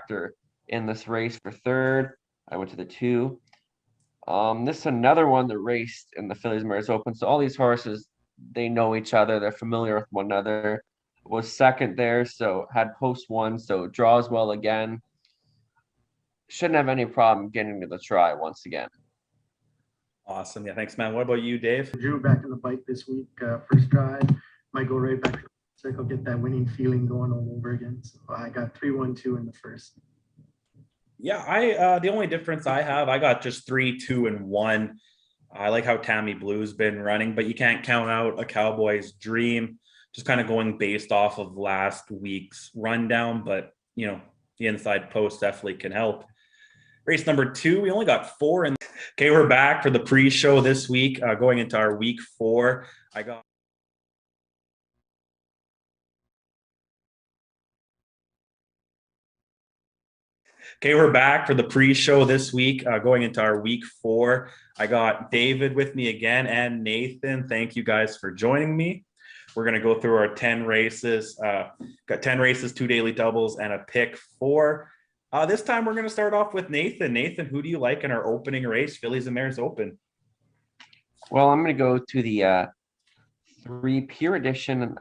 factor in this race for third. I went to the 2. This is another one that raced in the Phillies Mares Open. So all these horses, they know each other. They're familiar with one another. Was second there, so had post 1, so draws well again. Shouldn't have any problem getting to the try once again. Awesome. Yeah, thanks, man. What about you, Dave? Drew back in the bike this week, first try. Might go right back to the circle, get that winning feeling going all over again. So I got 3-1-2 in the first. Yeah, I the only difference I have, I got just 3, 2, and 1. I like how Tammy Blue's been running, but you can't count out a Cowboy's Dream. Just kind of going based off of last week's rundown, but you know, the inside post definitely can help. Race number 2, we only got 4 in. Okay, we're back for the pre-show this week, going into our week 4. Okay, we're back for the pre-show this week, going into our week 4. I got David with me again and Nathan. Thank you guys for joining me. We're going to go through our 10 races. Got 10 races, 2 daily doubles, and a pick 4. This time we're going to start off with Nathan. Nathan, who do you like in our opening race, Phillies and Mares Open? Well, I'm going to go to the 3 Pure Edition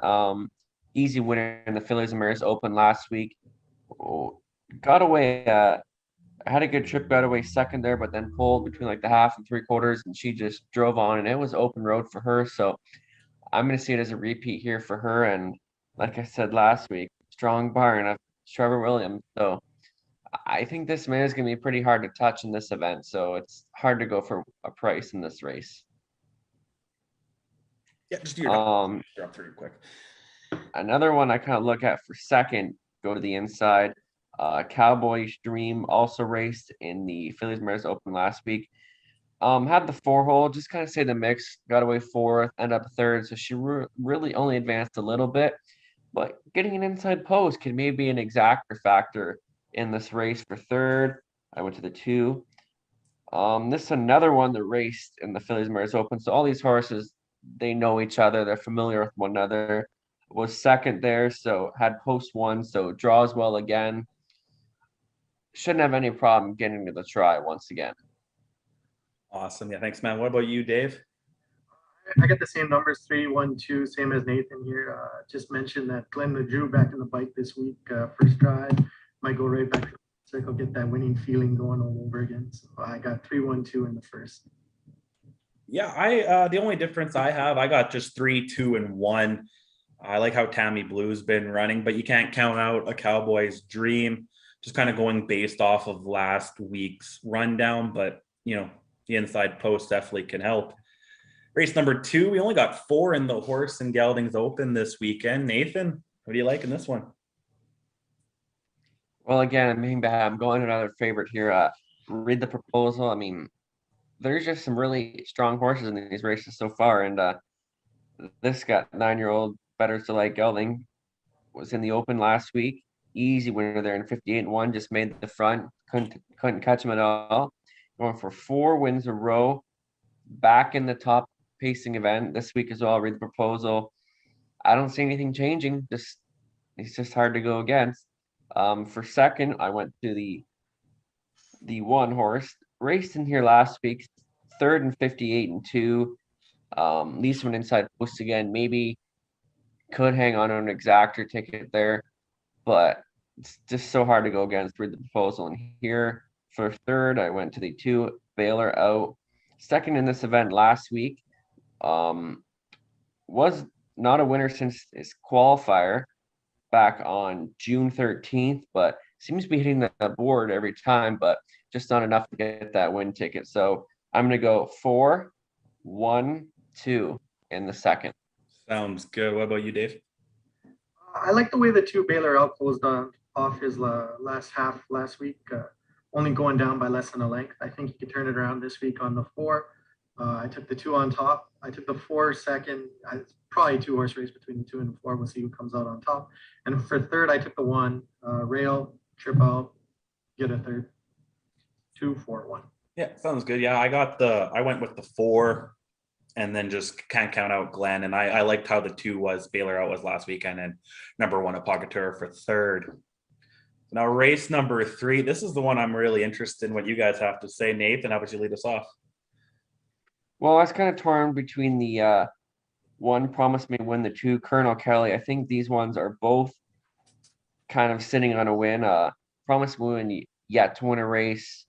easy winner in the Phillies and Mares Open last week. Got away. I had a good trip, got away second there, but then pulled between like the half and 3/4, and she just drove on, and it was open road for her. So I'm going to see it as a repeat here for her. And like I said last week, strong barn of Trevor Williams. So I think this man is going to be pretty hard to touch in this event. So it's hard to go for a price in this race. Yeah, just do your drop through quick. Another one I kind of look at for second, go to the inside. Cowboy's Dream also raced in the Phillies Mares Open last week. Had the 4-hole, just kind of say the mix, got away 4th, end up 3rd. So she really only advanced a little bit, but getting an inside post can maybe be an exactor factor in this race for 3rd. I went to the 2. This is another one that raced in the Phillies Mares Open. So all these horses, they know each other. They're familiar with one another. Was second there, so had post 1, so draws well again. Shouldn't have any problem getting to the try once again. Awesome. Yeah, thanks, man. What about you, Dave? I got the same numbers, 3-1-2, same as Nathan here. Just mentioned that Glenn Drew back in the bike this week, first try. Might go right back to the circle, get that winning feeling going all over again. So I got 3-1-2 in the first. Yeah, I the only difference I have, I got just 3, 2, and 1. I like how Tammy Blue's been running, but you can't count out a Cowboy's Dream. Just kind of going based off of last week's rundown, but you know, the inside post definitely can help. Race number 2, we only got 4 in the Horse and Geldings Open this weekend. Nathan, what do you like in this one? Well, again, I'm going to another favorite here. Read the Proposal. I mean, there's just some really strong horses in these races so far, and this got 9-year-old Better to Like Gelding was in the Open last week. Easy winner there in 58-1, just made the front, couldn't catch him at all. Going for 4 wins in a row, back in the top pacing event this week as well. Read the Proposal. I don't see anything changing. It's just hard to go against. For second, I went to the 1 horse raced in here last week, 3rd in 58-2. Least one inside post again. Maybe could hang on an exactor ticket there, but it's just so hard to go against. Read the Proposal. And here for 3rd, I went to the 2 Baylor out. Second in this event last week. Was not a winner since his qualifier back on June 13th, but seems to be hitting the board every time, but just not enough to get that win ticket. So I'm going to go 4, 1, 2 in the second. Sounds good. What about you, Dave? I like the way the 2 Baylor out closed off his last half last week, only going down by less than a length. I think he could turn it around this week on the 4. I took the 2 on top. I took the 4 second. It's probably 2-horse race between the 2 and the 4. We'll see who comes out on top. And for 3rd, I took the 1 rail, trip out, get a 3rd. 2, 4, 1. Yeah, sounds good. Yeah, I went with the 4 and then just can't count out Glenn. And I liked how the 2 was Baylor out was last weekend, and number 1 Apocatera for 3rd. Now, race number 3. This is the one I'm really interested in what you guys have to say. Nathan, how about you lead us off? Well, I was kind of torn between the one Promise Me Win, the two Colonel Kelly. I think these ones are both kind of sitting on a win. Promise Me Win yet to win a race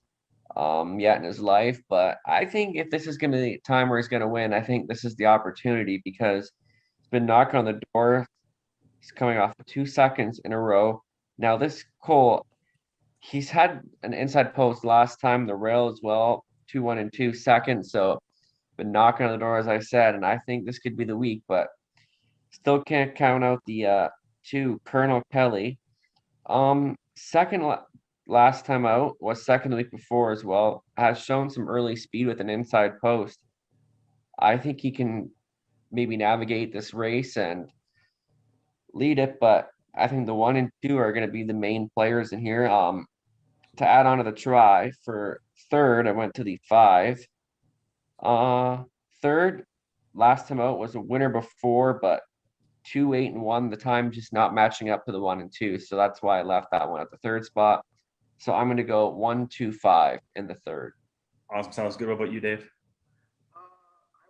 yet in his life. But I think if this is going to be the time where he's going to win, I think this is the opportunity because he's been knocking on the door. He's coming off 2 seconds in a row. Now, this Cole, he's had an inside post last time, the rail as well, 2-1 and 2 seconds. So, been knocking on the door, as I said, and I think this could be the week, but still can't count out the two Colonel Kelly. Second last time out was second the week before as well. Has shown some early speed with an inside post. I think he can maybe navigate this race and lead it, but I think the 1 and 2 are going to be the main players in here. To add on to the try for third, I went to the 5. Third, last time out was a winner before, but 2, 8, and 1. The time just not matching up to the 1 and 2, so that's why I left that one at the third spot. So I'm going to go 1, 2, 5 in the third. Awesome. Sounds good. What about you, Dave?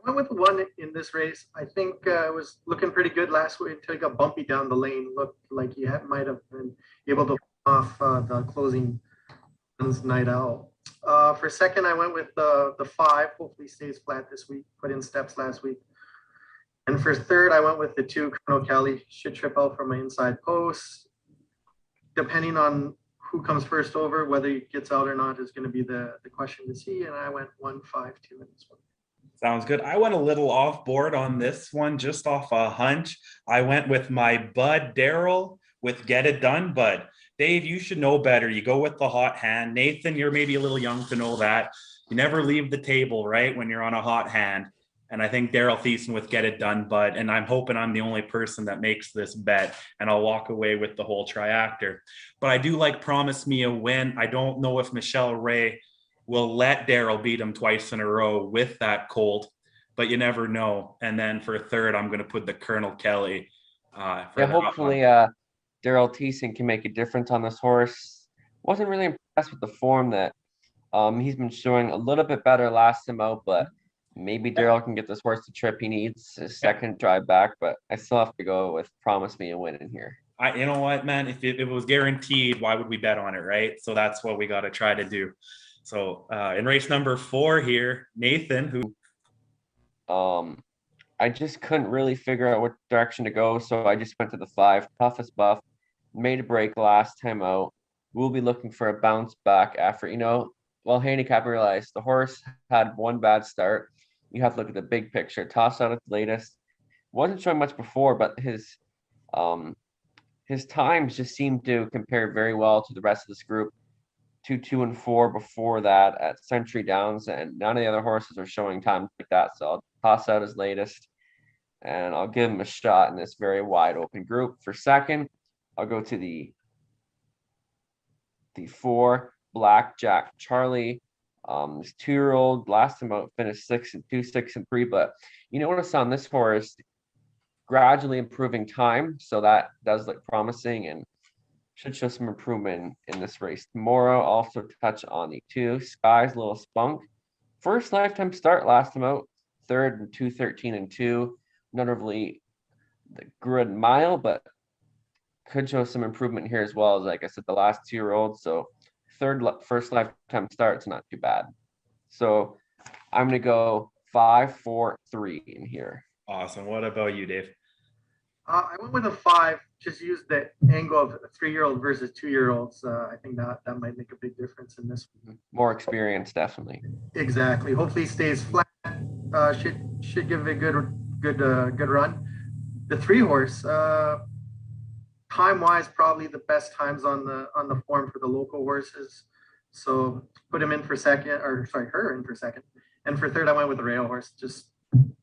I went with the 1 in this race. I think it was looking pretty good last week until he got bumpy down the lane. Looked like he might have been able to off the closing night out. For second, I went with the 5. Hopefully stays flat this week. Put in steps last week. And for third, I went with the 2 Colonel Kelly. Should trip out from my inside post. Depending on who comes first over, whether he gets out or not is going to be the question to see. And I went 1, 5, 2 in this one. Sounds good. I went a little off board on this one, just off a hunch. I went with my bud Daryl with Get It Done, Bud. Dave, you should know better. You go with the hot hand. Nathan, you're maybe a little young to know that. You never leave the table, right, when you're on a hot hand. And I think Daryl Thiessen with Get It Done, Bud. And I'm hoping I'm the only person that makes this bet, and I'll walk away with the whole triactor. But I do like Promise Me a Win. I don't know if Michelle Ray will let Daryl beat him twice in a row with that colt, but you never know. And then for third, I'm going to put the Colonel Kelly. Hopefully Daryl Thiessen can make a difference on this horse. Wasn't really impressed with the form that he's been showing. A little bit better last time out, but maybe Daryl can get this horse the trip he needs, his second drive back, but I still have to go with Promise Me a Win in here. You know what, man? If it was guaranteed, why would we bet on it, right? So that's what we got to try to do. So in race number 4 here, Nathan, who I just couldn't really figure out what direction to go, so I just went to the 5. Toughest Buff, made a break last time out. We'll be looking for a bounce back after, handicap realized the horse had one bad start. You have to look at the big picture. Toss out its latest. Wasn't showing much before, but his times just seemed to compare very well to the rest of this group. 2, 2, and 4 before that at Century Downs, and none of the other horses are showing times like that. So I'll toss out his latest, and I'll give him a shot in this very wide open group. For second, I'll go to the 4 Blackjack Charlie. This 2-year-old last time out finished 6 and 2, 6 and 3. But you notice on this horse, gradually improving time, so that does look promising and should show some improvement in this race tomorrow. Also touch on the 2 Sky's Little Spunk. First lifetime start last time out, third and 2, 13 and 2. Not really the good mile, but could show some improvement here as well as, like I said, the last 2-year-old. So first lifetime start's not too bad. So I'm going to go 5, 4, 3 in here. Awesome. What about you, Dave? I went with a 5. Just use the angle of 3-year-old versus 2-year-olds. I think that might make a big difference in this one. More experience, definitely. Exactly. Hopefully, stays flat. Should give it a good run. The 3 horse, time wise, probably the best times on the form for the local horses. So put him in for second, her in for second. And for third, I went with the rail horse. Just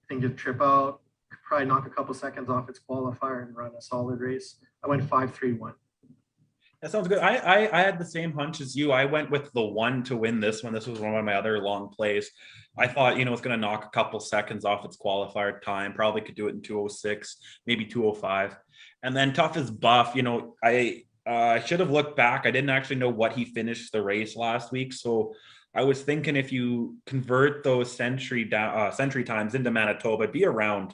think it trip out. Probably knock a couple seconds off its qualifier and run a solid race. I went 5, 3, 1. That sounds good. I had the same hunch as you. I went with the 1 to win this one. This was one of my other long plays. I thought, it's going to knock a couple seconds off its qualifier time. Probably could do it in 2:06, maybe 2:05. And then Toughest Buff, I I should have looked back. I didn't actually know what he finished the race last week, so I was thinking if you convert those century times into Manitoba, it'd be around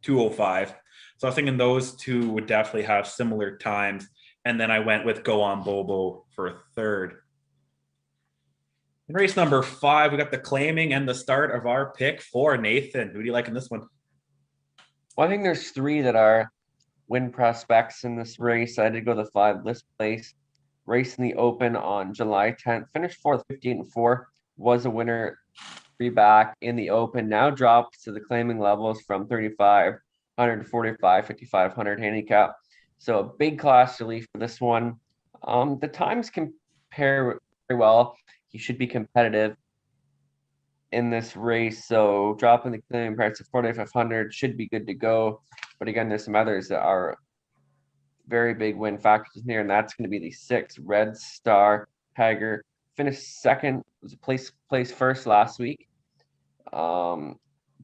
2:05. So I was thinking those two would definitely have similar times, and then I went with Go On Bobo for third. In race number 5, we got the claiming and the start of our pick for Nathan. Who do you like in this one? Well, I think there's 3 that are win prospects in this race. I did go the 5 list place. Race in the Open on July 10th. Finished 4th, 58-4. Was a winner 3 back in the Open. Now drops to the claiming levels from 3,500 to 45, 5,500 handicap. So a big class relief for this one. The times compare very well. He should be competitive in this race. So dropping the claiming price to 4,500 should be good to go. But again, there's some others that are very big win factors here, and that's going to be the 6 Red Star Tiger. Finished second, was a place first last week.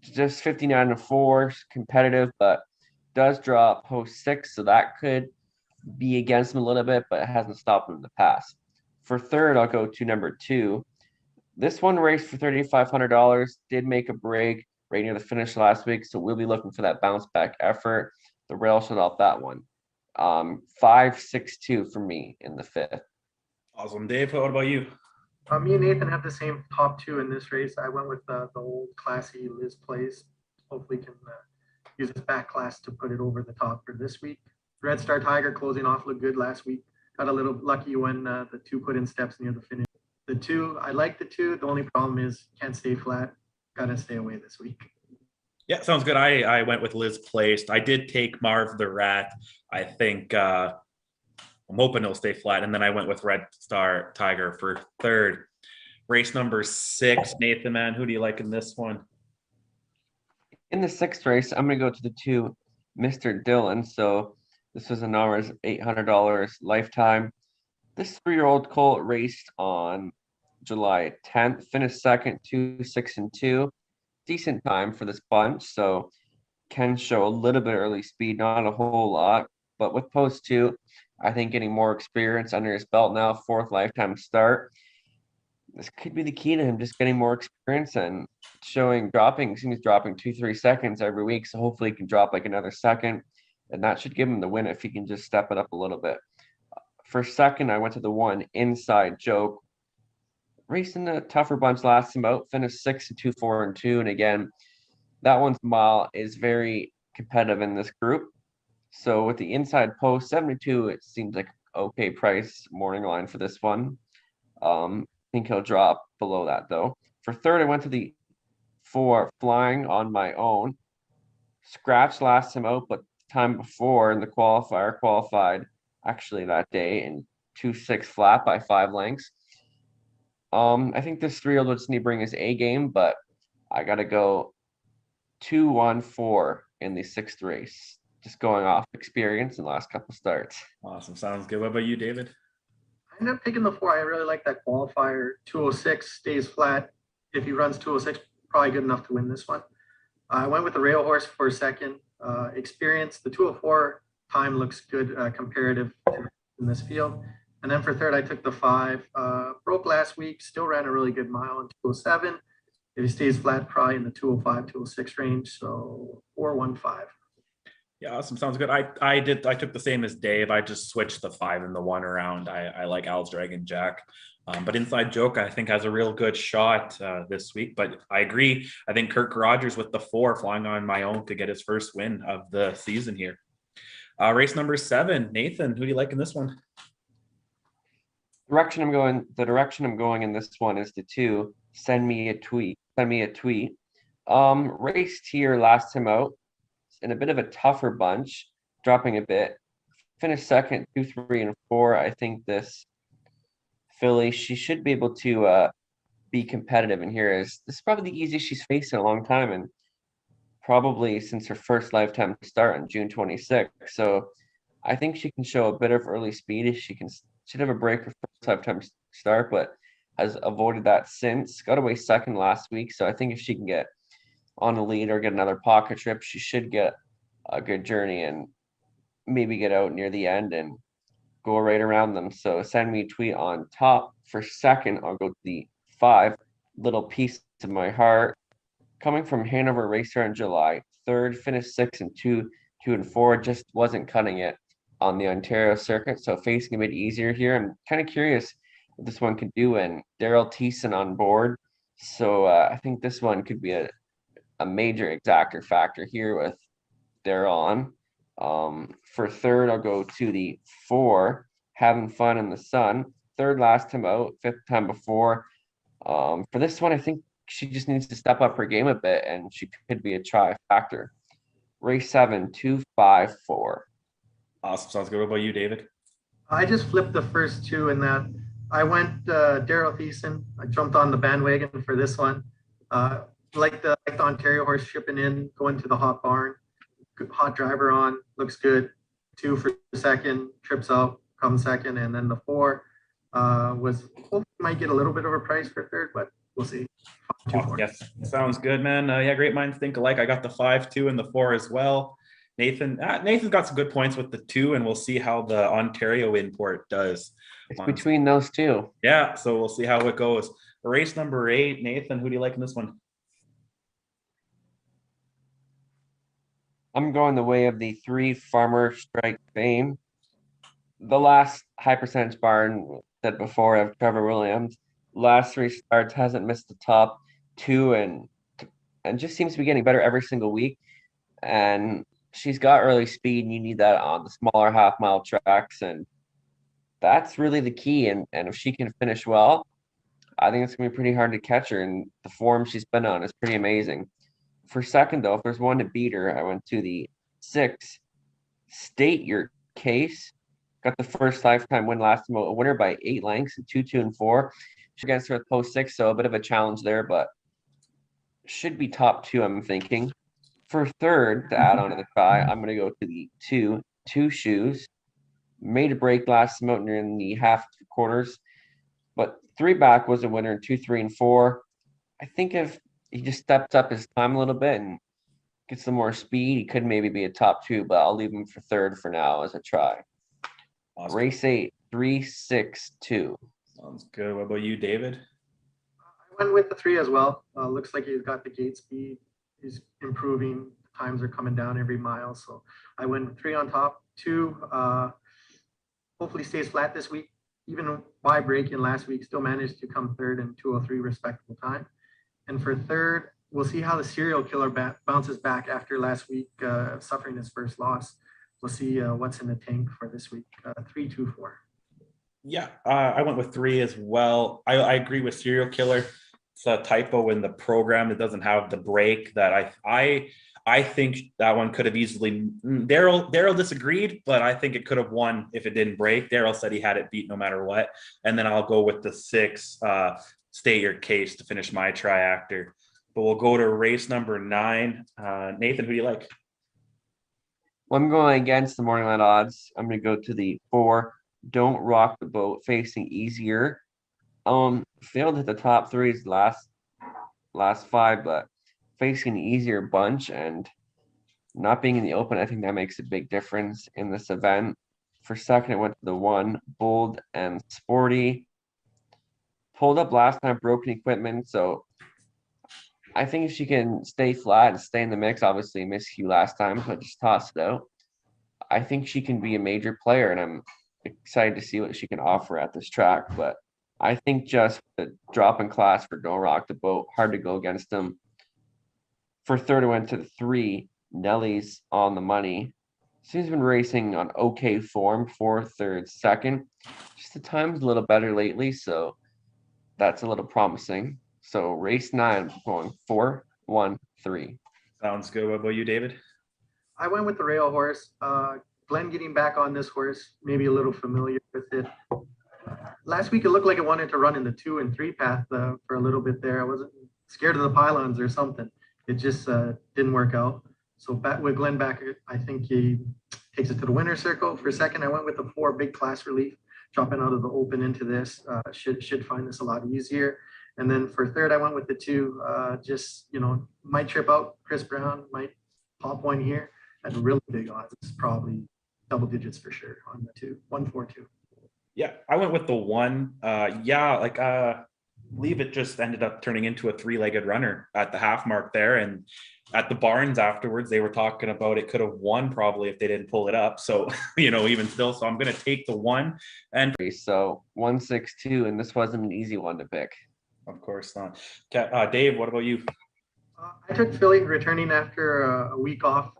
Just 59-4, competitive, but does draw post 6, so that could be against him a little bit, but it hasn't stopped him in the past. For third, I'll go to number 2. This one raced for $3,500, did make a break right near the finish last week, so we'll be looking for that bounce back effort. The rail shut off that one. 5-6-2 for me in the 5th. Awesome. Dave, what about you? Me and Nathan have the same top 2 in this race. I went with the old classy Liz Plays. Hopefully can use his back class to put it over the top for this week. Red Star Tiger closing off looked good last week. Got a little lucky when the 2 put in steps near the finish. The 2, I like the 2. The only problem is can't stay flat. Got to stay away this week. Yeah, sounds good. I went with Liz Placed. I did take Marv the Rat. I think I'm hoping he'll stay flat. And then I went with Red Star Tiger for third. Race number 6, Nathan, man, who do you like in this one? In the 6th race, I'm going to go to the 2, Mr. Dillon. So this was an hour's $800 lifetime. This 3-year-old colt raced on July 10th, finished second, 2-6-2. Decent time for this bunch, so can show a little bit early speed, not a whole lot. But with post 2, I think getting more experience under his belt now, 4th lifetime start. This could be the key to him, just getting more experience and dropping 2-3 seconds every week. So hopefully he can drop like another second, and that should give him the win if he can just step it up a little bit. For second, I went to the 1, Inside Joke. Racing a tougher bunch last time out, finished 6-2, 4-2. And again, that one's mile is very competitive in this group. So with the inside post, 72, it seems like okay price morning line for this one. I think he'll drop below that though. For third, I went to the 4, Flying on My Own. Scratched last time out, but time before in the qualifier, qualified actually that day in 2-6 flat by 5 lengths. I think this 3-year-old would just need to bring his A game, but I got to go 2-1-4 in the 6th race, just going off experience in the last couple starts. Awesome. Sounds good. What about you, David? I ended up picking the 4. I really like that qualifier. 206 stays flat. If he runs 206, probably good enough to win this one. I went with the rail horse for second. Experience, the 204 time looks good comparative in this field. And then for third, I took the 5. Broke last week, still ran a really good mile in 207. If he stays flat, probably in the 205, 206 range. So 4-1-5. Yeah, awesome. Sounds good. I took the same as Dave. I just switched the 5 and the 1 around. I like Al's Dragon Jack. But Inside Joke, I think, has a real good shot this week. But I agree. I think Kirk Rogers with the 4, Flying on My Own, to get his first win of the season here. Race number 7, Nathan, who do you like in this one? The direction I'm going in this one is the 2, Send Me a Tweet. Raced here last time out in a bit of a tougher bunch, dropping a bit. Finished second, 2, 3, and 4. I think this filly, she should be able to be competitive in here. This is probably the easiest she's faced in a long time, and probably since her first lifetime start on June 26th. So I think she can show a bit of early speed. Should have a break for first lifetime start, but has avoided that since. Got away second last week. So I think if she can get on the lead or get another pocket trip, she should get a good journey and maybe get out near the end and go right around them. So send me a tweet on top. For second, I'll go to the 5, Little Piece of My Heart. Coming from Hanover Racer in July. Third, finished 6 and 2, 2 and 4. Just wasn't cutting it on the Ontario circuit. So facing a bit easier here. I'm kind of curious what this one could do. And Daryl Thiessen on board. So I think this one could be a major exactor factor here with Daryl on. For third, I'll go to the 4, Having Fun in the Sun. Third last time out, 5th time before. For this one, I think she just needs to step up her game a bit, and she could be a try factor. Race 7, 2, 5, 4. Awesome. Sounds good. What about you, David? I just flipped the first two in that. I went Daryl Thiessen. I jumped on the bandwagon for this one. Like the Ontario horse shipping in, going to the hot barn. Good, hot driver on, looks good. 2 for second, trips out, comes second, and then the 4 was hopefully might get a little bit of a price for third, but we'll see. 5, 2, 4. Yes, sounds good, man. Yeah, great minds think alike. I got the 5, 2, and the 4 as well. Nathan's got some good points with the 2, and we'll see how the Ontario import does. It's between those two. Yeah, so we'll see how it goes. Race number 8, Nathan, who do you like in this one? I'm going the way of the 3, Farmer Strike Fame. The last high percentage barn said before of Trevor Williams. Last 3 starts hasn't missed the top 2 and just seems to be getting better every single week. And she's got early speed, and you need that on the smaller half-mile tracks, and that's really the key. And if she can finish well, I think it's gonna be pretty hard to catch her. And the form she's been on is pretty amazing. For second, though, if there's one to beat her, I went to the 6, State Your Case. Got the first lifetime win last time, a winner by 8 lengths, 2, 2, and 4. She against her at post 6, so a bit of a challenge there, but should be top 2, I'm thinking. For third, to add on to the try, I'm going to go to the 2 Shoes. Made a break last time out near in the half quarters, but 3 back was a winner in 2, 3, and 4. I think if he just steps up his time a little bit and gets some more speed, he could maybe be a top 2, but I'll leave him for third for now as a try. Awesome. Race 8, 3, 6, 2. Sounds good. What about you, David? I went with the 3 as well. Looks like he's got the gate speed. He's improving. Times are coming down every mile. So I went 3 on top. 2, hopefully stays flat this week. Even by breaking last week, still managed to come third in 2:03 respectable time. And for third, we'll see how the serial killer bounces back after last week suffering his first loss. We'll see what's in the tank for this week. 3, 2, 4. Yeah, I went with 3 as well. I agree with serial killer. It's a typo in the program. It doesn't have the break that I think that one could have easily. Daryl disagreed, but I think it could have won if it didn't break. Daryl said he had it beat no matter what. And then I'll go with the 6, State Your Case, to finish my triactor. But we'll go to race number 9. Nathan, who do you like? Well, I'm going against the morning line odds. I'm going to go to the 4, Don't Rock the Boat, facing easier. Failed at the top 3's last 5, but facing an easier bunch and not being in the open, I think that makes a big difference in this event. For second, I went to the 1, Bold and Sporty. Pulled up last time, broken equipment, so I think if she can stay flat and stay in the mix, obviously missed you last time, so I just tossed it out. I think she can be a major player, and I'm excited to see what she can offer at this track. But I think just the drop in class for Don't Rock the Boat, hard to go against them. For third, I went to the 3, Nelly's On the Money. She's been racing on okay form, 4th, 3rd, 2nd. Just the time's a little better lately, so that's a little promising. So race 9, I'm going 4, 1, 3. Sounds good. What about you, David? I went with the rail horse. Glenn getting back on this horse, maybe a little familiar with it. Last week, it looked like it wanted to run in the 2 and 3 path for a little bit there. I wasn't scared of the pylons or something. It just didn't work out. So back with Glenn back, I think he takes it to the winner's circle. For second, I went with the 4, Big Class Relief, dropping out of the open into this. Should find this a lot easier. And then for third, I went with the 2, just, might trip out. Chris Brown might pop one here at really big odds. It's probably double digits for sure on the 2, 1, 4, 2. Yeah, I went with the 1. Believe it just ended up turning into a 3-legged runner at the half mark there. And at the barns afterwards, they were talking about it could have won probably if they didn't pull it up. So, even still, so I'm going to take the 1. And So 162, and this wasn't an easy one to pick. of course not. Dave, what about you? I took Philly returning after a week off.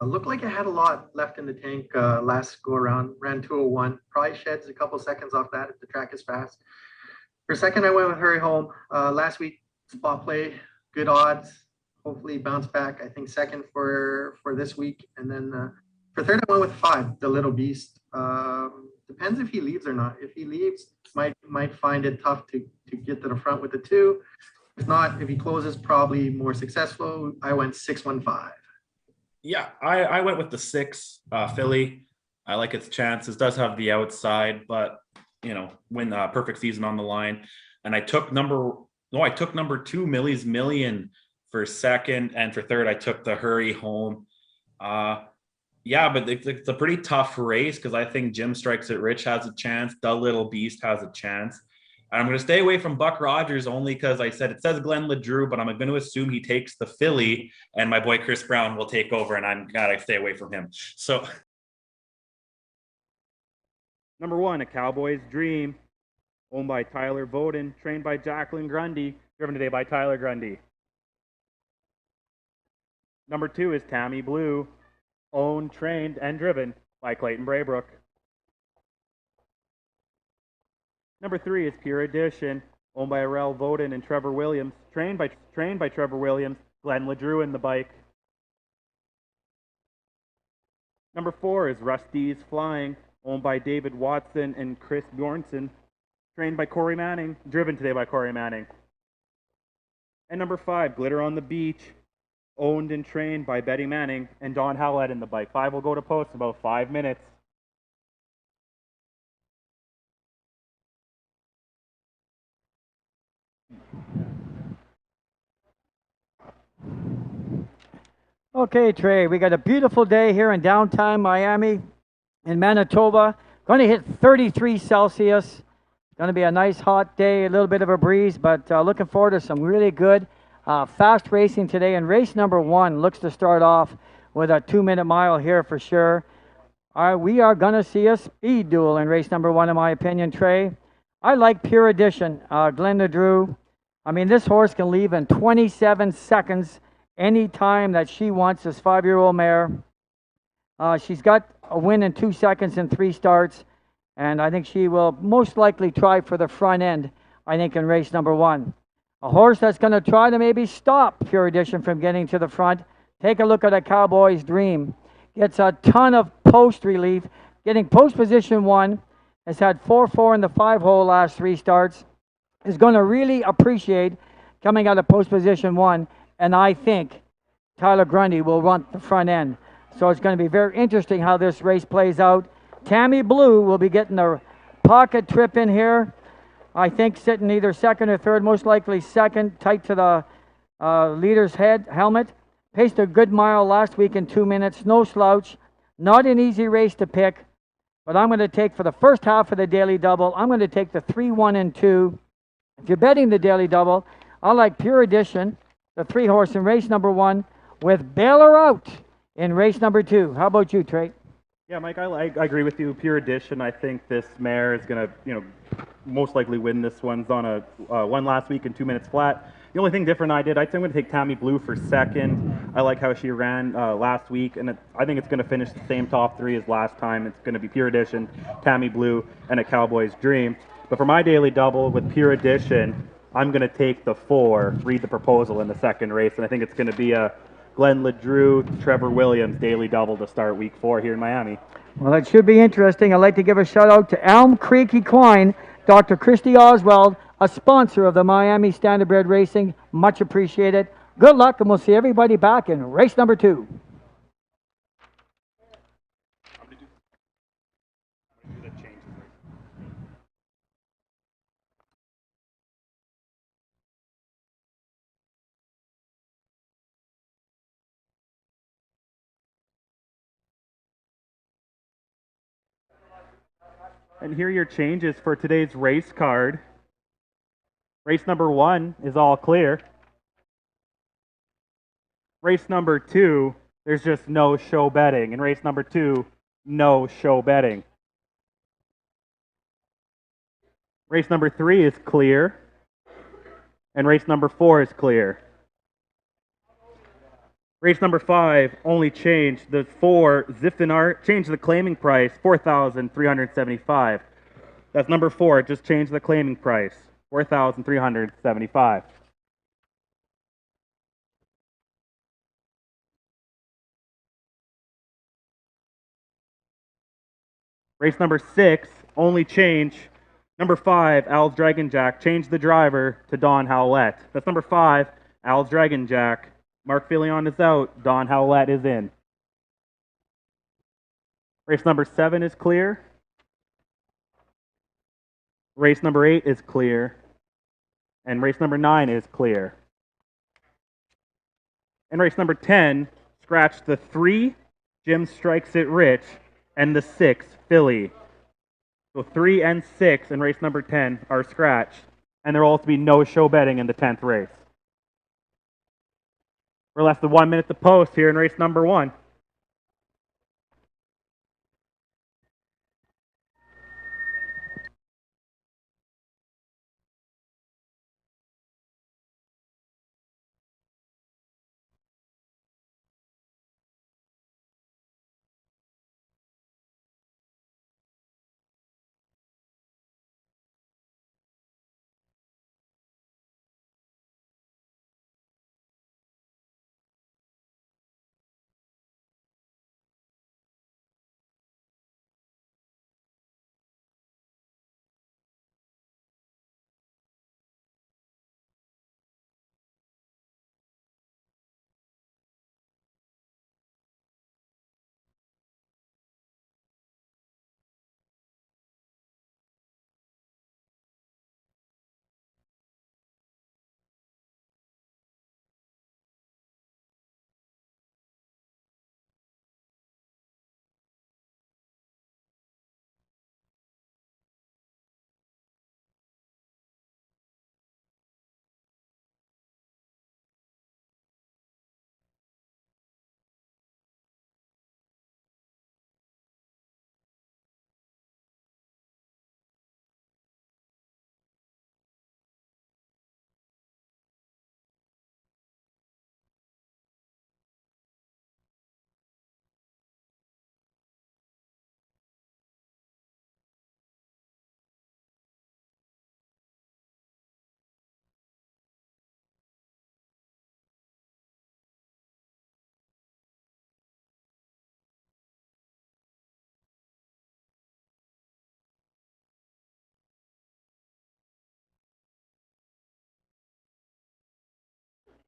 Looked like it had a lot left in the tank last go around. Ran 201. Probably sheds a couple seconds off that if the track is fast. For second, I went with Hurry Home. Last week, spot play, good odds. Hopefully bounce back. I think second for this week. And then for third, I went with 5, the Little Beast. Depends if he leaves or not. If he leaves, might find it tough to get to the front with the 2. If not, if he closes, probably more successful. I went 615. Yeah, I went with the 6, Philly. I like its chances. Does have the outside, but win perfect season on the line. And I took number 2, Millie's Million for second, and for third, I took the Hurry Home. Yeah, but it's a pretty tough race because I think Jim Strikes It Rich has a chance. The Little Beast has a chance. And I'm going to stay away from Buck Rogers only because it says Glenn LeDrew, but I'm going to assume he takes the Philly, and my boy Chris Brown will take over, and I'm got to stay away from him. So, Number 1, A Cowboy's Dream, owned by Tyler Voden, trained by Jacqueline Grundy, driven today by Tyler Grundy. Number 2 is Tammy Blue, owned, trained, and driven by Clayton Braybrook. Number 3 is Pure Edition, owned by Arel Voden and Trevor Williams, trained by Trevor Williams, Glenn LeDrew in the bike. Number 4 is Rusty's Flying, owned by David Watson and Chris Bjornson, trained by Corey Manning, driven today by Corey Manning. And number 5, Glitter on the Beach, owned and trained by Betty Manning and Don Howlett in the bike. 5 will go to post in about 5 minutes. Okay, Trey, we got a beautiful day here in downtown Miami, in Manitoba. Going to hit 33 Celsius. Going to be a nice hot day, a little bit of a breeze, but looking forward to some really good fast racing today. And race number 1 looks to start off with a 2-minute mile here for sure. We are going to see a speed duel in race number 1, in my opinion, Trey. I like Pure Edition, Glenn LeDrew. I mean, this horse can leave in 27 seconds any time that she wants, this 5-year-old mare. She's got a win in 2 seconds in 3 starts, and I think she will most likely try for the front end, I think, in race number 1. A horse that's going to try to maybe stop Pure Edition from getting to the front. Take a look at A Cowboy's Dream. Gets a ton of post relief, getting post position 1, has had 4-4 in the 5-hole last 3 starts, is going to really appreciate coming out of post position 1, and I think Tyler Grundy will run the front end. So it's going to be very interesting how this race plays out. Tammy Blue will be getting a pocket trip in here. I think sitting either second or third, most likely second, tight to the leader's helmet. Paced a good mile last week in 2 minutes, no slouch. Not an easy race to pick, but I'm going to take, for the first half of the daily double, I'm going to take the 3, 1, and 2. If you're betting the daily double, I like Pure Edition, the 3-horse in race number 1, with Baylor out in race number 2. How about you, Trey? Yeah, Mike, I agree with you. Pure Edition, I think this mare is going to, most likely win this one's on a one last week in 2 minutes flat. The only thing different I think I'm going to take Tammy Blue for second. I like how she ran last week, and I think it's going to finish the same top 3 as last time. It's going to be Pure Edition, Tammy Blue, and A Cowboy's Dream. But for my daily double with Pure Edition, I'm going to take the 4, Read the Proposal, in the second race, and I think it's going to be a Glenn LeDrew, Trevor Williams daily double to start week 4 here in Miami. Well, it should be interesting. I'd like to give a shout out to Elm Creek Equine, Dr. Christy Oswald, a sponsor of the Miami Standardbred Racing. Much appreciated. Good luck, and we'll see everybody back in race number 2. And here are your changes for today's race card. Race number 1 is all clear. Race number 2, there's just no show betting. In race number 2, no show betting. Race number 3 is clear. And race number 4 is clear. Race number 5 only changed the 4 Ziftenart, changed the claiming price, $4,375. That's number 4, just changed the claiming price, $4,375. Race number 6 only changed number 5, Al's Dragon Jack, changed the driver to Don Howlett. That's number 5, Al's Dragon Jack. Mark Filion is out, Don Howlett is in. Race number 7 is clear. Race number 8 is clear. And race number 9 is clear. And race number 10, scratch the 3, Jim Strikes It Rich, and the 6, Philly. So 3 and 6 in race number 10 are scratched, and there will also be no show betting in the 10th race. We're less than 1 minute to post here in race number 1.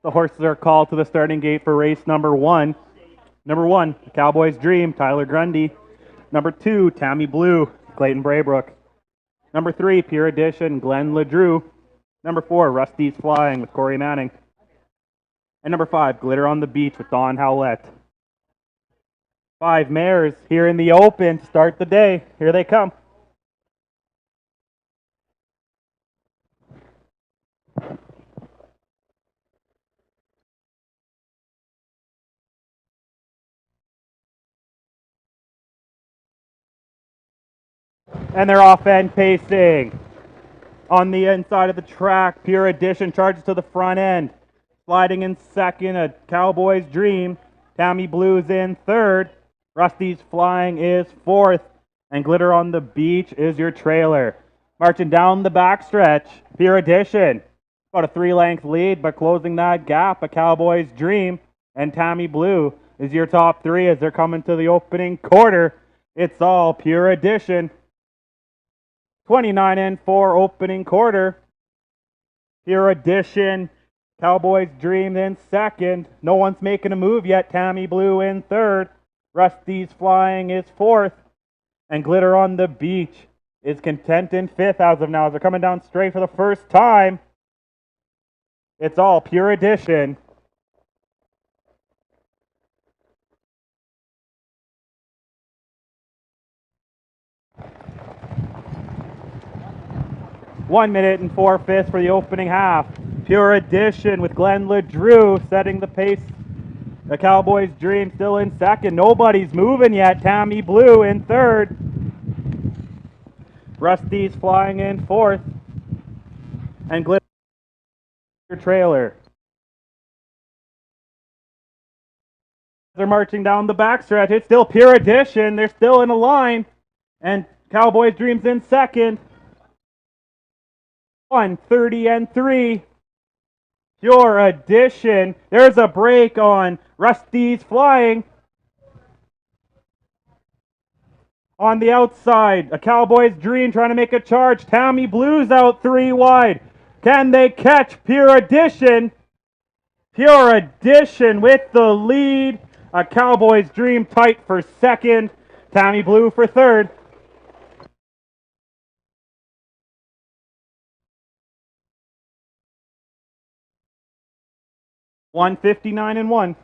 The horses are called to the starting gate for race number 1. Number 1, the Cowboys Dream, Tyler Grundy. Number 2, Tammy Blue, Clayton Braybrook. Number 3, Pure Edition, Glenn LeDrew. Number 4, Rusty's Flying with Corey Manning. And number 5, Glitter on the Beach with Don Howlett. 5 mares here in the open to start the day. Here they come. And they're off end pacing. On the inside of the track, Pure Edition charges to the front end. Sliding in second, a Cowboy's Dream. Tammy Blue's in third. Rusty's Flying is fourth. And Glitter on the Beach is your trailer. Marching down the backstretch, Pure Edition. About a 3-length lead, but closing that gap, a Cowboy's Dream. And Tammy Blue is your top 3 as they're coming to the opening quarter. It's all Pure Edition. 29 and 4 opening quarter. Pure Edition, Cowboys Dream in second. No one's making a move yet. Tammy Blue in third. Rusty's Flying is fourth. And Glitter on the Beach is content in fifth as of now. As they're coming down straight for the first time. It's all Pure Edition. 1 minute and 4/5 for the opening half. Pure Addition with Glenn LeDrew setting the pace. The Cowboys' Dream still in second. Nobody's moving yet. Tammy Blue in third. Rusty's flying in fourth. And Glitter trailer. They're marching down the backstretch. It's still Pure Addition. They're still in a line. And Cowboys' Dreams in second. 1:30-3. Pure Addition. There's a break on Rusty's Flying. On the outside, a Cowboys' Dream trying to make a charge. Tammy Blue's out 3 wide. Can they catch Pure Addition? Pure Addition with the lead. A Cowboys' Dream tight for second. Tammy Blue for third. $159-1.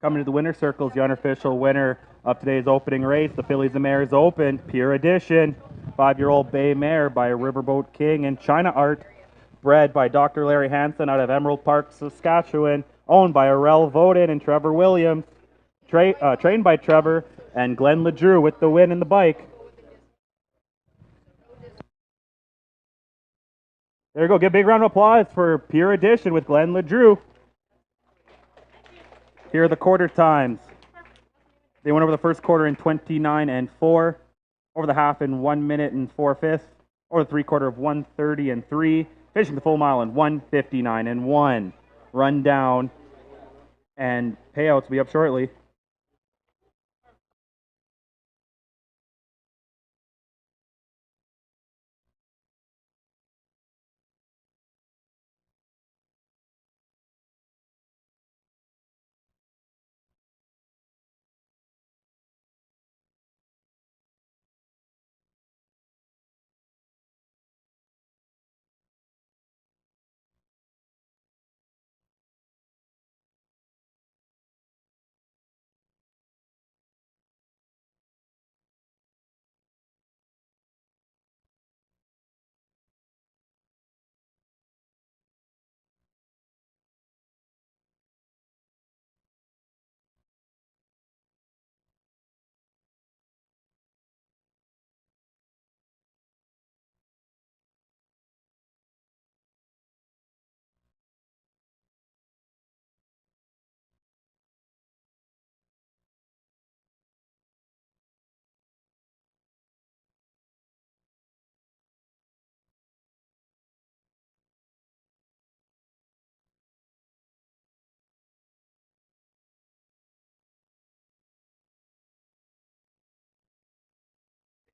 Coming to the winner circles, the unofficial winner of today's opening race, the Fillies and Mares Open, Pure Addition, 5-year-old bay mare by Riverboat King and China Art, bred by Dr. Larry Hansen out of Emerald Park, Saskatchewan, owned by Arel Voden and Trevor Williams, trained by Trevor and Glenn LeDrew with the win in the bike. There you go. Give a big round of applause for Pure Addition with Glenn LeDrew. Here are the quarter times. They went over the first quarter in 29-4, over the half in 1 minute and 4/5, over the 3/4 of 1:30-3, finishing the full mile in 1:59-1. Rundown and payouts will be up shortly.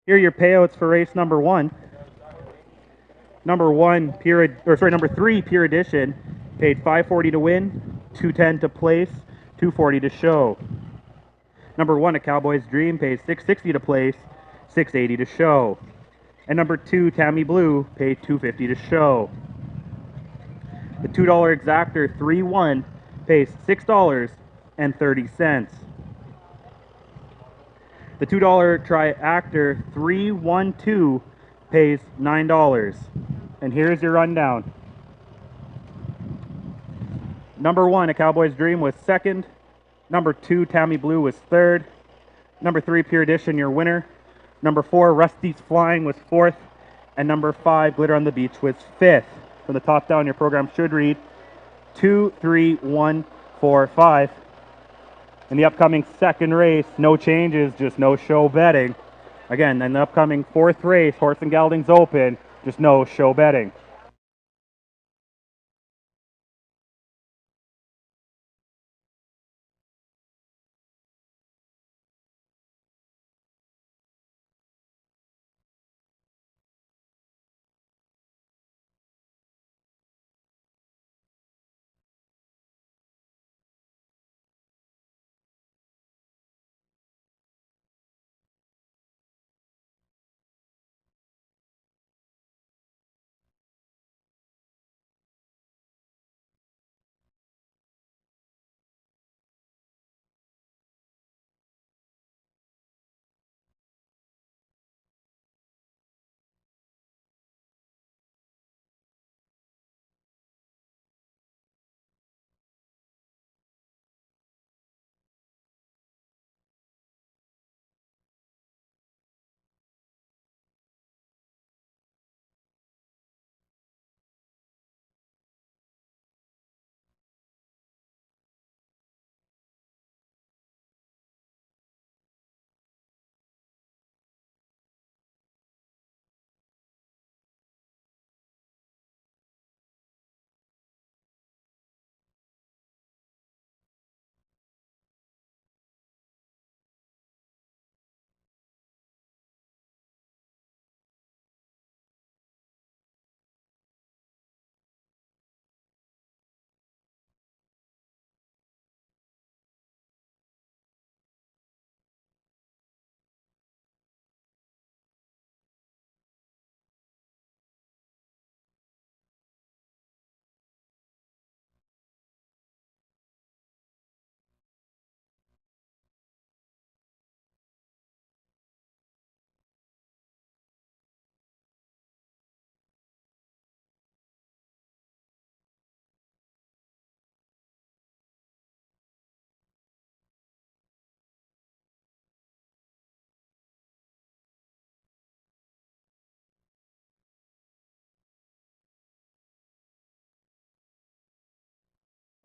Here are your payouts for race number 1. Number 3 pure edition paid $5.40 to win, $2.10 to place, $2.40 to show. Number 1, A Cowboy's Dream, paid $6.60 to place, $6.80 to show. And number 2, Tammy Blue, paid $2.50 to show. The $2 exactor 3-1 pays $6.30. The $2 tri-actor 3-1-2 pays $9. And here's your rundown. Number 1, A Cowboy's Dream, was second. Number 2, Tammy Blue, was third. Number 3, Pure Edition, your winner. Number 4, Rusty's Flying, was fourth. And number 5, Glitter on the Beach, was fifth. From the top down, your program should read 2, 3, 1, 4, 5. In the upcoming second race, no changes, just no show betting. Again, in the upcoming fourth race, Horse and Geldings Open, just no show betting.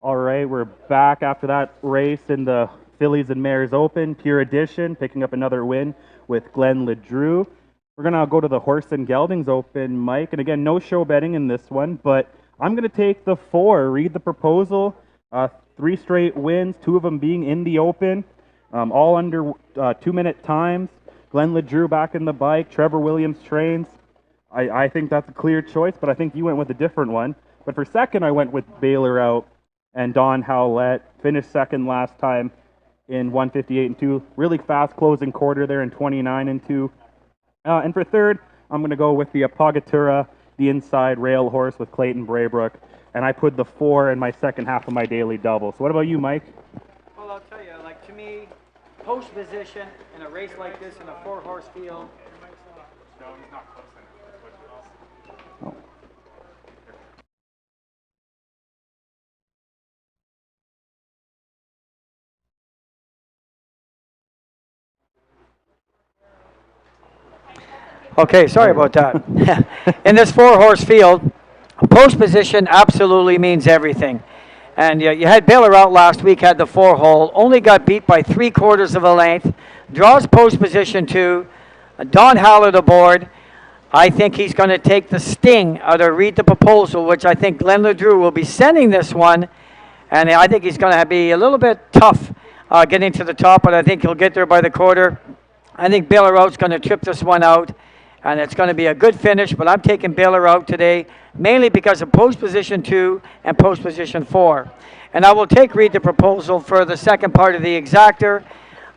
All right, we're back after that race in the Fillies and Mares Open, Pure Edition, picking up another win with Glenn LeDrew. We're going to go to the Horse and Geldings Open, Mike. And again, no show betting in this one, but I'm going to take the 4. Read the proposal. 3 straight wins, 2 of them being in the Open, all under 2-minute times. Glenn LeDrew back in the bike. Trevor Williams trains. I think that's a clear choice, but I think you went with a different one. But for second, I went with Baylor Out and Don Howlett. Finished second last time in 1:58.2. Really fast closing quarter there in 29.2. And for third, I'm going to go with the Apagatura, the inside rail horse with Clayton Braybrook. And I put the 4 in my second half of my daily double. So what about you, Mike? Well, I'll tell you, like, to me, post position in a race like this in a 4-horse field. No, he's not close enough. Okay, sorry about that. In this 4-horse field, post position absolutely means everything. And you had Baylor Out last week, had the 4-hole, only got beat by 3/4 of a length, draws post position 2, Don Howlett aboard. I think he's going to take the sting out of Read the Proposal, which I think Glenn LeDrew will be sending this one. And I think he's going to be a little bit tough getting to the top, but I think he'll get there by the quarter. I think Baylor Out's going to trip this one out, and it's going to be a good finish, but I'm taking Baylor Out today, mainly because of post position 2 and post position 4. And I will read the proposal for the second part of the exactor.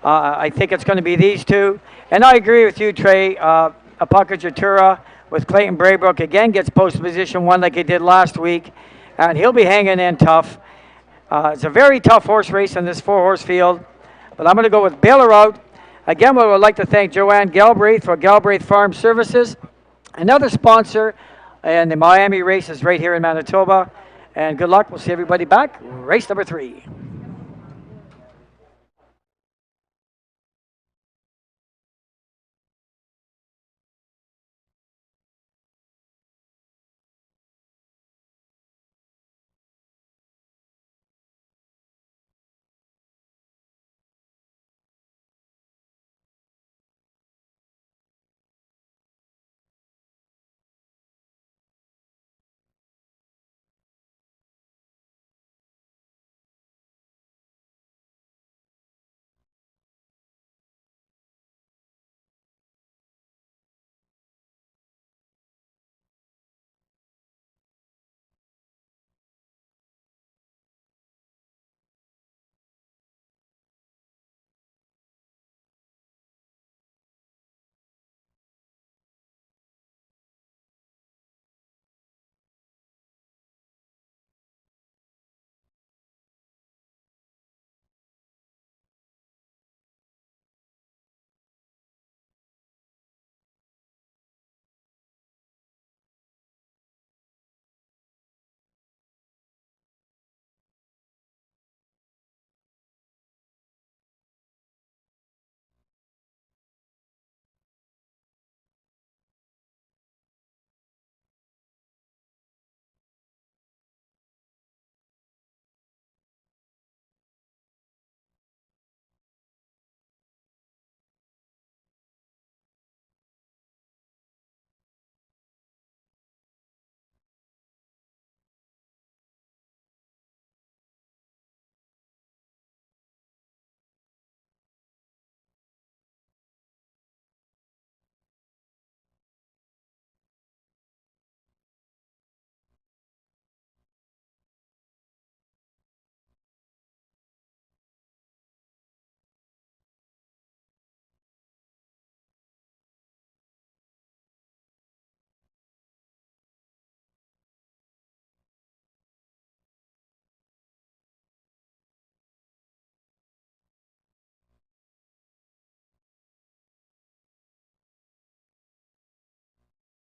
I think it's going to be these two. And I agree with you, Trey. Apakachatura with Clayton Braybrook again gets post position 1 like he did last week, and he'll be hanging in tough. It's a very tough horse race in this 4-horse field, but I'm going to go with Baylor Out. Again, we would like to thank Joanne Galbraith for Galbraith Farm Services, another sponsor in the Miami races right here in Manitoba. And good luck. We'll see everybody back. Race number 3.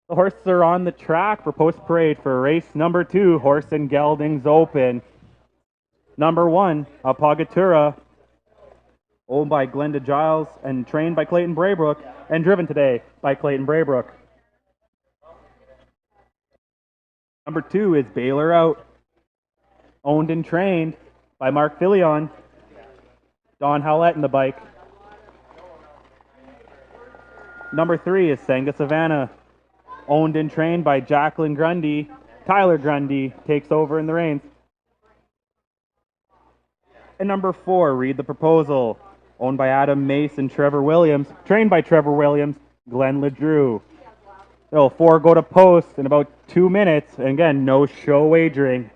The horses are on the track for post parade for race number 2, Horse and Geldings Open. Number 1, Apagatura, owned by Glenda Giles and trained by Clayton Braybrook, and driven today by Clayton Braybrook. Number 2 is Baylor Out, owned and trained by Mark Filion, Don Howlett in the bike. Number 3 is Sanga Savannah, owned and trained by Jacqueline Grundy. Tyler Grundy takes over in the reins. And number 4, Read the Proposal, owned by Adam Mace and Trevor Williams, trained by Trevor Williams, Glenn LeDrew. They'll 4 go to post in about 2 minutes, and again, no show wagering.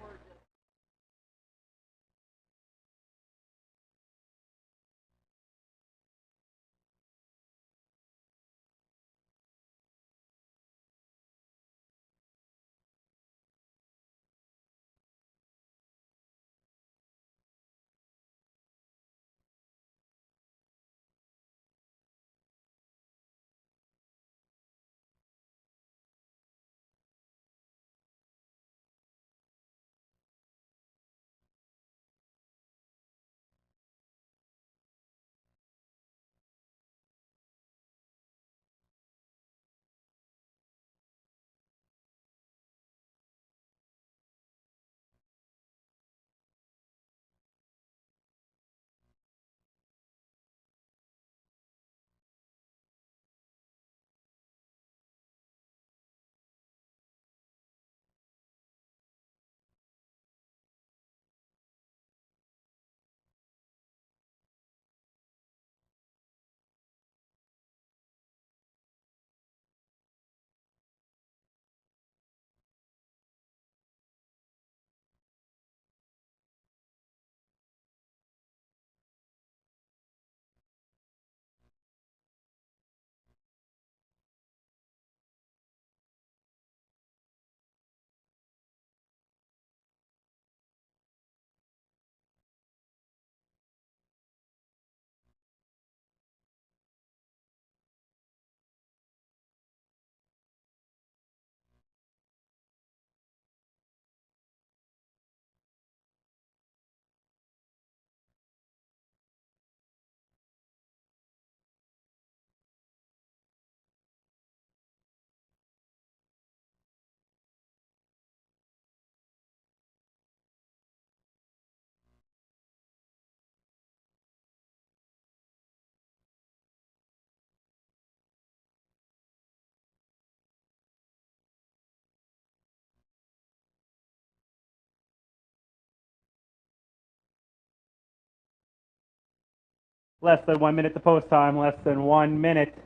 Less than 1 minute to post time, less than 1 minute.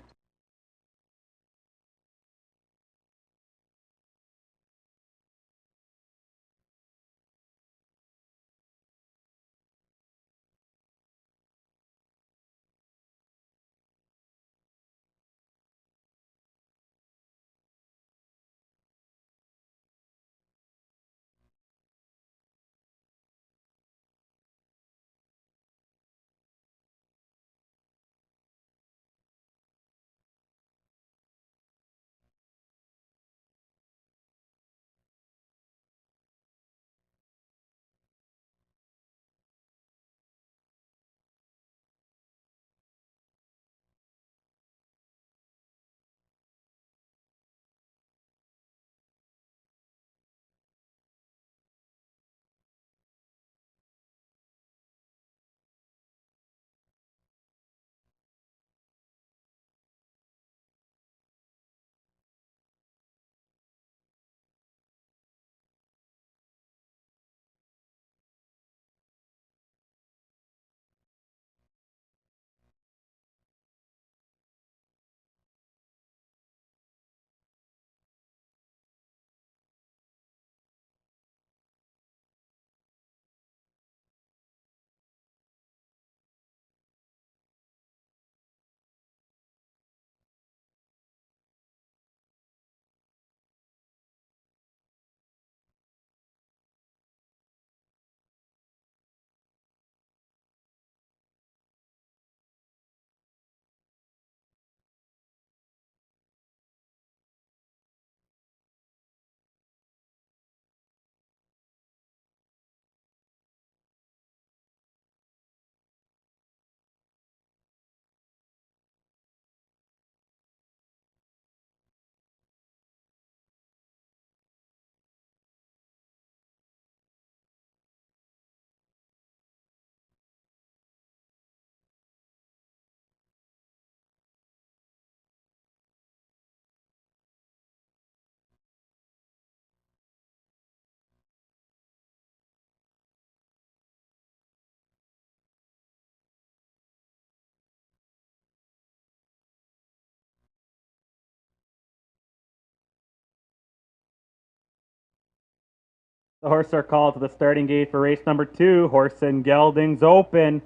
The horses are called to the starting gate for race number 2. Horse and Geldings Open.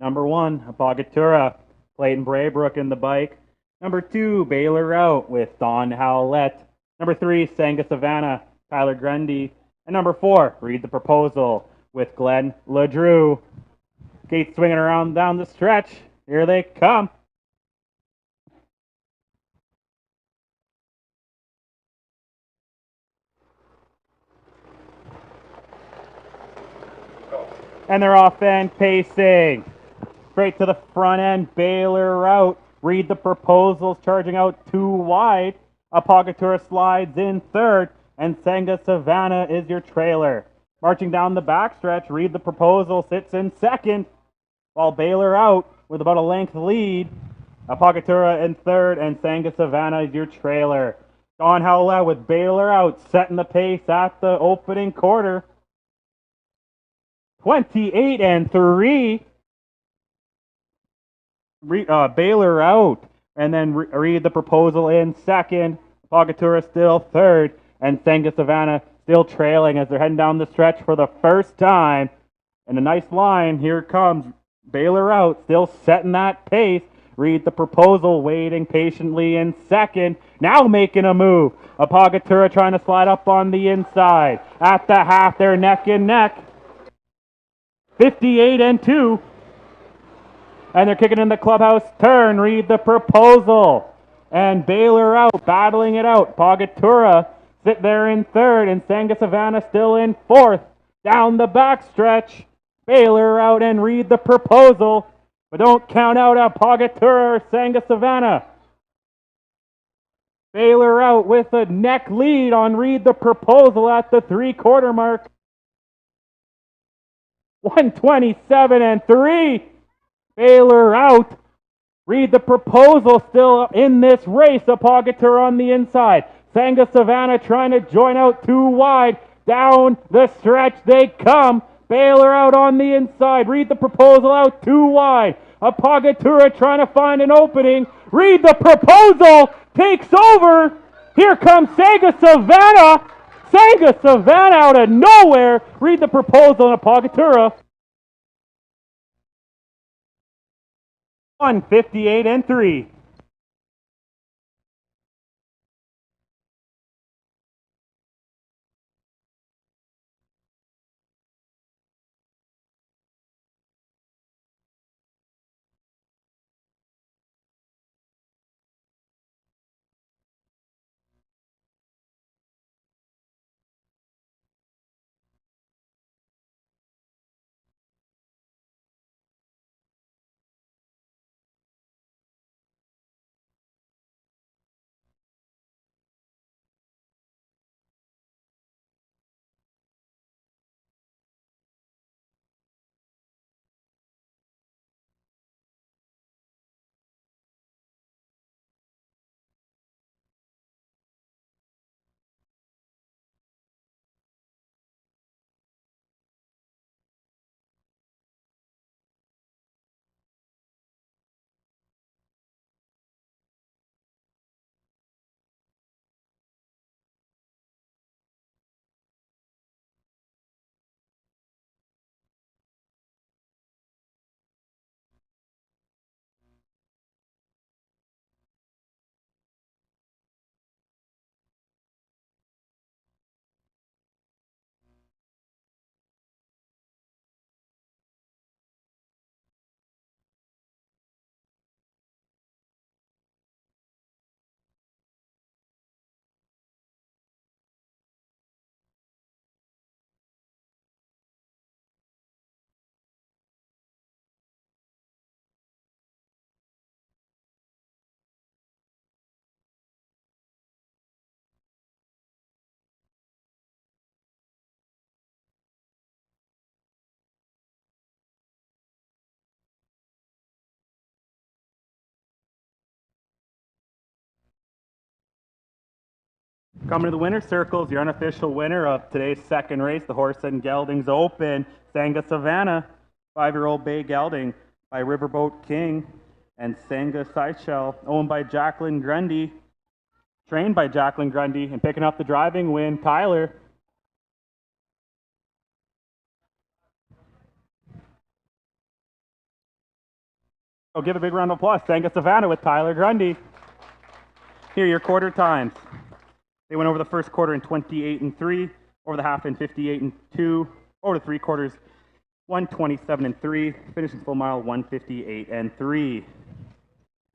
Number 1, Apagatura, Clayton Braybrook in the bike. Number 2, Baylor Out with Don Howlett. Number 3, Sanga Savannah, Tyler Grundy. And number 4, Read the Proposal with Glenn LeDrew. Gate swinging around down the stretch. Here they come. And they're off and pacing. Straight to the front end, Baylor Out. Read the Proposals, charging out 2 wide. Apagatura slides in third, and Sanga Savannah is your trailer. Marching down the backstretch, Read the Proposal sits in second, while Baylor Out with about a length lead. Apagatura in third, and Sanga Savannah is your trailer. Don Howlett with Baylor Out setting the pace at the opening quarter. 28-3. Baylor Out, and then Read the Proposal in second. Apagatura still third, and Sanga Savannah still trailing as they're heading down the stretch for the first time. And a nice line, here comes Baylor Out, still setting that pace. Read the Proposal waiting patiently in second, now making a move. Apagatura trying to slide up on the inside. At the half, they're neck and neck. 58-2. And they're kicking in the clubhouse turn. Read the Proposal. And Baylor Out, battling it out. Apagatura sit there in third, and Sanga Savannah still in fourth. Down the backstretch, Baylor Out and Read the Proposal. But don't count out Apagatura or Sanga Savannah. Baylor Out with a neck lead on Read the Proposal at the 3/4 mark. 127-3. Baylor Out. Read the Proposal still in this race. Apagatura on the inside. Sanga Savannah trying to join out 2 wide. Down the stretch they come. Baylor Out on the inside. Read the Proposal out 2 wide. Apagatura trying to find an opening. Read the proposal. Takes over. Here comes Sega Savannah. Sega Savannah out of nowhere. Read the proposal and Apagatura. 158 and 3. Coming to the winner's circles, your unofficial winner of today's second race, the Horse and Geldings Open, Sanga Savannah, 5-year-old bay gelding by Riverboat King, and Sanga Seychelles, owned by Jacqueline Grundy, trained by Jacqueline Grundy, and picking up the driving win, Tyler. Oh, give a big round of applause. Sanga Savannah with Tyler Grundy. Here are your quarter times. They went over the first quarter in 28 and 3, over the half in 58 and 2, over the 3 quarters 127 and 3, finishing full mile 158 and 3.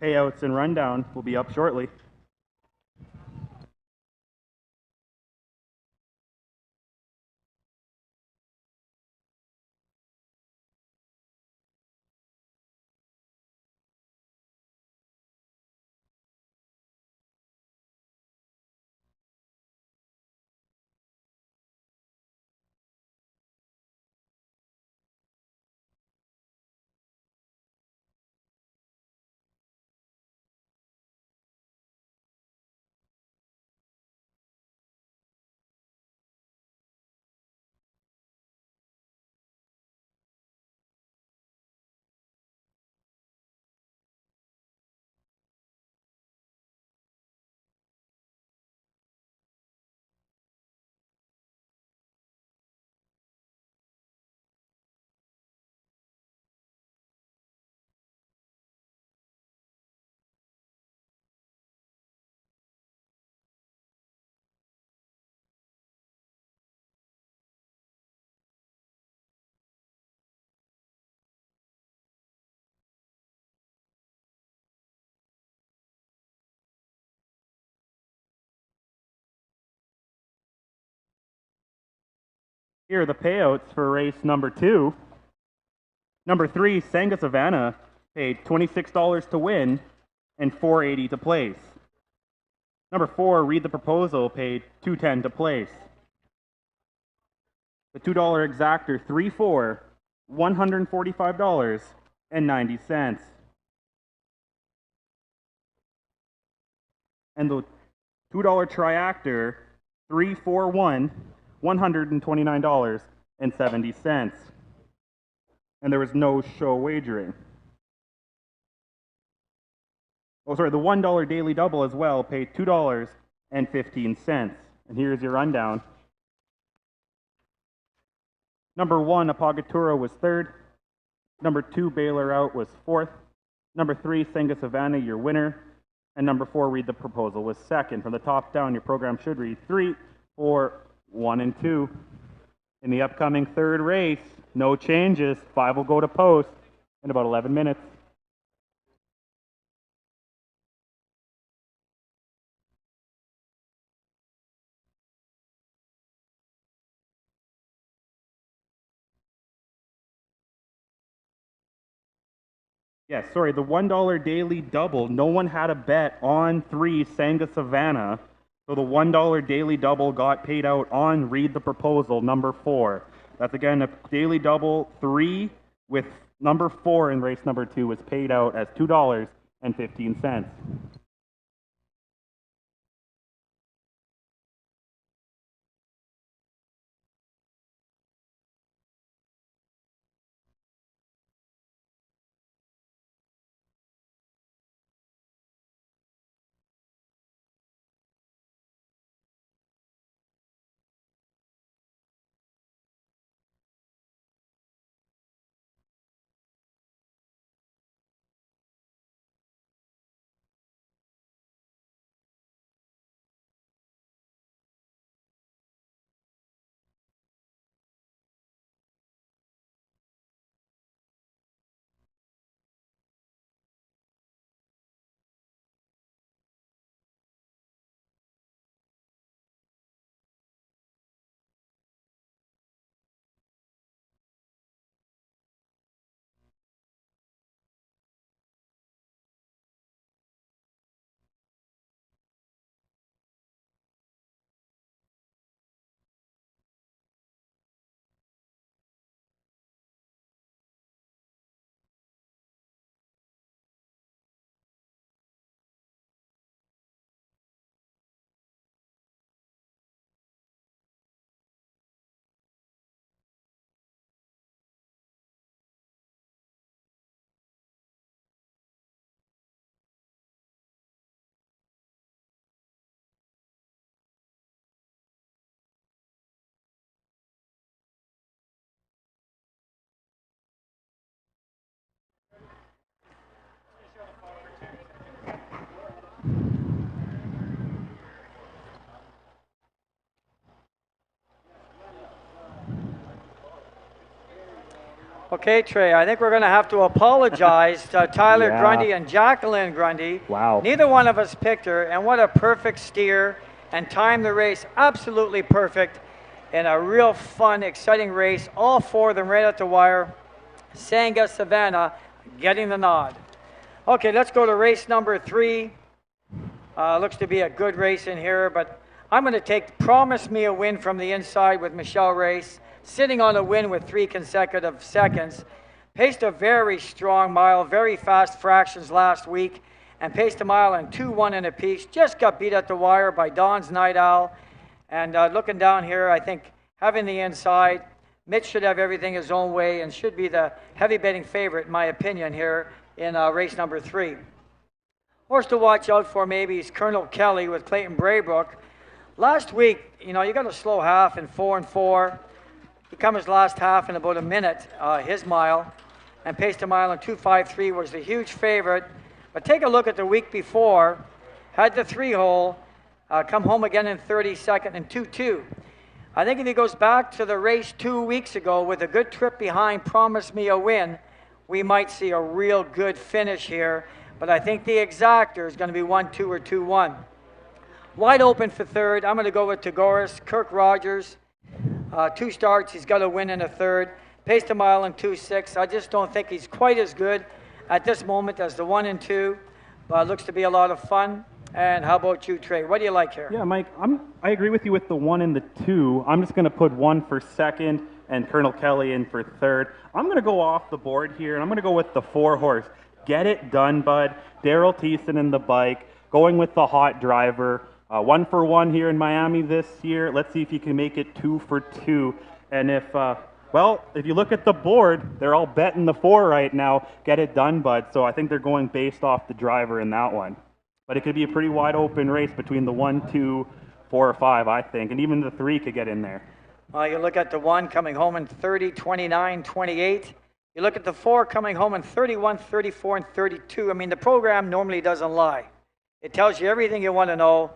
Payouts and rundown will be up shortly. Here are the payouts for race number 2. Number 3, Sanga Savannah, paid $26 to win and $4.80 to place. Number 4, Read the Proposal, paid $2.10 to place. The $2 exactor, 3-4, $145.90. And the $2 triactor, 3-4-1, $129.70. And there was no show wagering. Oh, sorry, the $1 daily double as well paid $2.15. And here's your rundown. Number 1, Apagatura was third. Number 2, Baylor Out was fourth. Number 3, Senga Savannah, your winner. And number 4, Read the Proposal, was second. From the top down, your program should read 3, 4, 1, and 2. In the upcoming third race, no changes. 5 will go to post in about 11 minutes. Yes, sorry, the $1 daily double. No one had a bet on 3 Senga Savannah. So the $1 daily double got paid out on Read the Proposal, number 4. That's again a daily double 3 with number 4 in race number 2 was paid out as $2.15. Okay, Trey, I think we're going to have to apologize to Tyler Yeah. Grundy and Jacqueline Grundy. Wow. Neither one of us picked her, and what a perfect steer, and timed the race absolutely perfect, in a real fun, exciting race. All 4 of them right at the wire. Senga Savannah getting the nod. Okay, let's go to race number 3. Looks to be a good race in here, but I'm going to take Promise Me a Win from the inside with Michelle Race, sitting on a win with 3 consecutive seconds. Paced a very strong mile, very fast fractions last week, and paced a mile in 2-1 and a piece. Just got beat at the wire by Don's Night Owl. And looking down here, I think having the inside, Mitch should have everything his own way and should be the heavy betting favorite, in my opinion, here in race number 3. Horse to watch out for maybe is Colonel Kelly with Clayton Braybrook. Last week, you got a slow half in 4-4. He come his last half in about a minute, his mile, and paced a mile in 2:53, was the huge favorite. But take a look at the week before, had the 3-hole, come home again in 32nd and 2-2. I think if he goes back to the race 2 weeks ago with a good trip behind Promise Me a Win, we might see a real good finish here. But I think the exactor is going to be 1-2 or 2-1. Wide open for third. I'm going to go with Tagoras, Kirk Rogers. 2 starts, he's got a win in a third. Paced a mile in 2:06. I just don't think he's quite as good at this moment as the 1 and 2. But looks to be a lot of fun. And how about you, Trey? What do you like here? Yeah, Mike, I agree with you with the 1 and the 2. I'm just going to put 1 for second and Colonel Kelly in for third. I'm going to go off the board here, and I'm going to go with the 4 horse. Get it done, bud. Daryl Thiessen in the bike, going with the hot driver. 1 for 1 here in Miami this year. Let's see if you can make it 2 for 2. And if Well, if you look at the board, they're all betting the 4 right now. Get it done, bud. So I think they're going based off the driver in that one. But it could be a pretty wide open race between the 1, 2, 4, or 5, I think. And even the 3 could get in there. You look at the 1 coming home in 30, 29, 28. You look at the 4 coming home in 31, 34, and 32. I mean, the program normally doesn't lie. It tells you everything you want to know.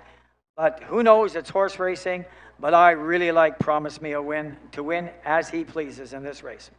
But who knows? It's horse racing. But I really like Promise Me a Win to win as he pleases in this race.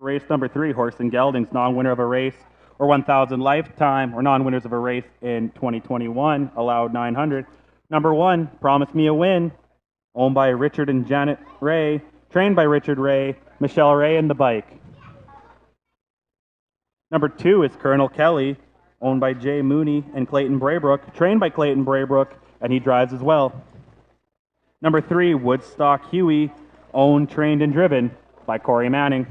Race number 3, Horse and Geldings, non-winner of a race or 1,000 lifetime, or non-winners of a race in 2021, allowed 900. Number 1, Promise Me a Win, owned by Richard and Janet Ray, trained by Richard Ray, Michelle Ray, and the bike. Number 2 is Colonel Kelly, owned by Jay Mooney and Clayton Braybrook, trained by Clayton Braybrook, and he drives as well. Number 3, Woodstock Huey, owned, trained, and driven by Corey Manning.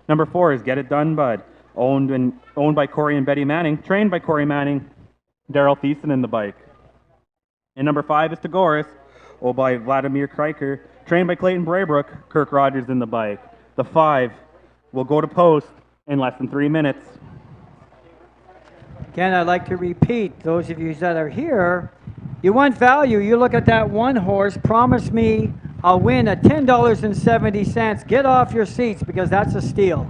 Number 4 is Get It Done Bud, owned by Corey and Betty Manning, trained by Corey Manning, Daryl Thiessen, and the bike. And number 5 is Tagoras, owned by Vladimir Kriker, trained by Clayton Braybrook, Kirk Rogers, and the bike. The 5 will go to post in less than 3 minutes. Again, I'd like to repeat, those of you that are here, you want value, you look at that 1 horse, Promise Me I'll Win at $10.70. Get off your seats because that's a steal.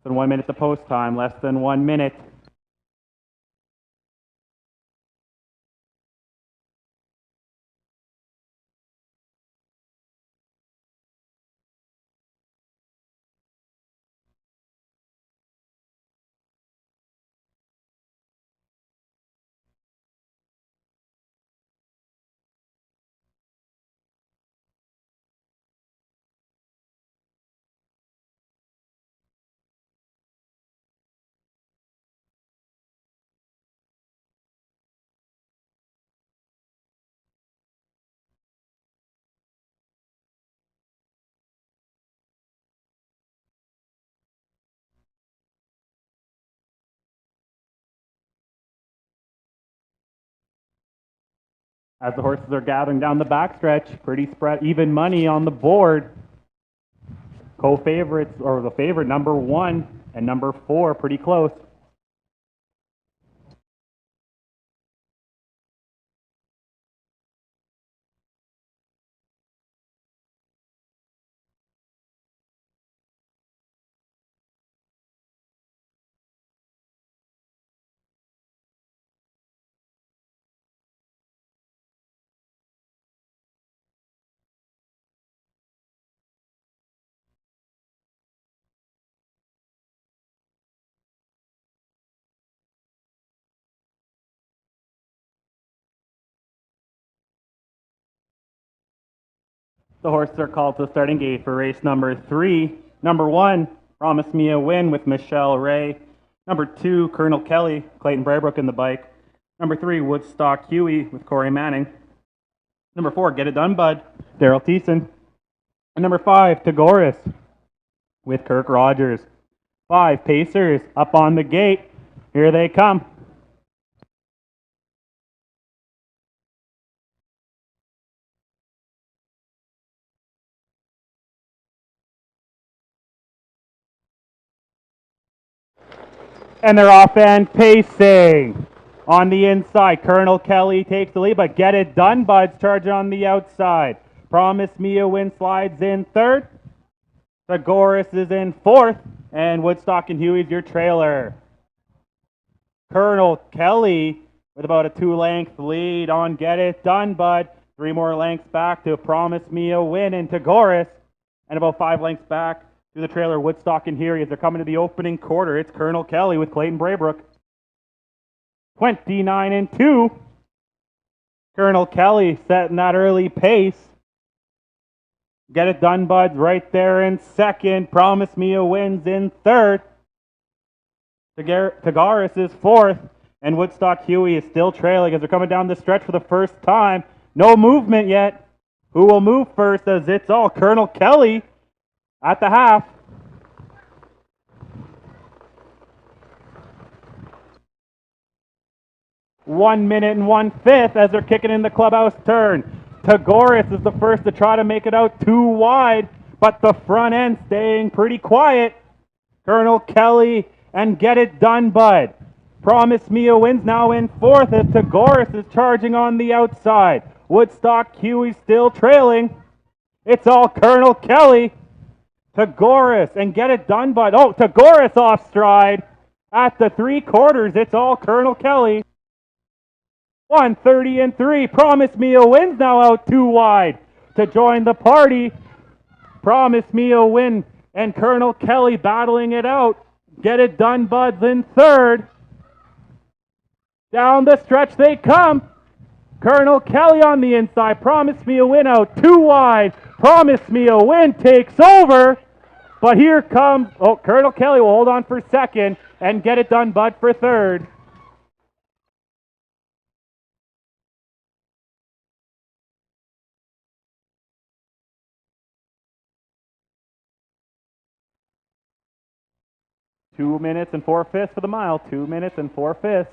than 1 minute to post time, less than 1 minute. As the horses are gathering down the backstretch, pretty spread, even money on the board. Co-favorites, or the favorite, number 1 and number 4, pretty close. The horses are called to the starting gate for race number 3. Number 1, Promise Me a Win with Michelle Ray. Number 2, Colonel Kelly, Clayton Braybrook in the bike. Number 3, Woodstock Huey with Corey Manning. Number 4, Get It Done Bud, Daryl Thiessen. And number 5, Tagoras with Kirk Rogers. 5, Pacers up on the gate. Here they come. And they're off and pacing. On the inside, Colonel Kelly takes the lead, but Get It Done Bud's charging on the outside. Promise Me a Win slides in third. Tagoras is in fourth, and Woodstock and Huey's your trailer. Colonel Kelly with about a 2-length lead on Get It Done Bud. 3 more lengths back to Promise Me a Win and Tagoras, and about 5 lengths back to the trailer Woodstock and Huey as they're coming to the opening quarter. It's Colonel Kelly with Clayton Braybrook. 29 and 2. Colonel Kelly setting that early pace. Get It Done Bud's right there in second. Promise Me a Win's in third. Tagoras is fourth. And Woodstock Huey is still trailing as they're coming down the stretch for the first time. No movement yet. Who will move first, as it's all Colonel Kelly at the half. One minute and 1/5 as they're kicking in the clubhouse turn. Tagoras is the first to try to make it out too wide, but the front end staying pretty quiet. Colonel Kelly and Get It Done Bud. Promise Me a Win's now in fourth as Tagoras is charging on the outside. Woodstock Huey still trailing. It's all Colonel Kelly. Tagoras and Get It Done Bud. Oh, Tagoras off stride. At the 3/4, it's all Colonel Kelly. 1:30 and 3. Promise Me a Win's now out too wide to join the party. Promise Me a Win and Colonel Kelly battling it out. Get It Done Bud's in third. Down the stretch they come. Colonel Kelly on the inside. Promise Me a Win out too wide. Promise Me a Win takes over. But here comes, Colonel Kelly will hold on for second and Get It Done Bud for third. Two minutes and 4/5 for the mile. 2 minutes and 4/5.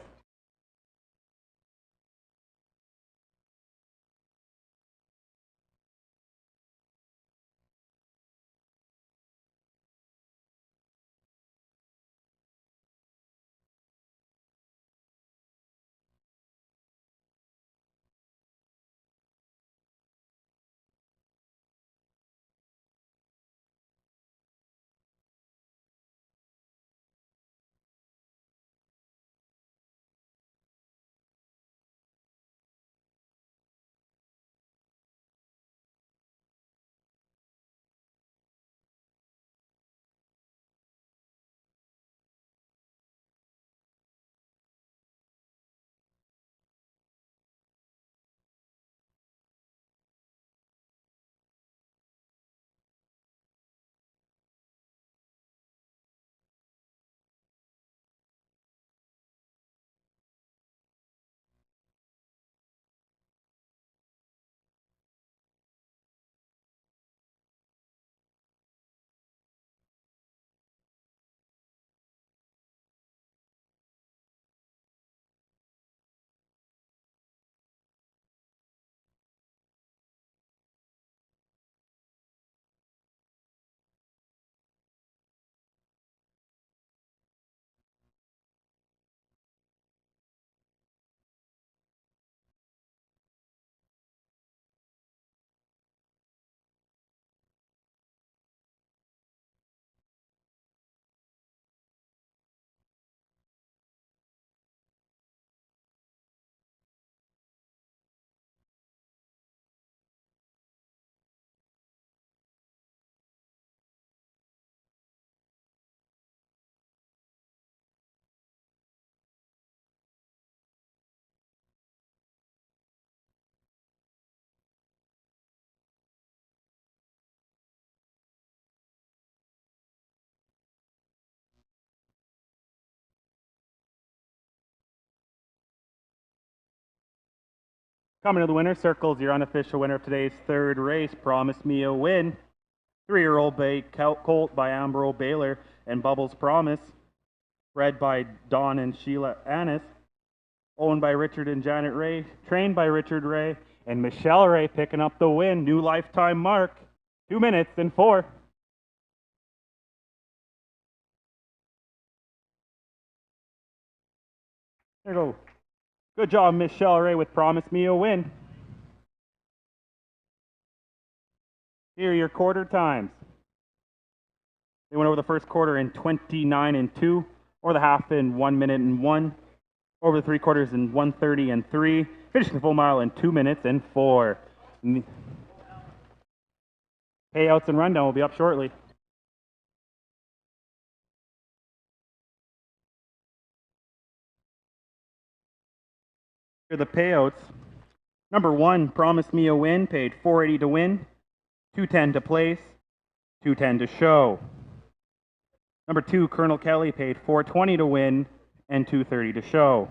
Coming to the winner's circle is your unofficial winner of today's third race, Promise Me a Win. 3-year-old bay colt by Ambro Baylor and Bubbles Promise, bred by Don and Sheila Annis, owned by Richard and Janet Ray, trained by Richard Ray, and Michelle Ray picking up the win, new lifetime mark, 2 minutes and 4. There you go. Good job, Michelle Ray, with Promise Me a Win. Here are your quarter times. They went over the first quarter in 29 and 2, or the half in 1 minute and 1, over the 3 quarters in 1:30 and 3, finishing the full mile in 2 minutes and 4. Payouts and rundown will be up shortly. Here are the payouts. Number 1, Promise Me a Win, paid $4.80 to win, $2.10 to place, $2.10 to show. Number 2, Colonel Kelly, paid $4.20 to win and $2.30 to show.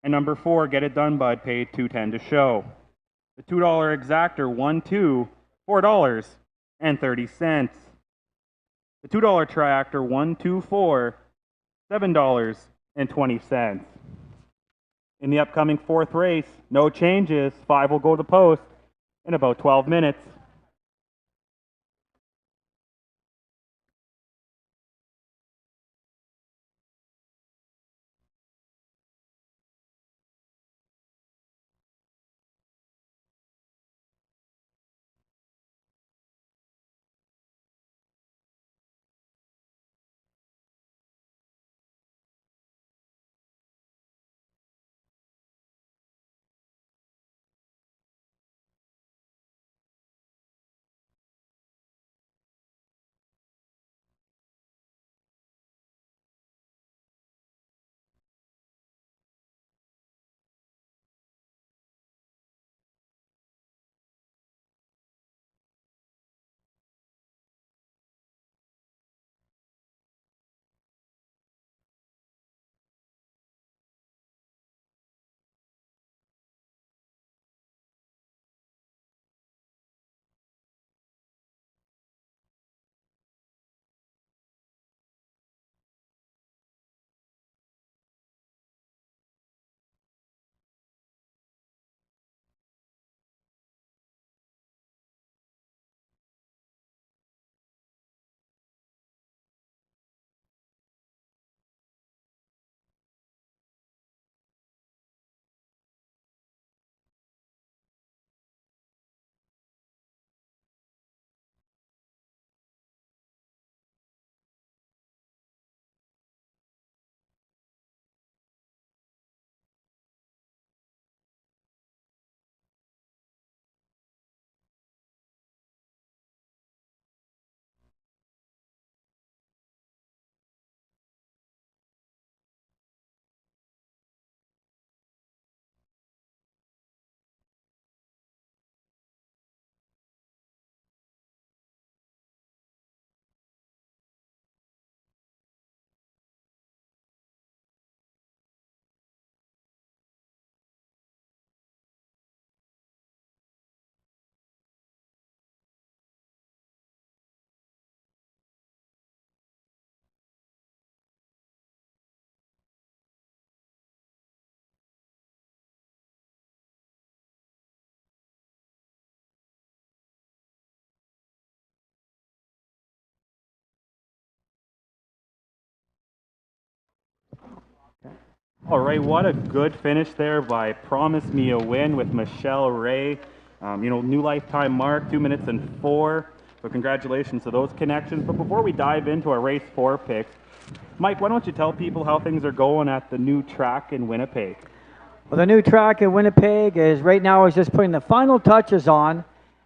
And number 4, Get It Done Bud, paid $2.10 to show. The $2 exactor won $4.30. The $2 triactor 124, $7.20. In the upcoming 4th race, no changes. 5 will go to post in about 12 minutes. All right, what a good finish there by Promise Me a Win with Michelle Ray. New lifetime mark, 2 minutes and 4. So congratulations to those connections. But before we dive into our race 4 picks, Mike, why don't you tell people how things are going at the new track in Winnipeg? Well, the new track in Winnipeg is right now is just putting the final touches on.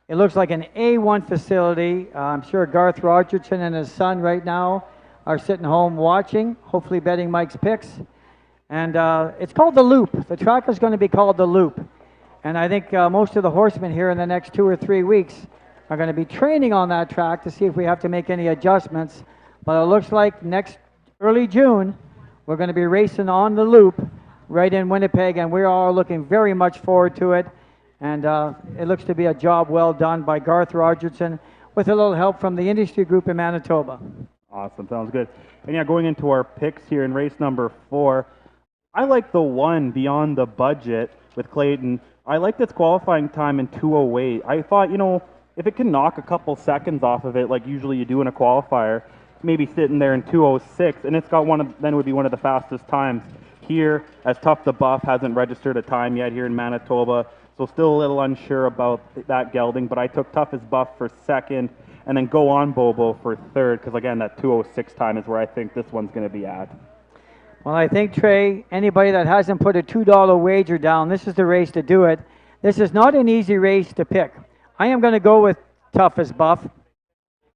It looks like an A1 facility. I'm sure Garth Rogerson and his son right now are sitting home watching, hopefully betting Mike's picks. And it's called the Loop. The track is going to be called the Loop. And I think most of the horsemen here in the next 2 or 3 weeks are going to be training on that track to see if we have to make any adjustments. But it looks like next early June, we're going to be racing on the Loop right in Winnipeg, and we're all looking very much forward to it. And it looks to be a job well done by Garth Rogerson with a little help from the industry group in Manitoba. Awesome, sounds good. And yeah, going into our picks here in race number 4, I like the one Beyond the Budget with Clayton. I liked its qualifying time in 2:08. I thought, if it can knock a couple seconds off of it, like usually you do in a qualifier, maybe sitting there in 2:06, and it's got then it would be one of the fastest times here, as Tough the Buff hasn't registered a time yet here in Manitoba, so still a little unsure about that gelding, but I took Tough as Buff for second, and then Go On Bobo for third, because again, that 2:06 time is where I think this one's going to be at. Well, I think, Trey, anybody that hasn't put a $2 wager down, this is the race to do it. This is not an easy race to pick. I am going to go with Tough as Buff.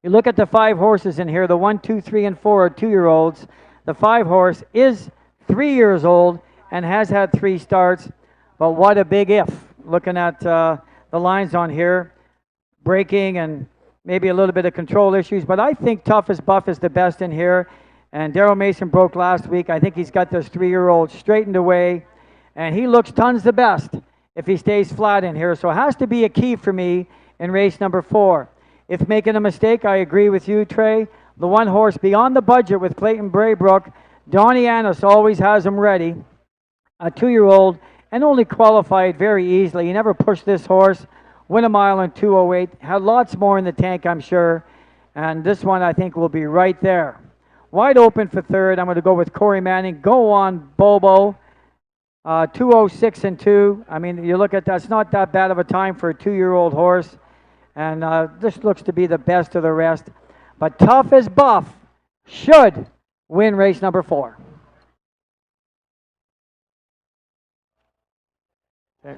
You look at the 5 horses in here, the 1, 2, 3, and 4 are 2-year-olds. The 5 horse is 3 years old and has had 3 starts, but what a big if. Looking at the lines on here, braking and maybe a little bit of control issues, but I think Tough as Buff is the best in here. And Daryl Mason broke last week. I think he's got this 3-year-old straightened away, and he looks tons the best if he stays flat in here. So it has to be a key for me in race number 4. If making a mistake, I agree with you, Trey. The one horse Beyond the Budget with Clayton Braybrook, Donnie Annis always has him ready. A 2-year-old and only qualified very easily. He never pushed this horse. Win a mile in 2:08. Had lots more in the tank, I'm sure. And this one, I think, will be right there. Wide open for third. I'm going to go with Corey Manning. Go On Bobo. 2:06 and 2. I mean, you look at that, it's not that bad of a time for a 2-year-old horse. And this looks to be the best of the rest. But Tough as Buff should win race number 4. Okay.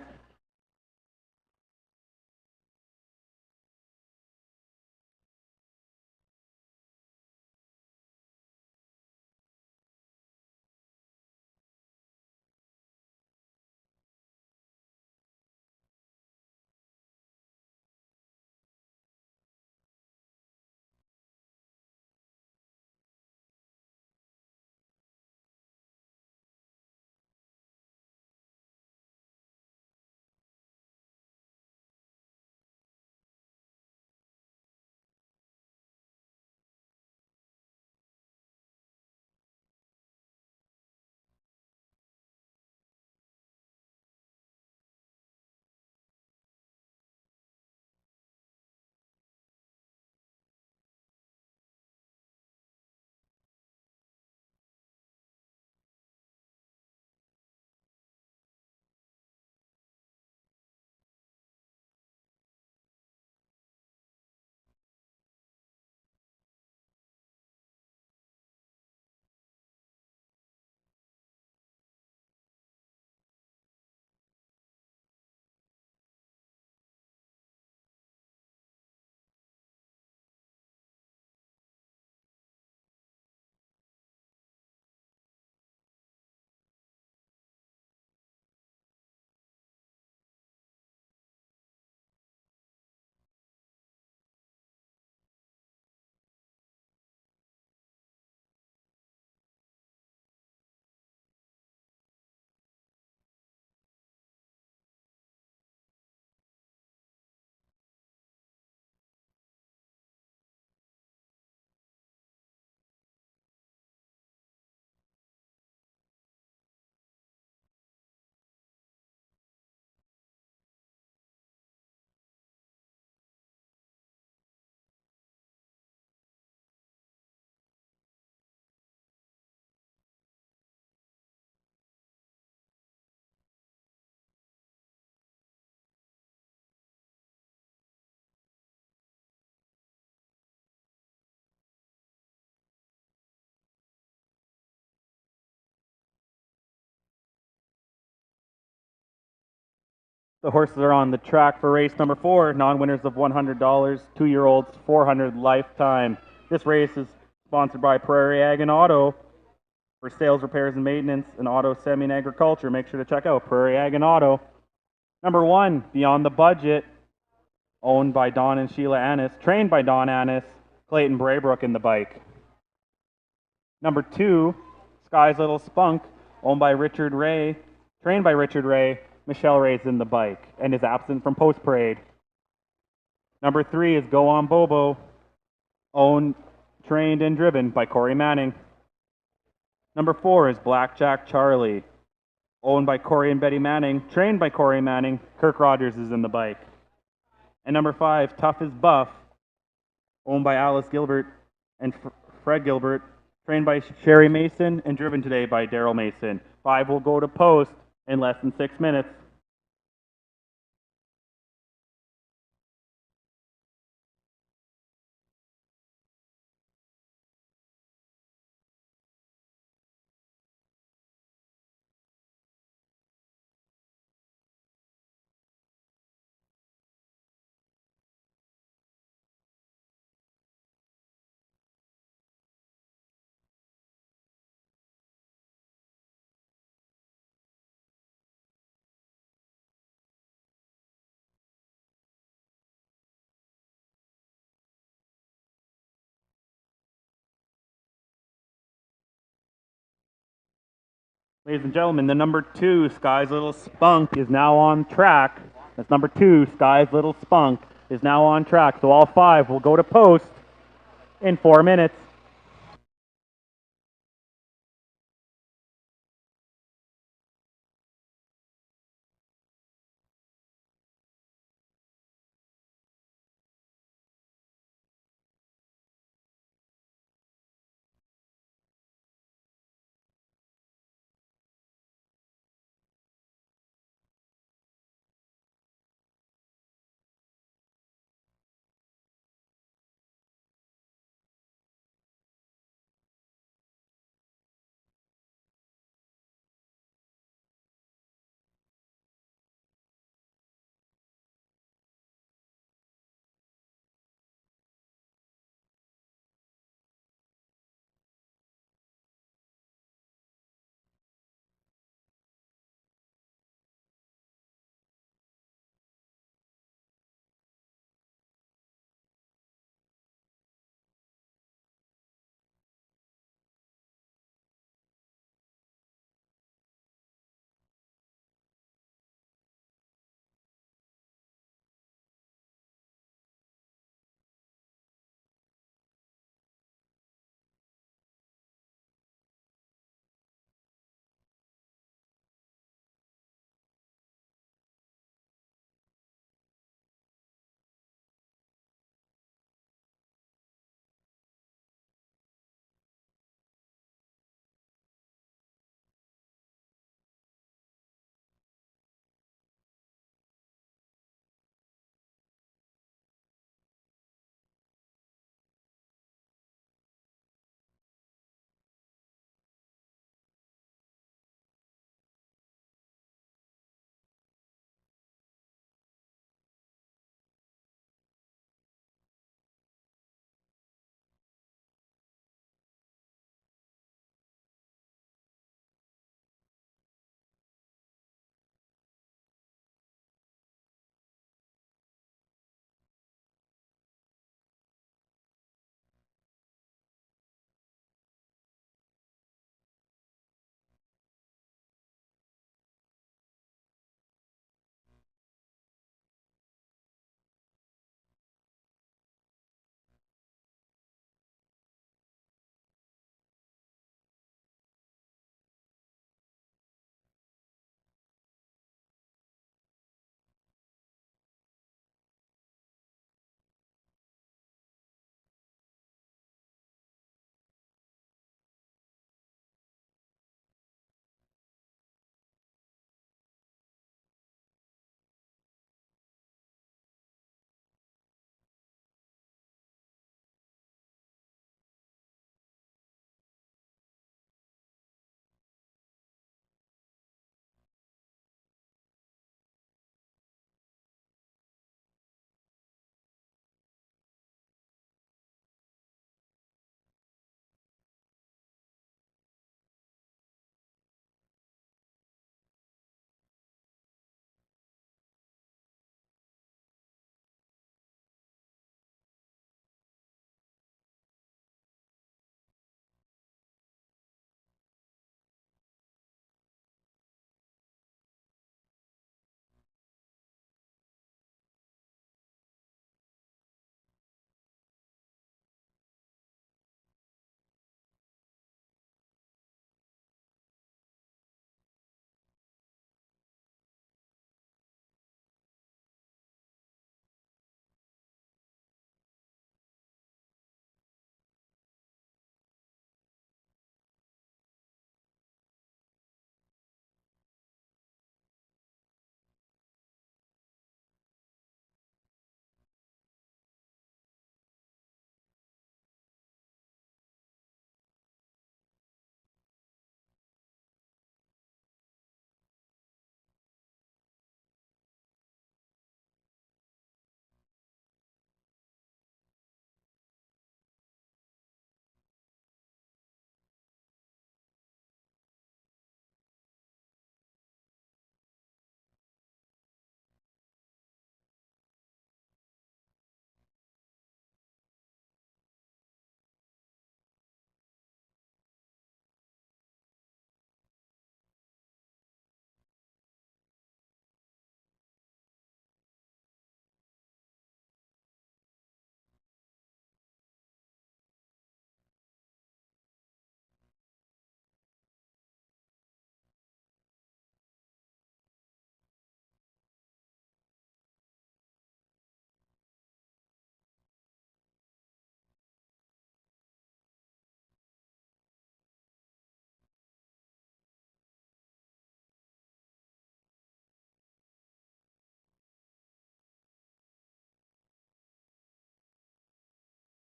The horses are on the track for race number 4, non-winners of $100, 2-year-olds, $400 lifetime. This race is sponsored by Prairie Ag and Auto for sales, repairs, and maintenance, and auto, semi, and agriculture. Make sure to check out Prairie Ag and Auto. Number 1, Beyond the Budget, owned by Don and Sheila Annis, trained by Don Annis, Clayton Braybrook in the bike. Number 2, Sky's Little Spunk, owned by Richard Ray, trained by Richard Ray. Michelle Ray's in the bike and is absent from post parade. Number 3 is Go On Bobo, owned, trained, and driven by Corey Manning. Number 4 is Blackjack Charlie, owned by Corey and Betty Manning, trained by Corey Manning. Kirk Rogers is in the bike. And number 5, Tough as Buff, owned by Alice Gilbert and Fred Gilbert, trained by Sherry Mason and driven today by Daryl Mason. 5 will go to post in less than 6 minutes. Ladies and gentlemen, the number 2, Sky's Little Spunk, is now on track. That's number 2, Sky's Little Spunk, is now on track. So all 5 will go to post in 4 minutes.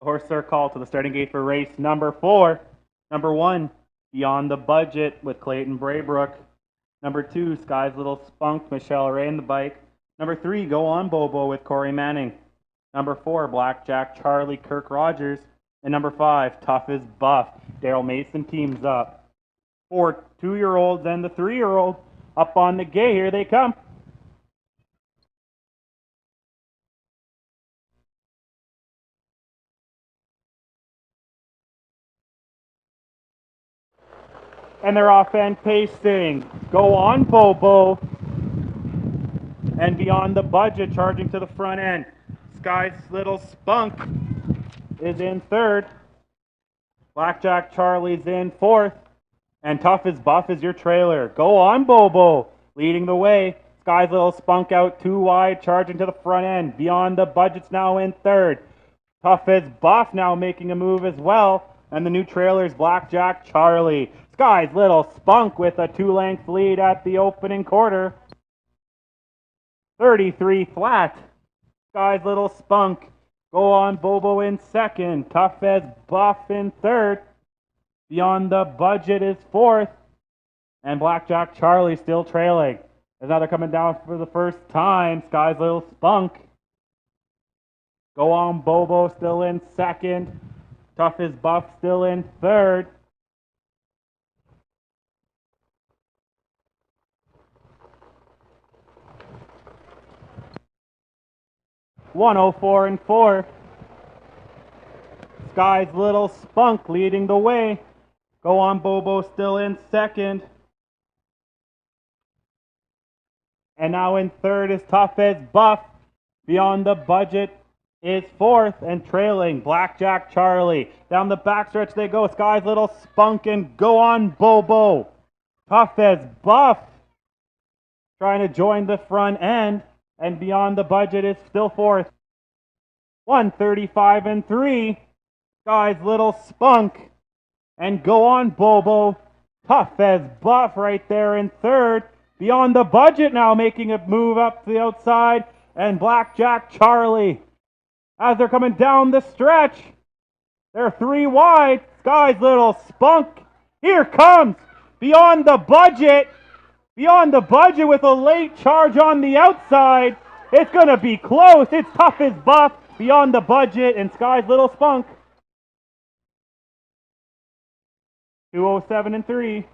Horses are called to the starting gate for race number 4. Number 1, Beyond the Budget with Clayton Braybrook. Number 2, Sky's Little Spunk, Michelle Ray in the bike. Number 3, Go On Bobo with Corey Manning. Number 4, Blackjack Charlie, Kirk Rogers. And number 5, Tough as Buff, Daryl Mason teams up. 4 2-year-olds and the 3-year-old up on the gate. Here they come. And they're off and pacing. Go On Bobo. And Beyond the Budget charging to the front end. Sky's Little Spunk is in 3rd. Blackjack Charlie's in 4th. And Tough as Buff is your trailer. Go On Bobo leading the way. Sky's Little Spunk out 2 wide, charging to the front end. Beyond the Budget's now in 3rd. Tough as Buff now making a move as well. And the new trailer's Blackjack Charlie. Sky's Little Spunk with a 2-length lead at the opening quarter. 33 flat. Sky's Little Spunk. Go On Bobo in 2nd. Tough as Buff in 3rd. Beyond the Budget is 4th. And Blackjack Charlie still trailing. As now they're coming down for the first time. Sky's Little Spunk. Go On Bobo still in 2nd. Tough as Buff still in 3rd. $104 and 4. Sky's Little Spunk leading the way. Go On Bobo still in 2nd. And now in 3rd is Tough as Buff. Beyond the Budget is 4th and trailing Blackjack Charlie. Down the backstretch they go. Sky's Little Spunk and Go On Bobo. Tough as Buff trying to join the front end. And Beyond the Budget is still 4th. 135 and 3. Sky's Little Spunk and Go On Bobo. Tough as Buff right there in 3rd. Beyond the Budget now making a move up the outside. And Blackjack Charlie. As they're coming down the stretch, they're 3 wide. Sky's Little Spunk. Here comes Beyond the Budget. Beyond the Budget with a late charge on the outside. It's going to be close. It's Tough as Buff, Beyond the Budget, and Sky's Little Spunk. 207 and 3.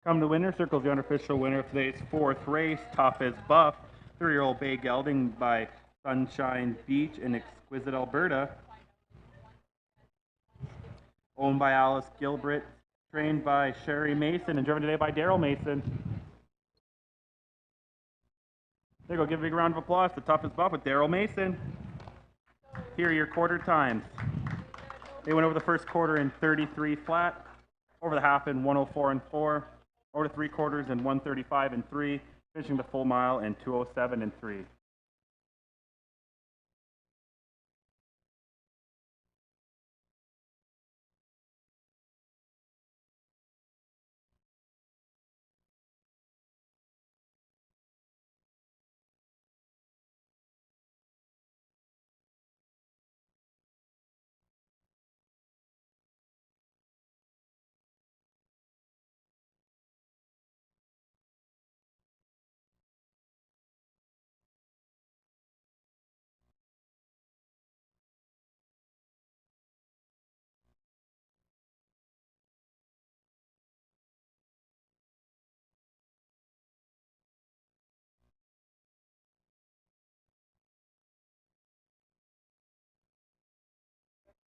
Come to winner circles, the unofficial winner of today's fourth race, Tough as Buff, 3-year-old bay gelding by Sunshine Beach in Exquisite, Alberta. Owned by Alice Gilbert, trained by Sherry Mason, and driven today by Daryl Mason. There you go, give a big round of applause to Tough as Buff with Daryl Mason. Here are your quarter times. They went over the first quarter in 33 flat, over the half in 104 and 4, over the 3 quarters in 135 and 3, finishing the full mile in 207 and 3.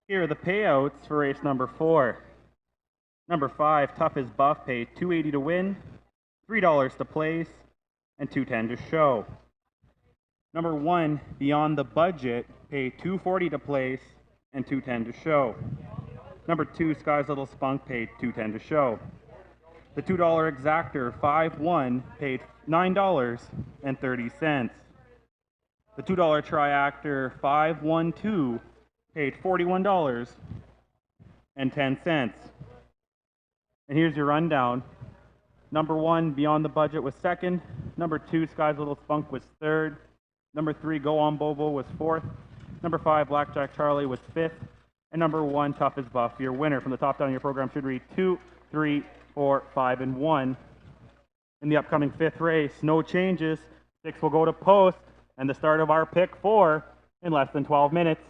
Here are the payouts for race number 4. Number 5, Tough as Buff, paid $2.80 to win, $3 to place, and $2.10 to show. Number 1, Beyond the Budget, paid $2.40 to place and $2.10 to show. Number 2, Sky's Little Spunk, paid $2.10 to show. The $2 exactor, 5-1, paid $9.30. The $2 triactor, 5-1-2, paid $41.10. And here's your rundown. Number 1, Beyond the Budget, was second. Number 2, Sky's Little Spunk, was third. Number 3, Go On Bobo, was fourth. Number 5, Blackjack Charlie, was fifth. And number 1, Tough as Buff. Your winner from the top down of your program should read 2, 3, 4, 5, and 1. In the upcoming 5th race, no changes. 6 will go to post, and the start of our pick 4 in less than 12 minutes.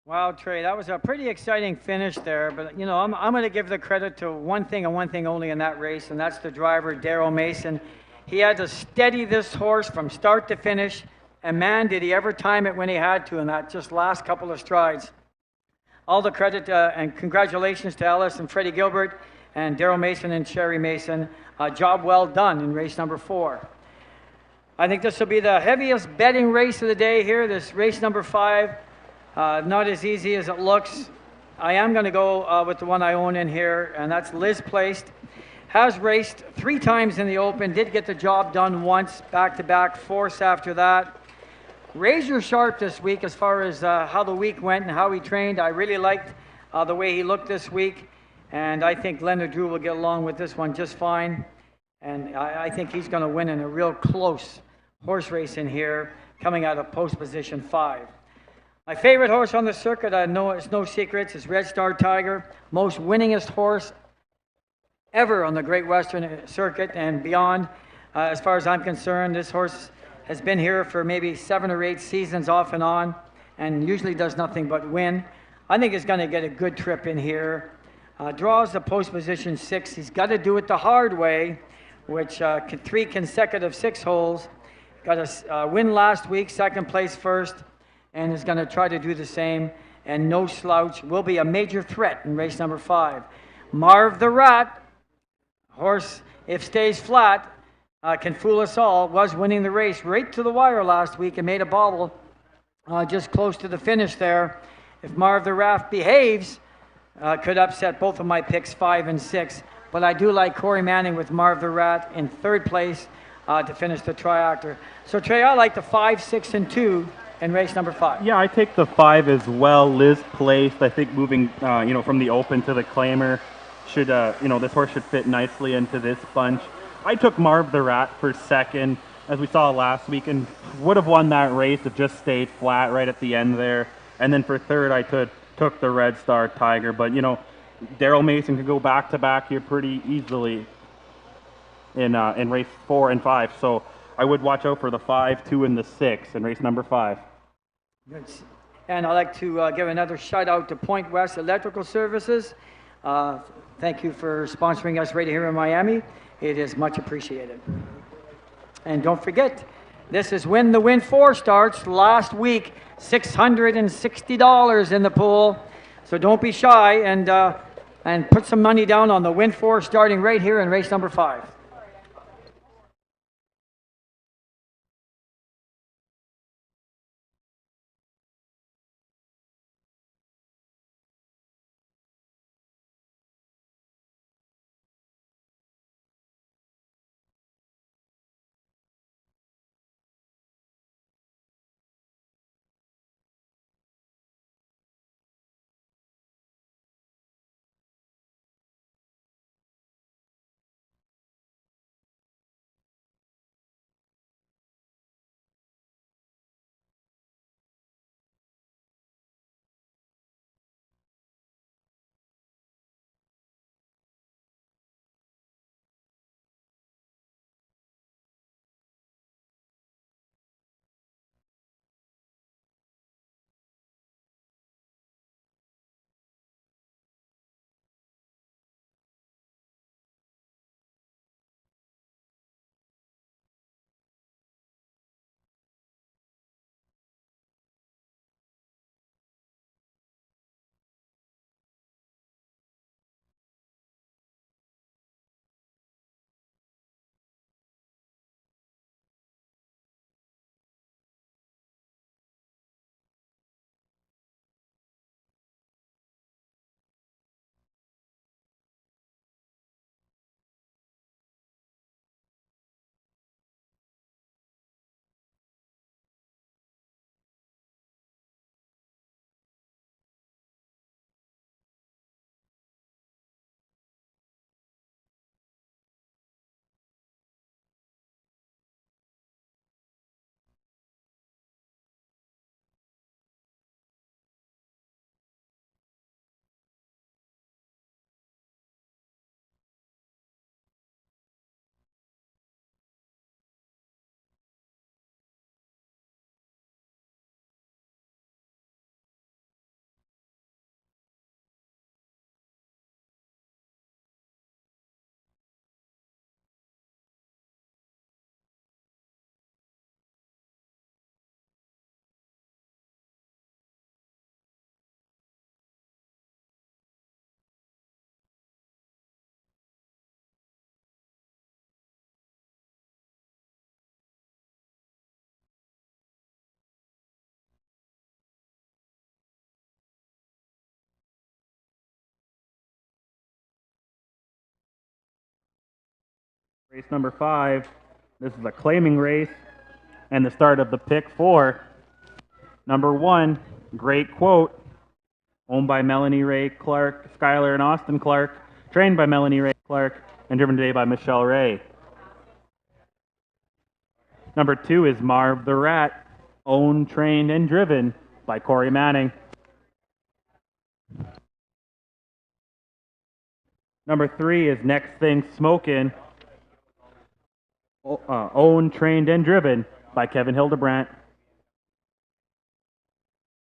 Wow, Trey, that was a pretty exciting finish there. But, you know, I'm going to give the credit to one thing and one thing only in that race, and that's the driver, Daryl Mason. He had to steady this horse from start to finish, and man, did he ever time it when he had to in that just last couple of strides. all the credit and congratulations to Ellis and Freddie Gilbert and Daryl Mason and Sherry Mason. Job well done in race number 4. I think this will be the heaviest betting race of the day here, this race number 5. Not as easy as it looks. I am going to go with the one I own in here, and that's Liz Placed. Has raced 3 times in the Open, did get the job done once, back-to-back, fourths after that. Razor sharp this week as far as how the week went and how he trained. I really liked the way he looked this week, and I think Leonard Drew will get along with this one just fine. And I think he's going to win in a real close horse race in here, coming out of post position 5. My favorite horse on the circuit, I know it's no secrets, is Red Star Tiger, most winningest horse ever on the Great Western Circuit and beyond. As far as I'm concerned, this horse has been here for maybe 7 or 8 seasons off and on, and usually does nothing but win. I think he's going to get a good trip in here. Draws the post position 6. He's got to do it the hard way, which 3 consecutive 6 holes. Got a win last week, second place first, and is going to try to do the same. And no slouch, will be a major threat in race number 5. Marv the Rat, horse, if stays flat, can fool us all, was winning the race right to the wire last week and made a bobble just close to the finish there. If Marv the Rat behaves, could upset both of my picks 5 and 6. But I do like Corey Manning with Marv the Rat in 3rd place to finish the triactor. So Trey, I like the 5, 6, and 2 in race number 5. Yeah, I take the 5 as well. Liz Placed, I think moving, from the Open to the Claimer should, this horse should fit nicely into this bunch. I took Marv the Rat for 2nd, as we saw last week, and would have won that race if just stayed flat right at the end there. And then for 3rd, I took the Red Star Tiger. But, Daryl Mason could go back-to-back here pretty easily in race 4 and 5. So I would watch out for the 5, 2, and the 6 in race number 5. Good. And I'd like to give another shout out to Point West Electrical Services. Thank you for sponsoring us right here in Miami. It is much appreciated. And don't forget, this is when the Win 4 starts. Last week, $660 in the pool. So don't be shy and put some money down on the Win 4 starting right here in race number 5. Race number 5. This is a claiming race and the start of the pick 4. Number 1, Great Quote, owned by Melanie Ray Clark, Skylar and Austin Clark, trained by Melanie Ray Clark, and driven today by Michelle Ray. Number 2 is Marv the Rat, owned, trained, and driven by Corey Manning. Number 3 is Next Thing Smokin', owned, trained, and driven by Kevin Hillebrand.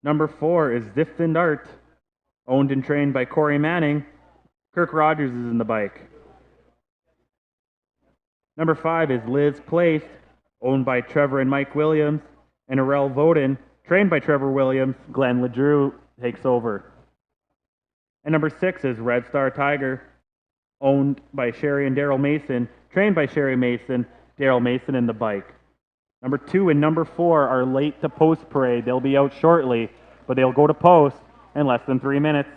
Number 4 is Zift and Art, owned and trained by Corey Manning. Kirk Rogers is in the bike. Number 5 is Liz Place, owned by Trevor and Mike Williams, and Arel Voden, trained by Trevor Williams. Glenn LeDrew takes over. And number 6 is Red Star Tiger, owned by Sherry and Daryl Mason, trained by Sherry Mason, Daryl Mason in the bike. Number 2 and number 4 are late to post parade. They'll be out shortly, but they'll go to post in less than 3 minutes.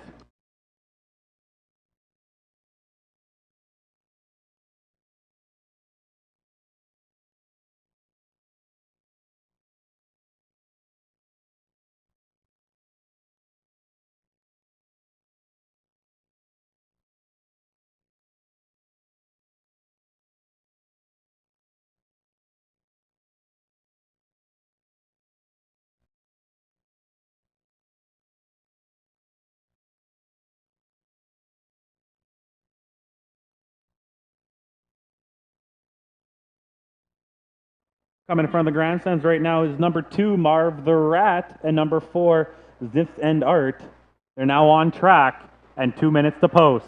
Coming in front of the grandstands right now is number 2, Marv the Rat, and number 4, Ziff and Art. They're now on track and 2 minutes to post.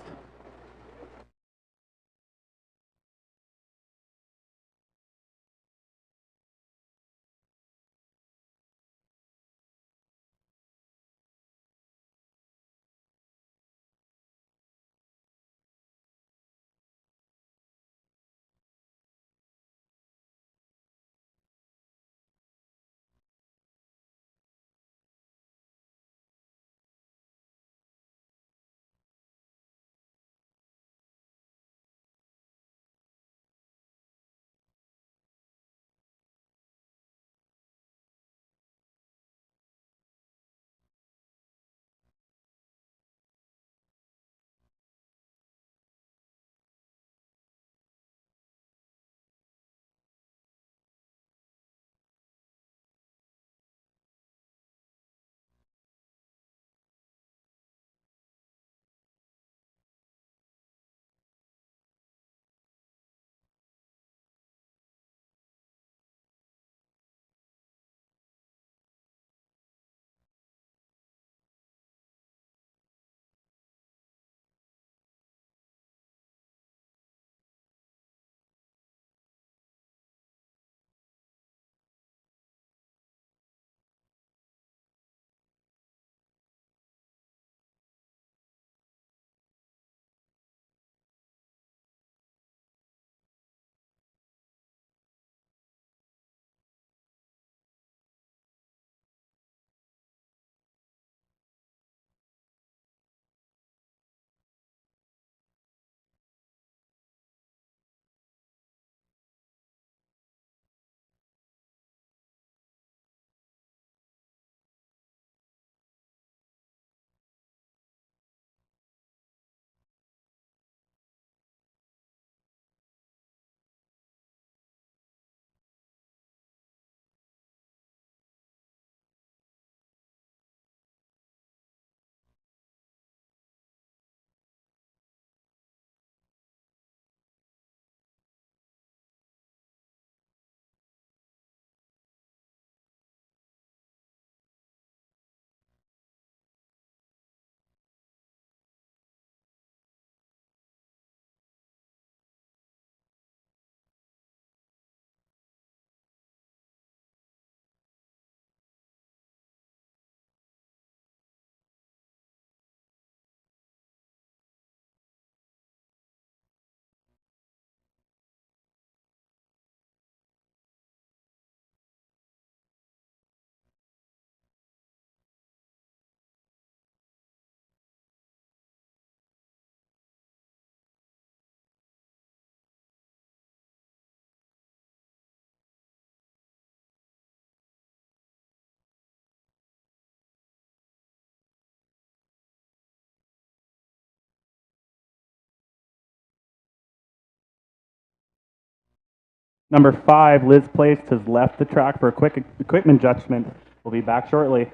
Number 5, Liz Placed, has left the track for a quick equipment adjustment. We'll be back shortly.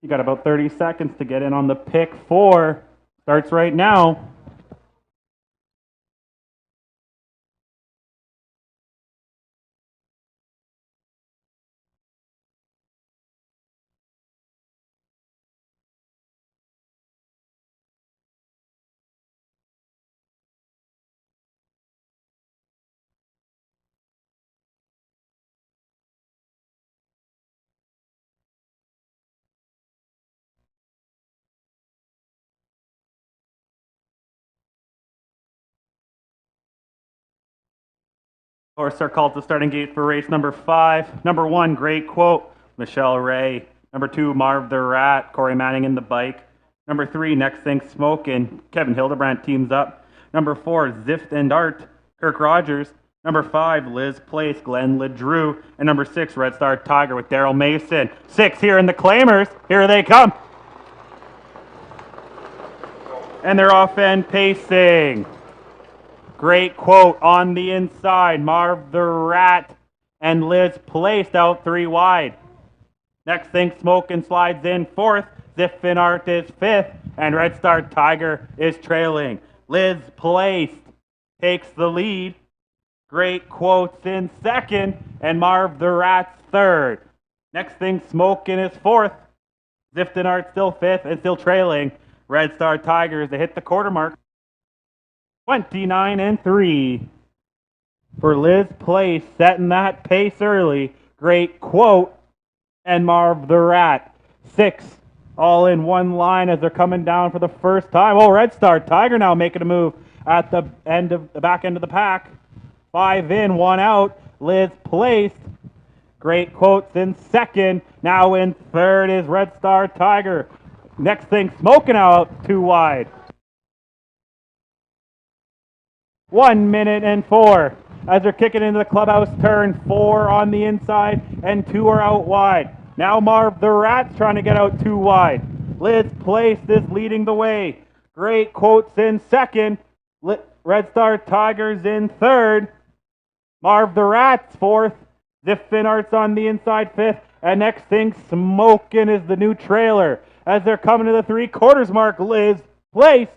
You got about 30 seconds to get in on the pick 4. Starts right now. Horses are called to starting gate for race number 5. Number 1, Great Quote, Michelle Ray. Number 2, Marv the Rat, Corey Manning in the bike. Number 3, Next Thing Smokin', Kevin Hillebrand teams up. Number 4, Zift and Art, Kirk Rogers. Number 5, Liz Place, Glenn LeDrew. And number 6, Red Star Tiger with Daryl Mason. 6 here in the Claimers. Here they come. And they're off and pacing. Great Quote on the inside. Marv the Rat and Liz Placed out 3 wide. Next Thing Smokin' slides in 4th. Ziffin Art is 5th. And Red Star Tiger is trailing. Liz Placed takes the lead. Great Quote's in 2nd. And Marv the Rat's 3rd. Next Thing Smokin' is 4th. Ziffin Art still 5th and still trailing. Red Star Tigers, they hit the quarter mark. 29-3 for Liz Place, setting that pace early. Great Quote and Marv the Rat. 6 all in one line as they're coming down for the first time. Oh, Red Star Tiger now making a move at the back end of the pack. 5 in, 1 out. Liz Place. Great Quote's in 2nd. Now in 3rd is Red Star Tiger. Next Thing Smokin' out 2 wide. 1 minute and 4 as they're kicking into the clubhouse turn. 4 on the inside and 2 are out wide. Now Marv the Rat's trying to get out 2 wide. Liz Place is leading the way. Great Quote's in 2nd. Red Star Tigers in 3rd. Marv the Rat's 4th. Ziffin Art's on the inside 5th. And Next Thing Smokin' is the new trailer. As they're coming to the 3/4 mark, Liz Placed.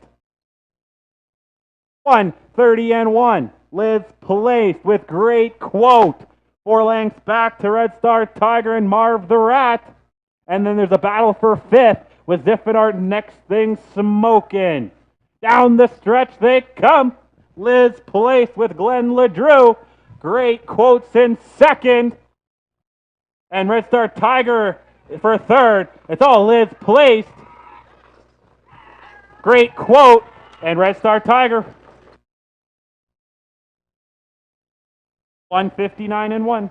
1:30-1. Liz Placed with Great Quote. 4 lengths back to Red Star Tiger and Marv the Rat. And then there's a battle for 5th with Ziffin Art and Next Thing Smokin'. Down the stretch they come. Liz Placed with Glenn LeDrew. Great Quote's in 2nd. And Red Star Tiger for 3rd. It's all Liz Placed. Great Quote and Red Star Tiger. 1:59-1.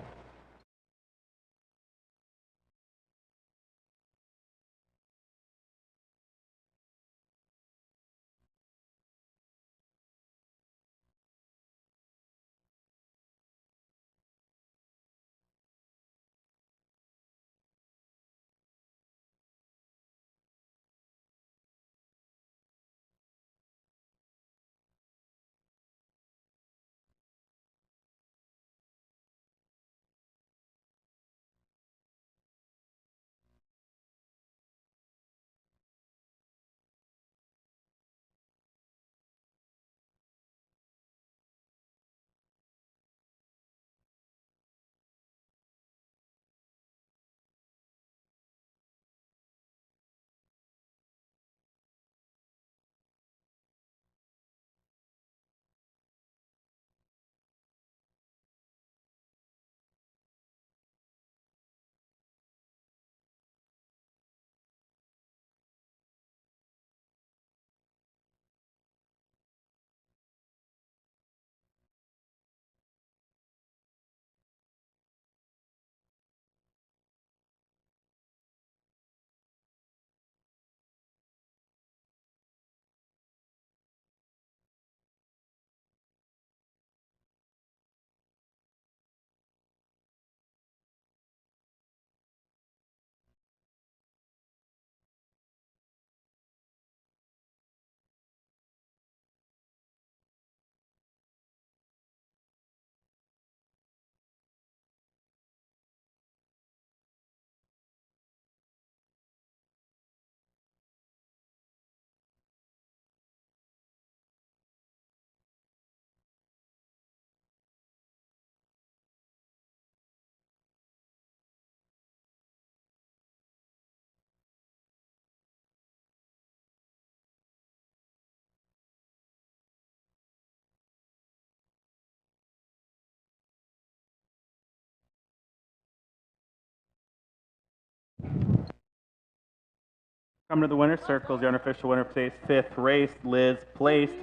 Coming to the winner's circles, the unofficial winner of today's 5th race, Liz placed.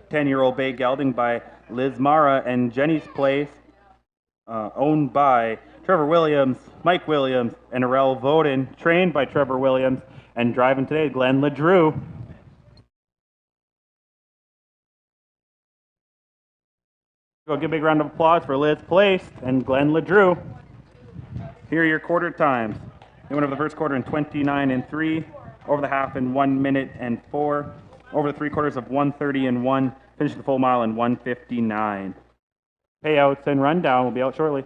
10-year-old Bay Gelding by Liz Mara and Jenny's Place, owned by Trevor Williams, Mike Williams, and Arel Voden, trained by Trevor Williams, and driving today, Glenn LeDrew. Go give a big round of applause for Liz Placed and Glenn LeDrew. Here are your quarter times. They went over the first quarter in 29 and 3, over the half in 1 minute and 4, over the 3/4 of 1:30 and 1, finished the full mile in 1:59. Payouts and rundown will be out shortly.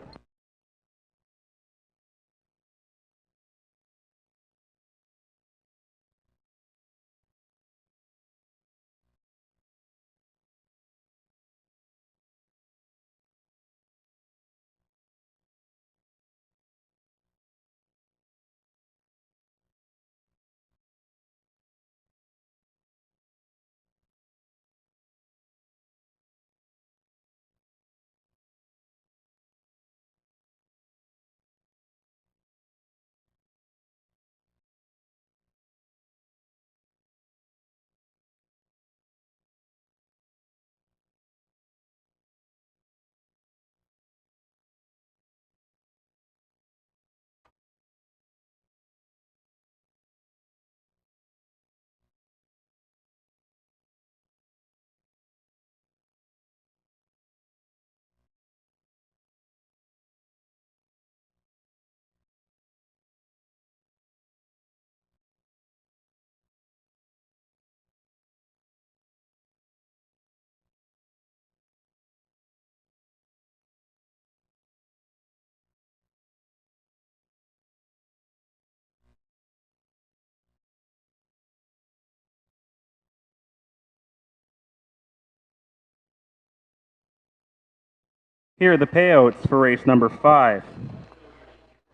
Here are the payouts for race number 5.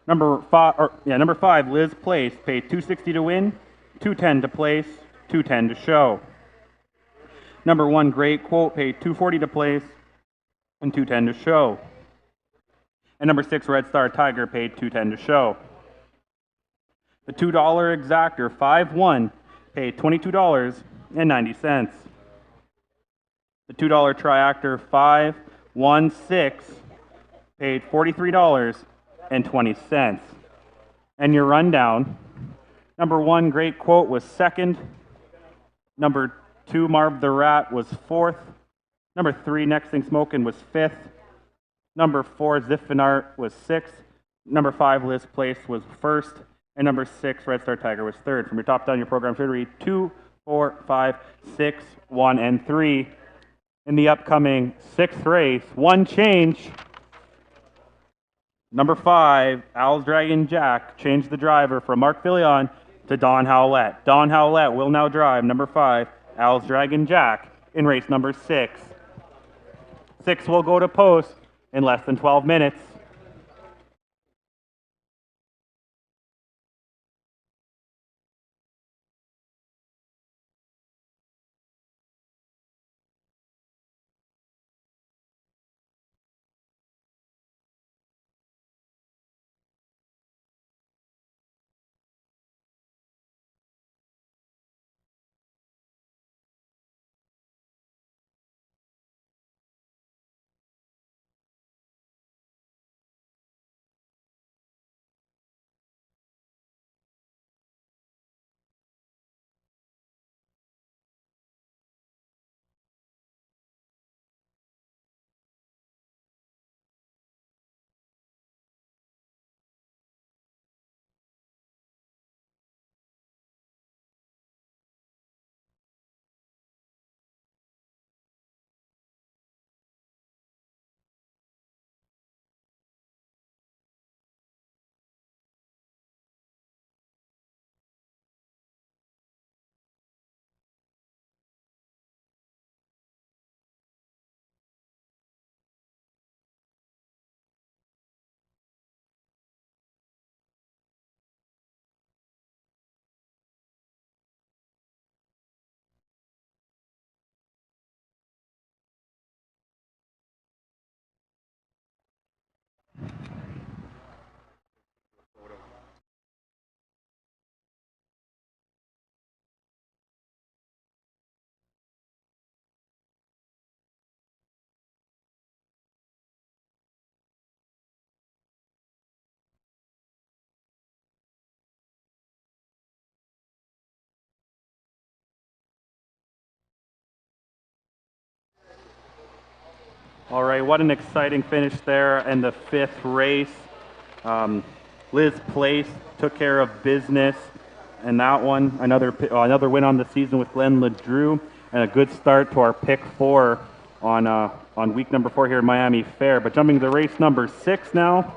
Number 5, Liz Place, paid $260 to win, $210 to place, $210 to show. Number 1, Great Quote, paid $240 to place, and $210 to show. And number 6, Red Star Tiger, paid $210 to show. The $2 exactor, 5-1, paid $22.90. The $2 triactor, 5-1-6, paid $43.20. And your rundown, number 1, Great Quote, was second. Number 2, Marv the Rat, was fourth. Number 3, Next Thing Smokin', was fifth. Number 4, Ziffinart, was sixth. Number 5, Liz Place, was first. And number 6, Red Star Tiger, was third. From your top down, your program should read 2, 4, 5, 6, 1, and 3. In the upcoming 6th race, one change. Number 5, Al's Dragon Jack, changed the driver from Mark Fillion to Don Howlett. Don Howlett will now drive number 5, Al's Dragon Jack, in race number 6. 6 will go to post in less than 12 minutes. All right, what an exciting finish there in the 5th race. Liz Place took care of business in that one. Another win on the season with Glenn LeDrew, and a good start to our pick 4 on week number 4 here in Miami Fair. But jumping to race number 6 now,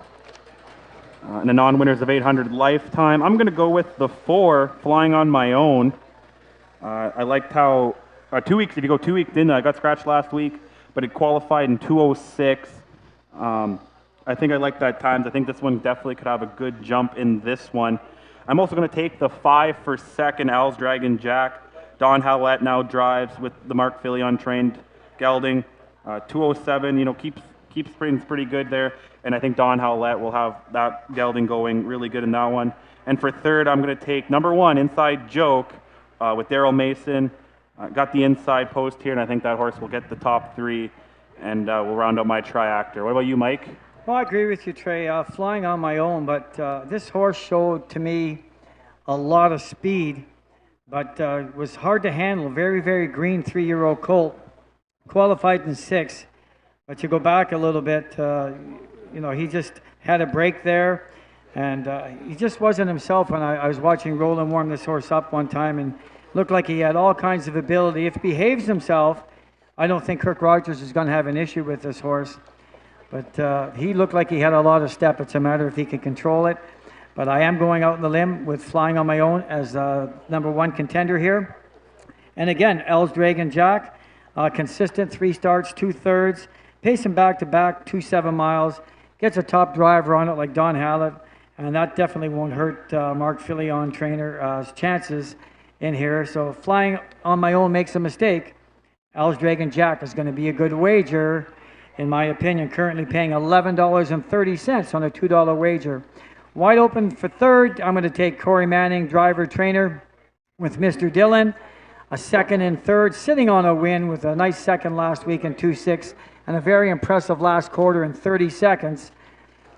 and the non-winners of 800 Lifetime. I'm going to go with the 4, Flying on My Own. I liked how 2 weeks, if you go 2 weeks in, I got scratched last week, but it qualified in 2:06. I think I like that times. I think this one definitely could have a good jump in this one. I'm also going to take the 5 for second, Al's Dragon Jack. Don Howlett now drives with the Mark Filion trained gelding. 2:07, keeps springs pretty good there, and I think Don Howlett will have that gelding going really good in that one. And for third, I'm going to take number 1, Inside Joke, with Daryl Mason. Got the inside post here, and I think that horse will get the top 3, and we'll round out my triactor. What about you, Mike? Well, I agree with you, Trey. Flying on My Own, but this horse showed to me a lot of speed, but was hard to handle. Very, very green 3-year-old colt, qualified in 6. But you go back a little bit, he just had a break there, and he just wasn't himself. When I was watching Roland warm this horse up one time, and looked like he had all kinds of ability. If he behaves himself, I don't think Kirk Rogers is going to have an issue with this horse. But he looked like he had a lot of step. It's a matter if he can control it. But I am going out on the limb with Flying on My Own as number 1 contender here. And again, Al's Dragon Jack, consistent 3 starts, 2/3, pacing back-to-back, 2 miles, gets a top driver on it like Don Hallett, and that definitely won't hurt Mark Filion trainer's chances in here. So Flying on My Own makes a mistake. Al's Dragon Jack is going to be a good wager, in my opinion, currently paying $11.30 on a $2 wager. Wide open for third, I'm going to take Corey Manning, driver trainer, with Mr. Dillon. A second and third, sitting on a win with a nice second last week in 2:06, and a very impressive last quarter in 30 seconds.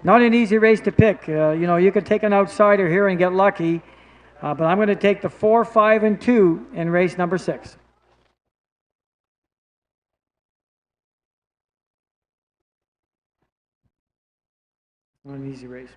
Not an easy race to pick. You could take an outsider here and get lucky, but I'm going to take the 4, 5, and 2 in race number 6. Not an easy race.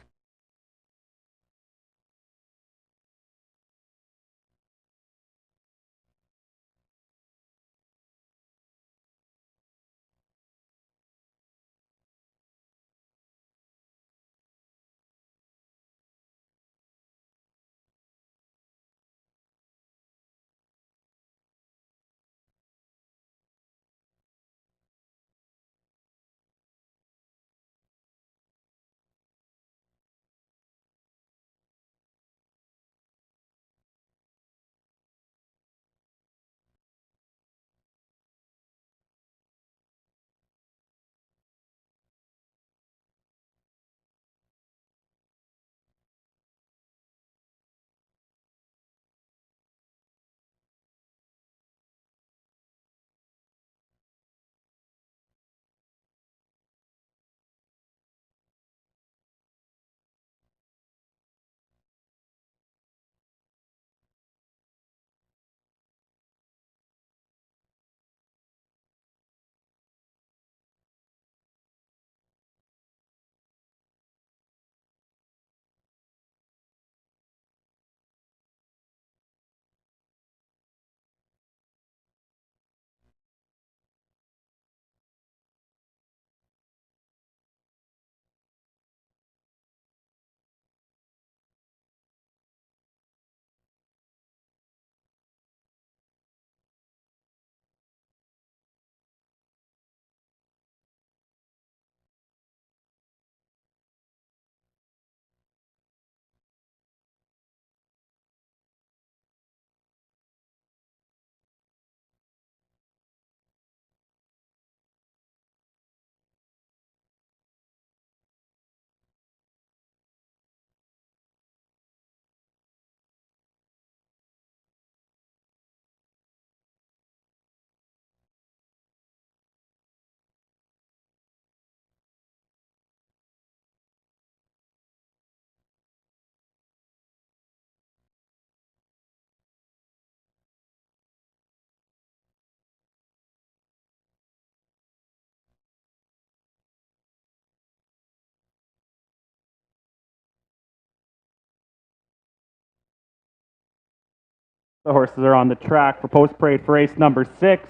The horses are on the track for post parade for race number 6.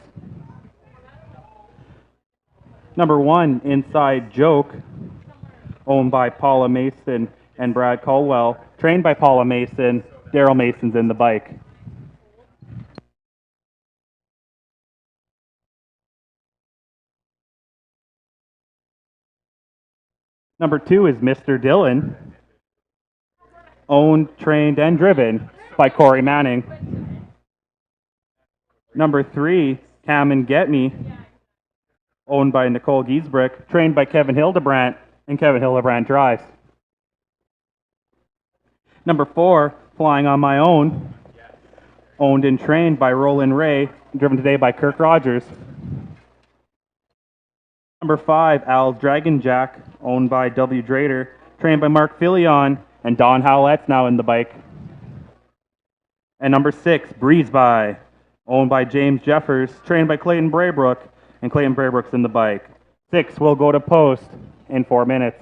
Number 1, Inside Joke, owned by Paula Mason and Brad Caldwell, trained by Paula Mason. Daryl Mason's in the bike. Number 2 is Mr. Dillon, owned, trained, and driven by Corey Manning. Number 3, Cam and Get Me, owned by Nicole Giesbrick, trained by Kevin Hillebrand, and Kevin Hillebrand drives. Number 4, Flying on My Own, owned and trained by Roland Ray, driven today by Kirk Rogers. Number 5, Al's Dragon Jack, owned by W. Drader, trained by Mark Filion, and Don Howlett's now in the bike. And number 6, Breeze By, owned by James Jeffers, trained by Clayton Braybrook, and Clayton Braybrook's in the bike. 6 will go to post in 4 minutes.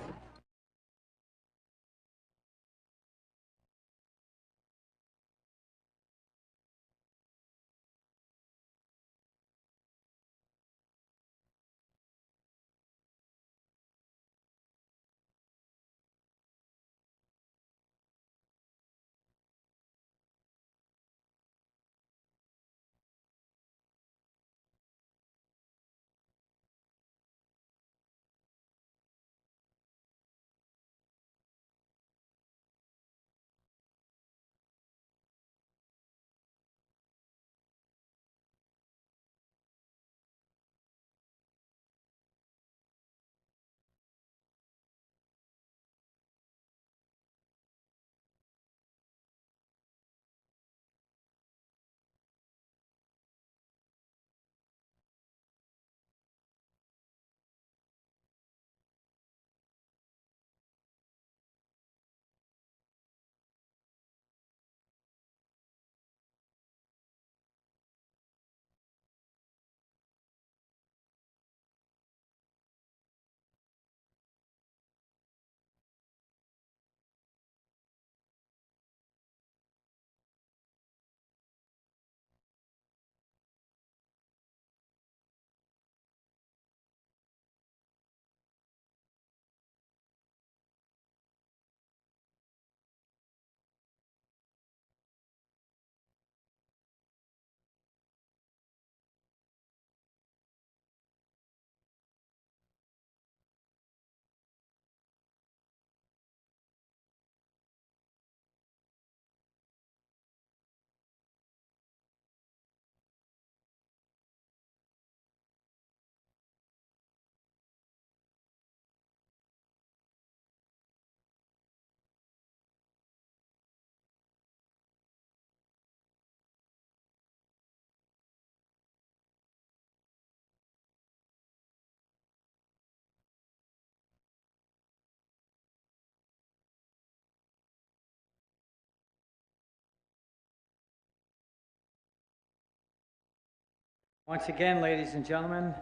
Once again, ladies and gentlemen,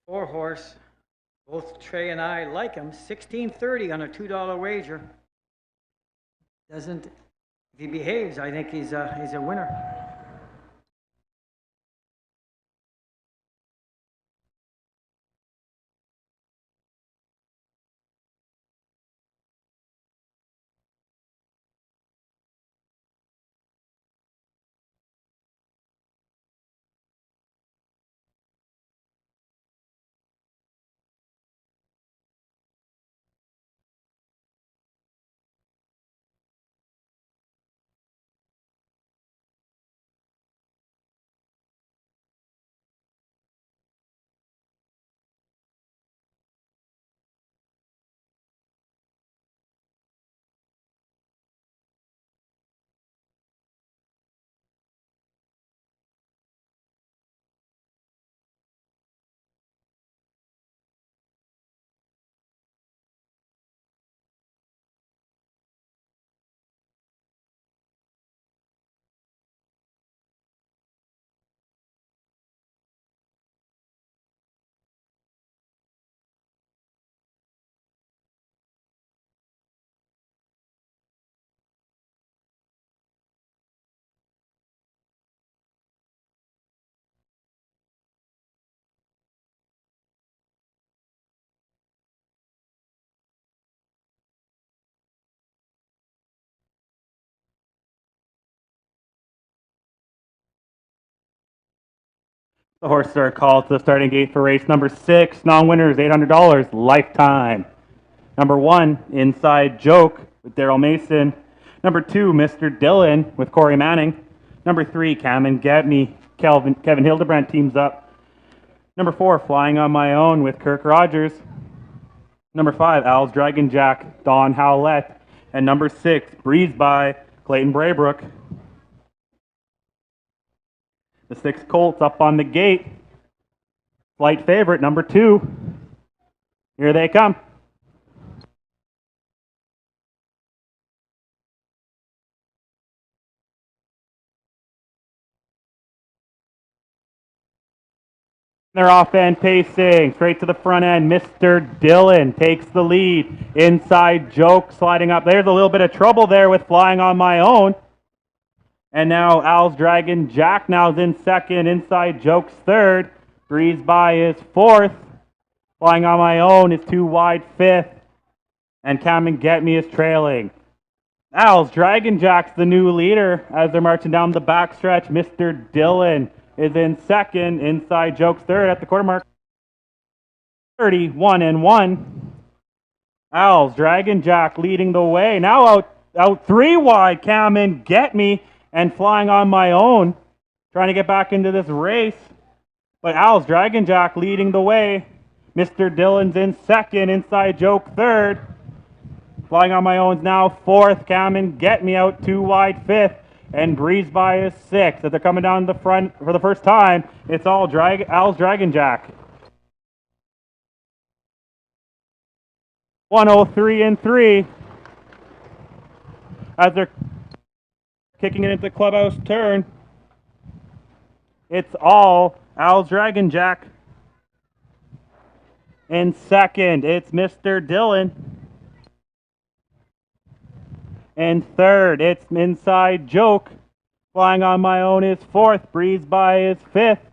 4-horse. Both Trey and I like him. 1630 on a $2 wager. If he behaves, I think he's a winner. The horses are called to the starting gate for race number 6. Non-winners, $800, lifetime. Number 1, Inside Joke with Daryl Mason. Number 2, Mr. Dillon with Corey Manning. Number 3, Cam and Get Me. Kevin Hillebrand teams up. Number 4, Flying on My Own with Kirk Rogers. Number 5, Al's Dragon Jack, Don Howlett. And number 6, Breeze By, Clayton Braybrook. The 6 Colts up on the gate. Slight favorite, number 2. Here they come. They're off and pacing straight to the front end. Mr. Dillon takes the lead. Inside Joke sliding up. There's a little bit of trouble there with Flying on My Own. And now Al's Dragon Jack now is in second. Inside Joke's third. Breeze By is fourth. Flying on My Own is 2 wide fifth. And Come and Get Me is trailing. Al's Dragon Jack's the new leader as they're marching down the backstretch. Mr. Dillon is in second. Inside Joke's third at the quarter mark. 31-1. Al's Dragon Jack leading the way. Now out 3 wide. Come and Get Me and Flying on My Own, trying to get back into this race. But Al's Dragon Jack leading the way. Mr. Dillon's in second. Inside Joke third. Flying on My Own's now fourth. Come and Get Me out 2 wide fifth. And Breeze By is sixth. As they're coming down the front for the first time, it's all Al's Dragon Jack. 103-3. As they're kicking it into the clubhouse turn, it's all Al's Dragon Jack. In second, it's Mr. Dillon. And third, it's Inside Joke. Flying on My Own is fourth. Breeze By is fifth.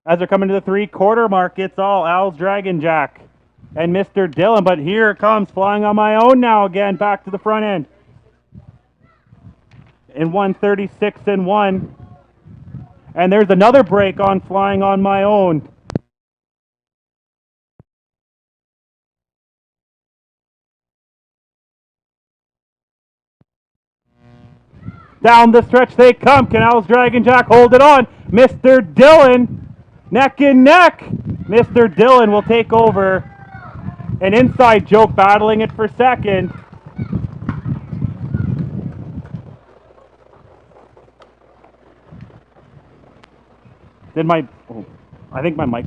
As they're coming to the 3-quarter mark, it's all Al's Dragon Jack and Mr. Dillon. But here comes Flying on My Own now again, back to the front end. In 136-1. And there's another break on Flying on My Own. Down the stretch they come. Can Al's Dragon Jack hold it on? Mr. Dillon, neck and neck. Mr. Dillon will take over. An Inside Joke battling it for second. I think my mic.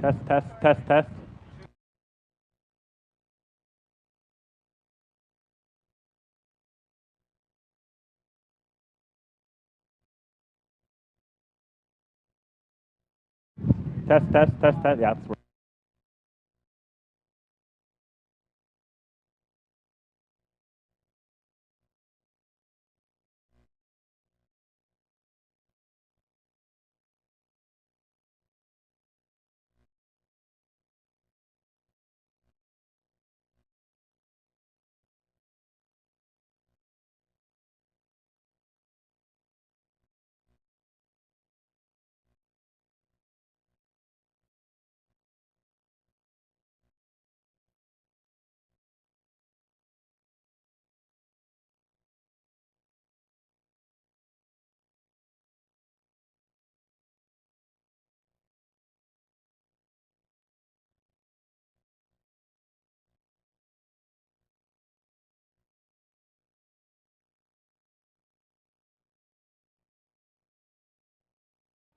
Test. Test. Yeah, that's right.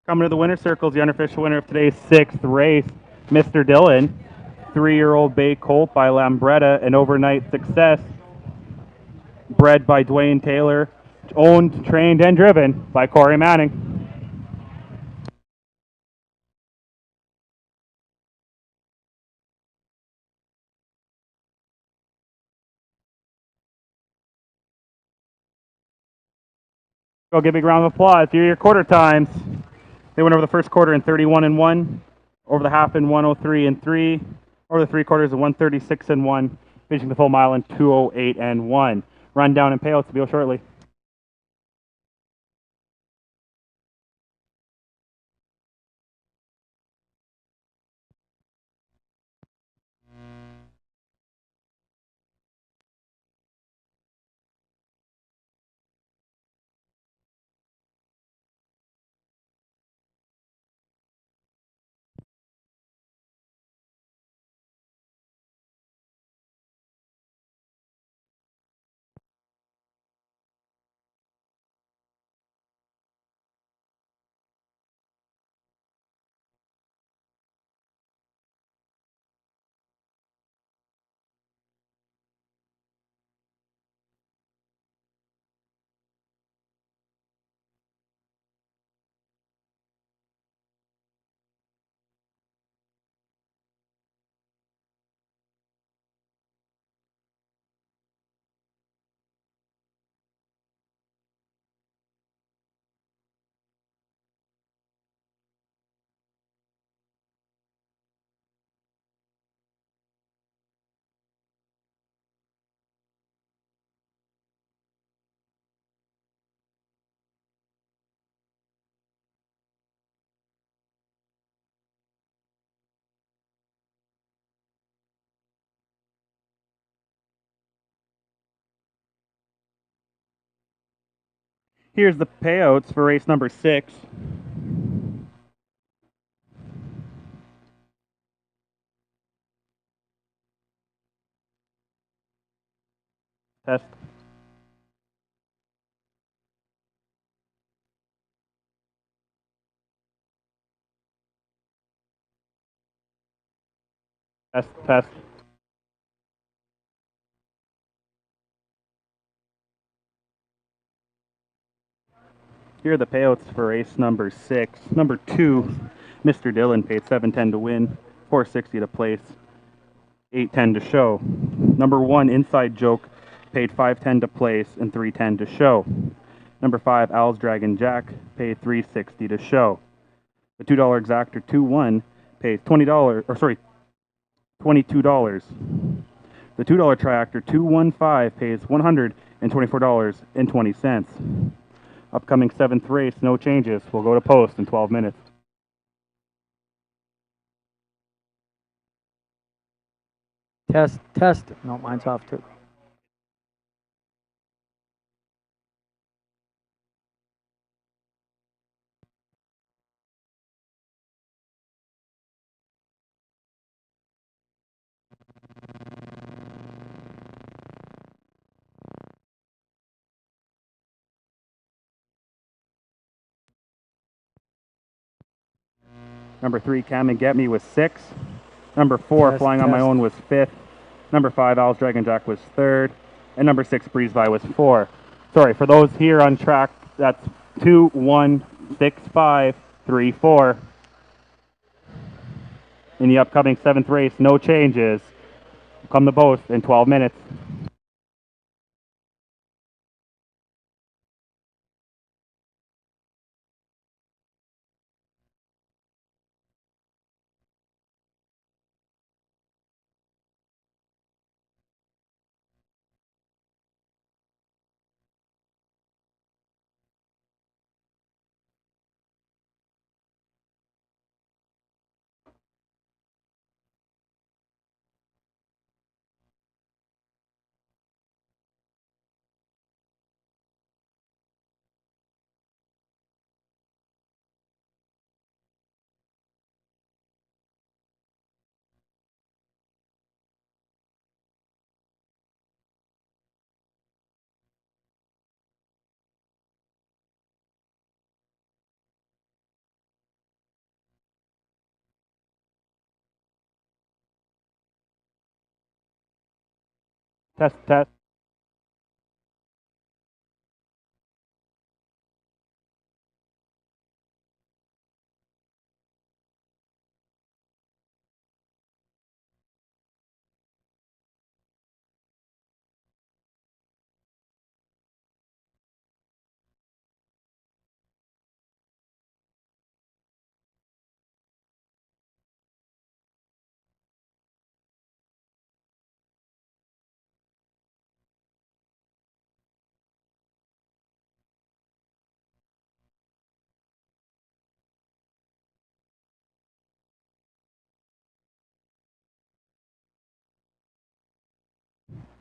Coming to the winner's circles, the unofficial winner of today's 6th race, Mr. Dillon, 3-year-old Bay Colt by Lambretta, an overnight success. bred by Dwayne Taylor, owned, trained, and driven by Corey Manning. Go give a big round of applause. Here are your quarter times. They went over the first quarter in 31 and 1, over the half in 103 and 3, over the three quarters in 136 and 1, finishing the full mile in 208 and 1. Rundown and payouts to be shortly. Here's the payouts for race number 6. Test. Test, test. Here are the payouts for race number 6. Number 2, Mr. Dillon paid $7.10 to win, $4.60 to place, $8.10 to show. Number 1, Inside Joke, paid $5.10 to place and $3.10 to show. Number 5, Al's Dragon Jack, paid $3.60 to show. The $2 exactor 2-1 pays $22. The $2 triactor 215 pays $124.20. Upcoming 7th race, no changes. We'll go to post in 12 minutes. Test, test. No, mine's off too. Number 3, Come and Get Me was 6. Number 4, Test, Flying on My test. Own was 5th. Number 5, Al's Dragon Jack was 3rd. And number 6, Breeze By was 4. Sorry, for those here on track, that's 2, 1, 6, 5, 3, 4. In the upcoming 7th race, no changes. Come to post in 12 minutes. Test, test.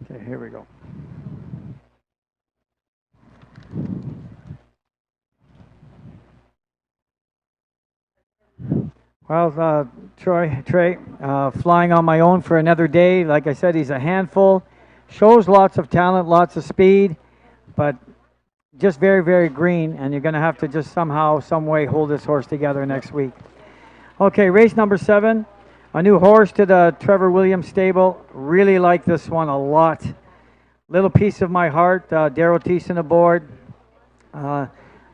Okay, here we go. Well, Trey, flying on my own for another day. Like I said, he's a handful. Shows lots of talent, lots of speed, but just very, very green. And you're going to have to just somehow, some way, hold this horse together next week. Okay, race number 7. A new horse to the Trevor Williams stable. Really like this one a lot. Little piece of my heart. Daryl Thiessen aboard.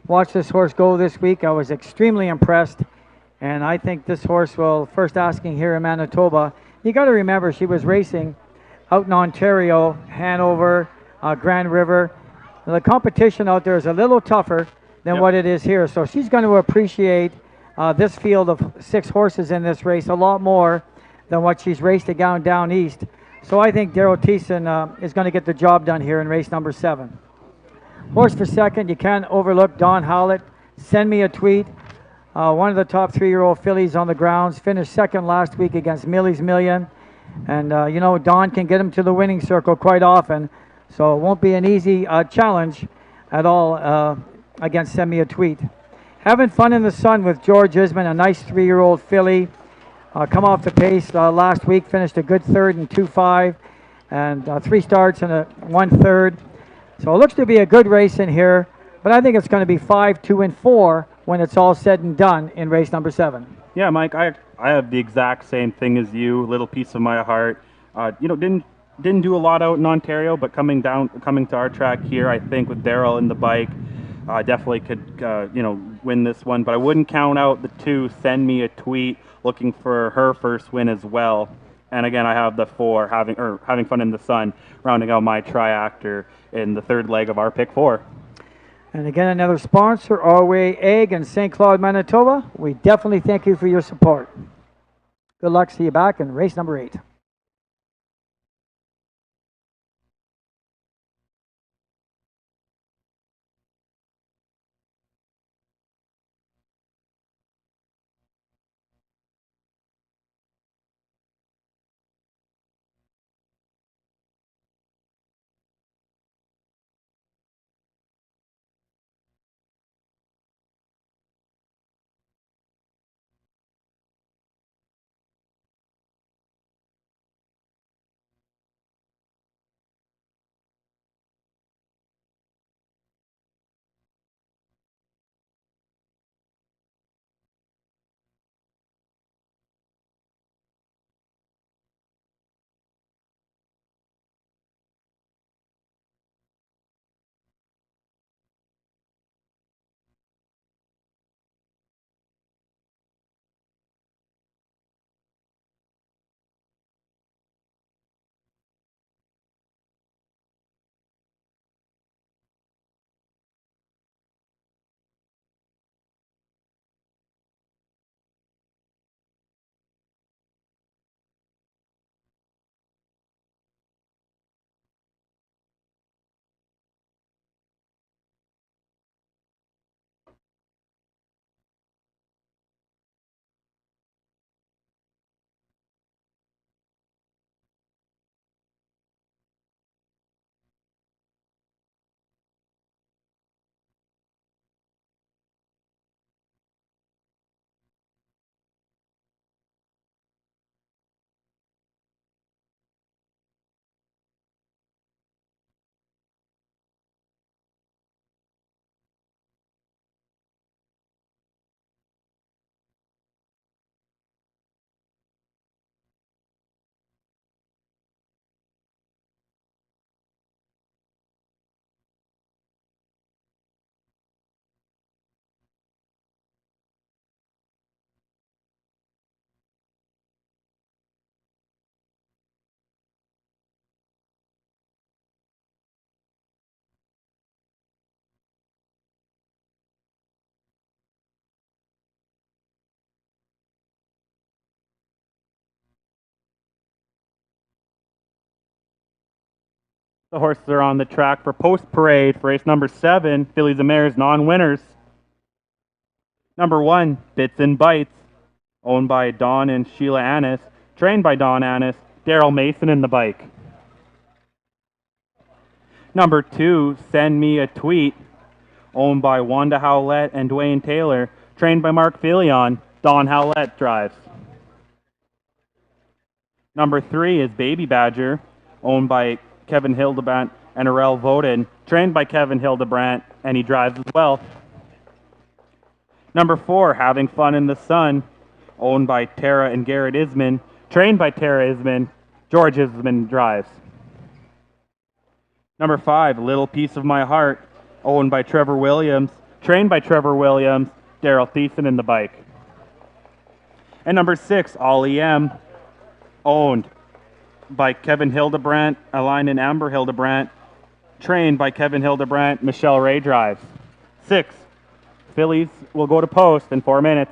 Watched this horse go this week. I was extremely impressed. And I think this horse will, first asking here in Manitoba, you got to remember she was racing out in Ontario, Hanover, Grand River. The competition out there is a little tougher than what it is here. So she's going to appreciate this field of 6 horses in this race a lot more than what she's raced down east. So I think Daryl Thiessen is going to get the job done here in race number 7. Horse for second, you can't overlook Don Howlett. Send me a tweet. One of the top 3-year-old fillies on the grounds. Finished second last week against Millie's Million. And, you know, Don can get him to the winning circle quite often. So it won't be an easy challenge at all against Send Me a Tweet. Having fun in the sun with George Isman, a nice 3-year-old filly. Come off the pace last week. Finished a good third in 2.5. And 3 starts and 1/3. So it looks to be a good race in here. But I think it's going to be 5, 2, and 4 when it's all said and done in race number 7. Yeah, Mike, I have the exact same thing as you. Little piece of my heart. You know, didn't do a lot out in Ontario, but coming to our track here, I think with Daryl in the bike, definitely could you know, win this one. But I wouldn't count out the 2. Send Me a Tweet, looking for her first win as well. And again, I have the 4, having fun in the sun, rounding out my triactor in the 3rd leg of our pick 4. And again, another sponsor, Our Way Egg in St. Cloud, Manitoba. We definitely thank you for your support. Good luck. See you back in race number 8. The horses are on the track for post parade for race number 7, fillies and mares non-winners. Number 1, Bits and Bites, owned by Don and Sheila Annis, trained by Don Annis, Daryl Mason in the bike. Number 2, Send Me a Tweet, owned by Wanda Howlett and Dwayne Taylor, trained by Mark Filion. Don Howlett drives. Number 3 is Baby Badger, owned by Kevin Hildebrandt and Arel Voden, trained by Kevin Hildebrandt, and he drives as well. Number 4, Having Fun in the Sun, owned by Tara and Garrett Isman, trained by Tara Isman. George Isman drives. Number 5, Little Piece of My Heart, owned by Trevor Williams, trained by Trevor Williams, Daryl Thiessen in the bike. And number 6, All EM, owned by Kevin Hildebrandt, Aline and Amber Hildebrandt, trained by Kevin Hildebrandt, Michelle Ray drives. 6, Phillies will go to post in 4 minutes.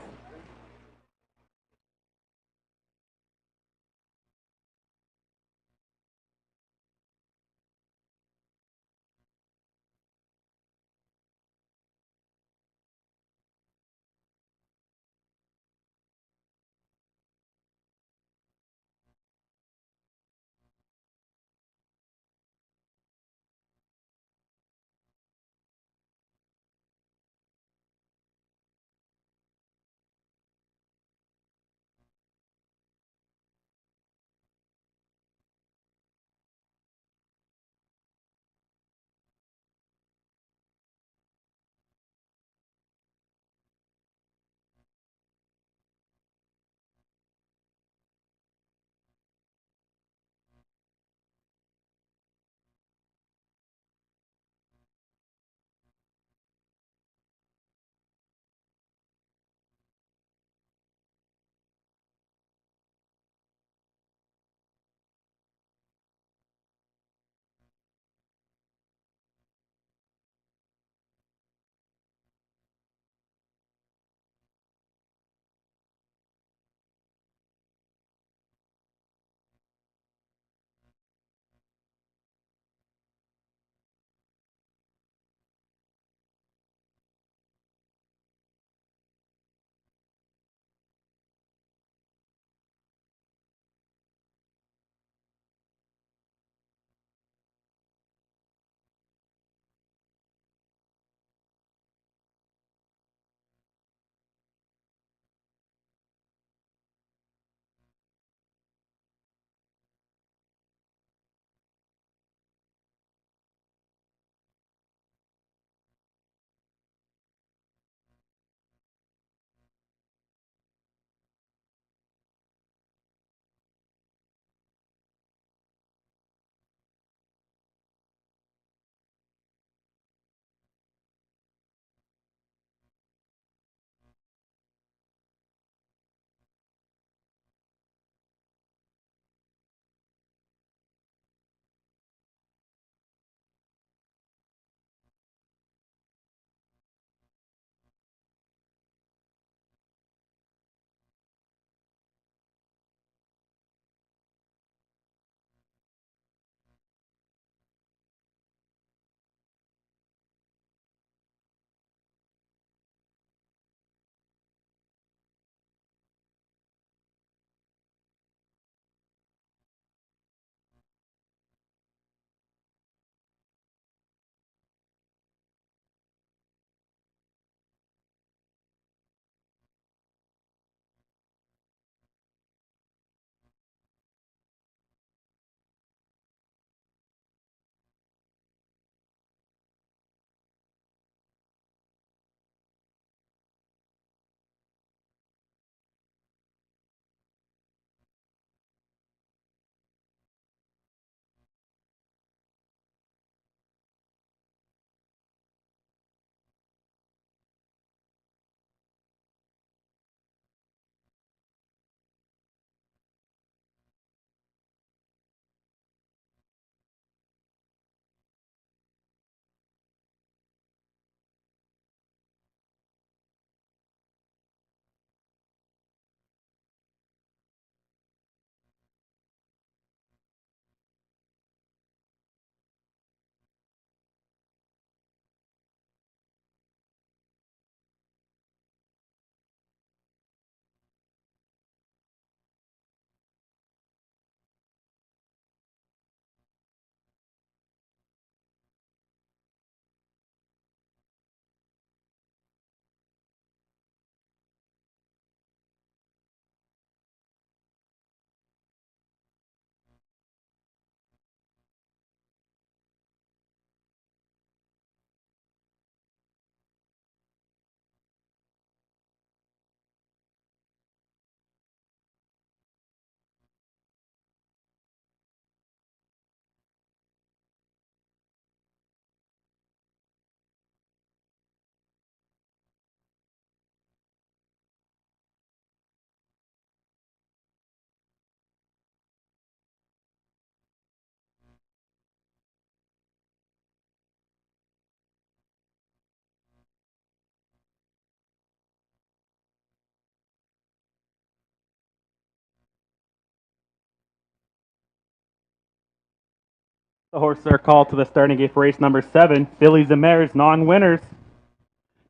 The horses are called to the starting gate for race number 7. Fillies and Mares, non-winners.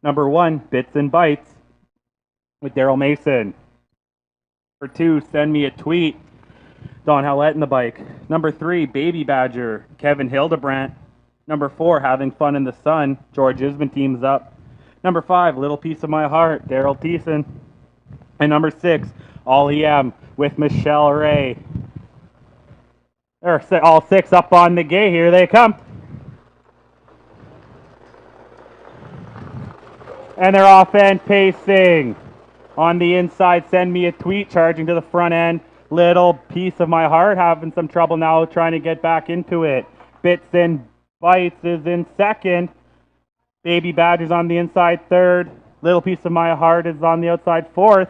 Number 1, Bits and Bites with Daryl Mason. Number 2, Send Me a Tweet, Don Howlett in the bike. Number 3, Baby Badger, Kevin Hillebrand. Number 4, Having Fun in the Sun, George Isman teams up. Number 5, Little Piece of My Heart, Daryl Thiessen. And number 6, All EM with Michelle Ray. They're all 6 up on the gate. Here they come. And they're off and pacing. On the inside, Send Me a Tweet, charging to the front end. Little Piece of My Heart having some trouble now trying to get back into it. Bits and Bites is in second. Baby Badger's on the inside third. Little Piece of My Heart is on the outside fourth.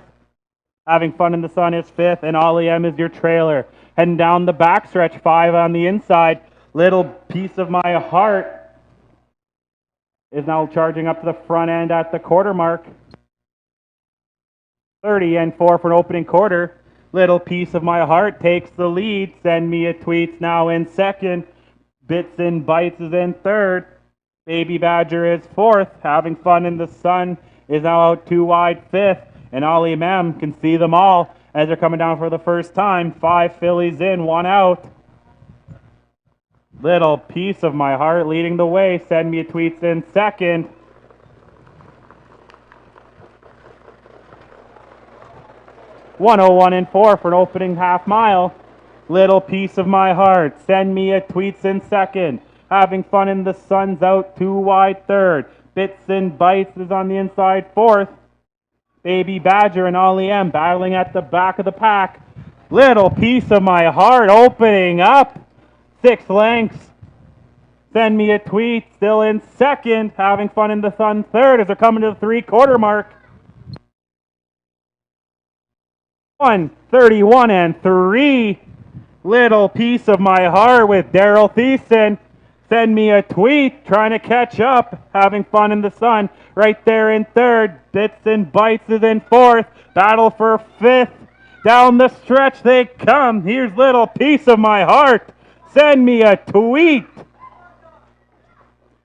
Having Fun in the Sun is fifth, and All EM is your trailer. Heading down the backstretch, 5 on the inside. Little Piece of My Heart is now charging up to the front end at the quarter mark. 30 and 4 for an opening quarter. Little Piece of My Heart takes the lead. Send Me a Tweet's now in second. Bits and Bites is in third. Baby Badger is fourth. Having Fun in the Sun is now out 2 wide fifth. And Ollie Mem can see them all as they're coming down for the first time. 5 fillies in, 1 out. Little Piece of My Heart leading the way. Send Me a Tweet's in second. $101 and 4 for an opening half mile. Little Piece of My Heart. Send Me a Tweet's in second. Having Fun in the Sun's out 2 wide third. Bits and Bites is on the inside fourth. Baby Badger and Ollie M battling at the back of the pack. Little Piece of My Heart opening up 6 lengths. Send Me a Tweet still in second. Having Fun in the Sun third as they're coming to the 3/4 mark. 131 and 3. Little Piece of My Heart with Daryl Thiessen. Send Me a Tweet trying to catch up. Having Fun in the Sun right there in third. Bits and Bites is in fourth. Battle for fifth. Down the stretch they come. Here's Little Piece of My Heart. Send Me a Tweet.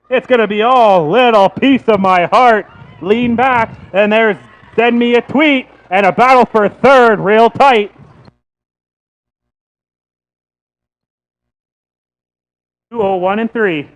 It's going to be all Little Piece of My Heart. Lean back, and there's Send Me a Tweet, and a battle for third, real tight. 201 and 3.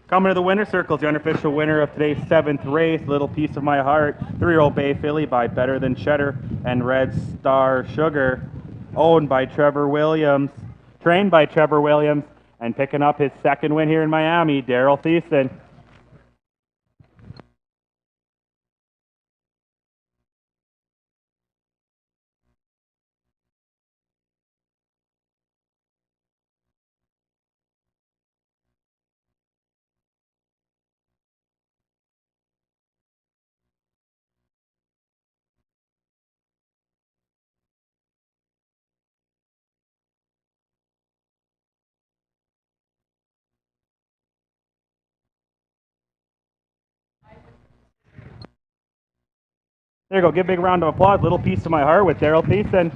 Coming to the winner's circle, the unofficial winner of today's 7th race, Little Piece of My Heart, 3-year-old Bay Filly by Better Than Cheddar and Red Star Sugar, owned by Trevor Williams, trained by Trevor Williams, and picking up his 2nd win here in Miami, Daryl Thiessen. There you go. Give a big round of applause. Little piece of my heart with Daryl Thiessen.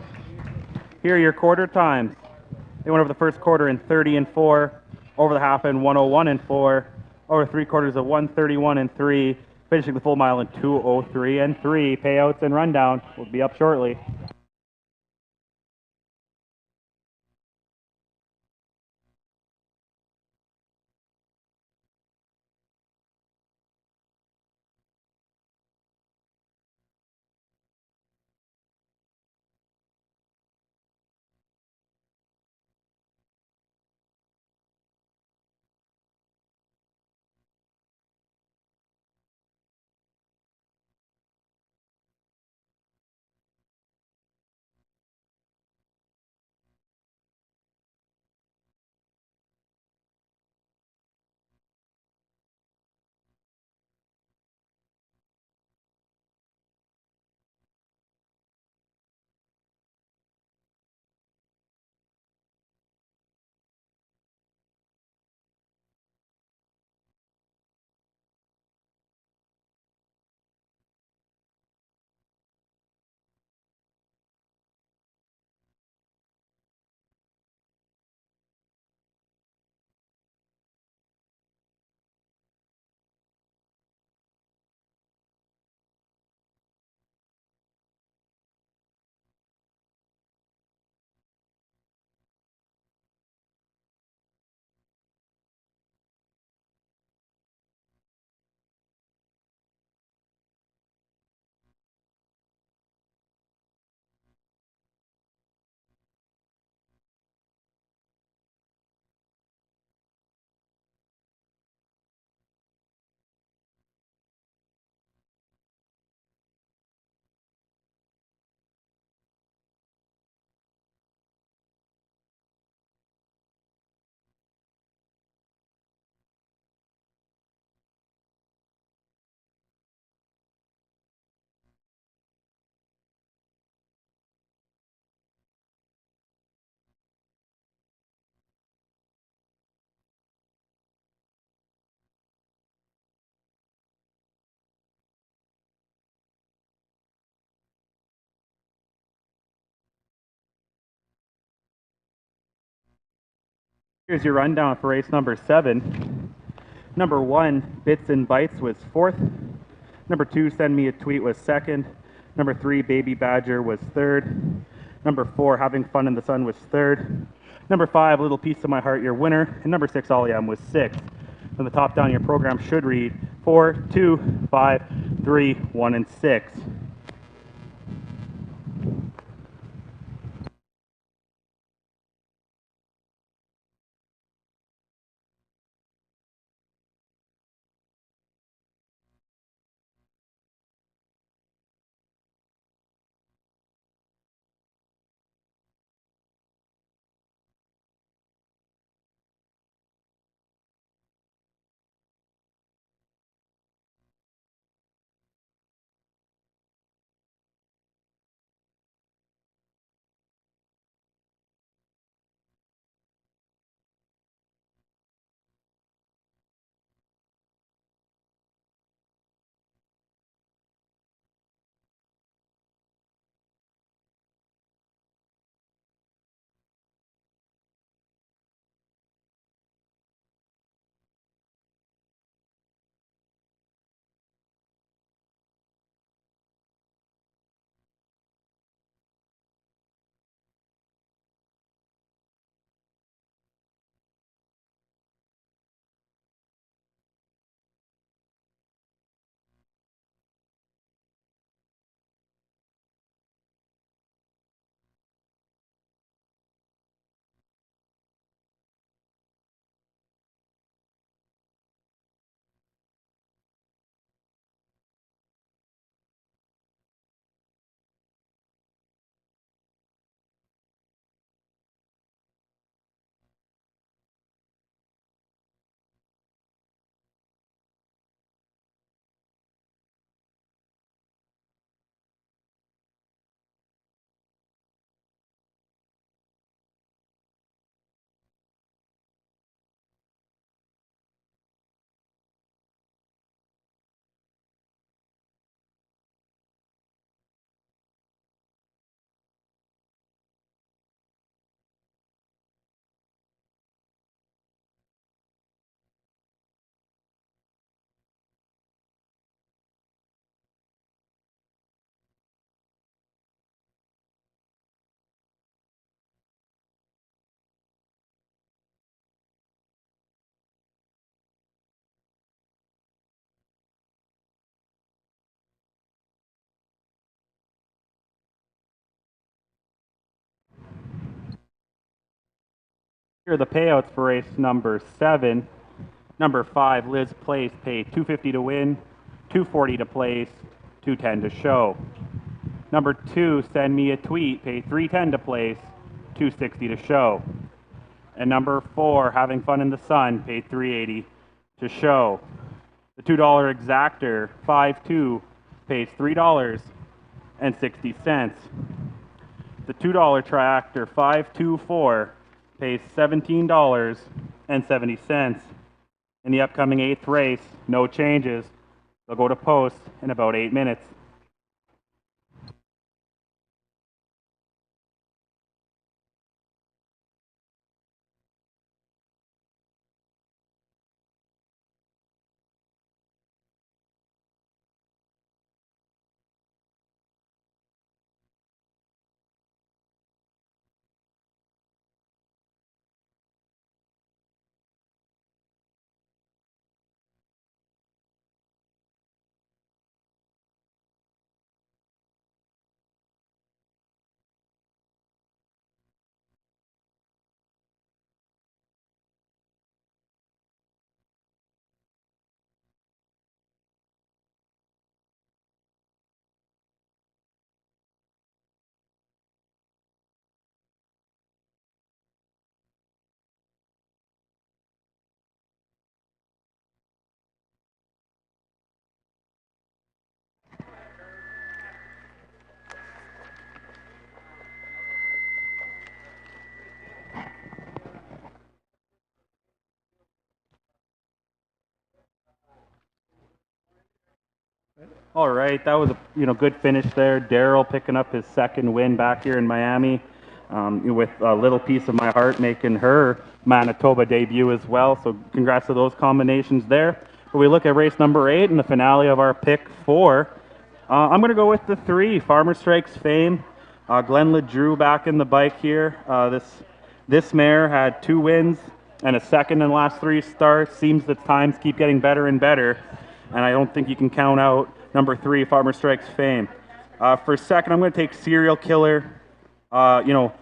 Here are your quarter times. They went over the first quarter in 30 and 4, over the half in 101 and 4, over 3/4 of 131 and 3, finishing the full mile in 203 and 3. Payouts and rundown will be up shortly. Here's your rundown for race number 7. Number 1, Bits and Bites, was 4th. Number 2, Send Me a Tweet, was 2nd. Number 3, Baby Badger, was 3rd. Number 4, Having Fun in the Sun, was 3rd. Number 5, Little Piece of My Heart, your winner. And number 6, All I Am, was 6th. From the top down, your program should read 4, 2, 5, 3, 1, and 6. Here are the payouts for race number 7. Number 5, Liz Place, paid $250 to win, $240 to place, $210 to show. Number 2, Send Me a Tweet, paid $310 to place, $260 to show. And number 4, Having Fun in the Sun, paid $380 to show. The $2 exactor, 5-2, pays $3.60. The $2 triactor, 524, pays $17.70. In the upcoming 8th race, no changes. They'll go to post in about 8 minutes. All right, that was a good finish there. Daryl picking up his second win back here in Miami, with a little piece of my heart making her Manitoba debut as well. So congrats to those combinations there. But we look at race number 8 and the finale of our pick 4. I'm going to go with the 3, Farmer Strikes Fame. Glenn LeDrew back in the bike here. This mare had 2 wins and a second in the last 3 starts. Seems that times keep getting better and better, and I don't think you can count out number 3, Farmer Strikes Fame. For second, I'm going to take Serial Killer. In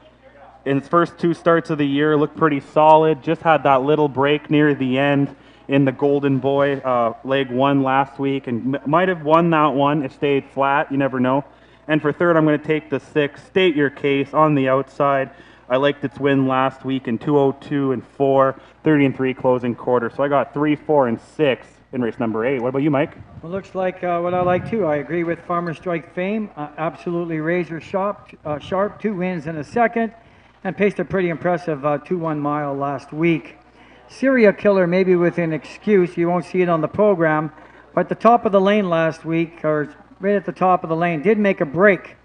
its first 2 starts of the year, looked pretty solid. Just had that little break near the end in the Golden Boy leg 1 last week, and might have won that one. It stayed flat. You never know. And for third, I'm going to take the 6, State Your Case, on the outside. I liked its win last week in 2:02 and 4, 30-3 closing quarter. So I got 3, 4, and 6 in race number 8. What about you, Mike? Well, looks like what I like too. I agree with Farmer Strike Fame. Absolutely razor sharp, 2 wins in a second, and paced a pretty impressive 2-1 mile last week. Serial Killer, maybe with an excuse. You won't see it on the program, but at the top of the lane last week, or right at the top of the lane, did make a break.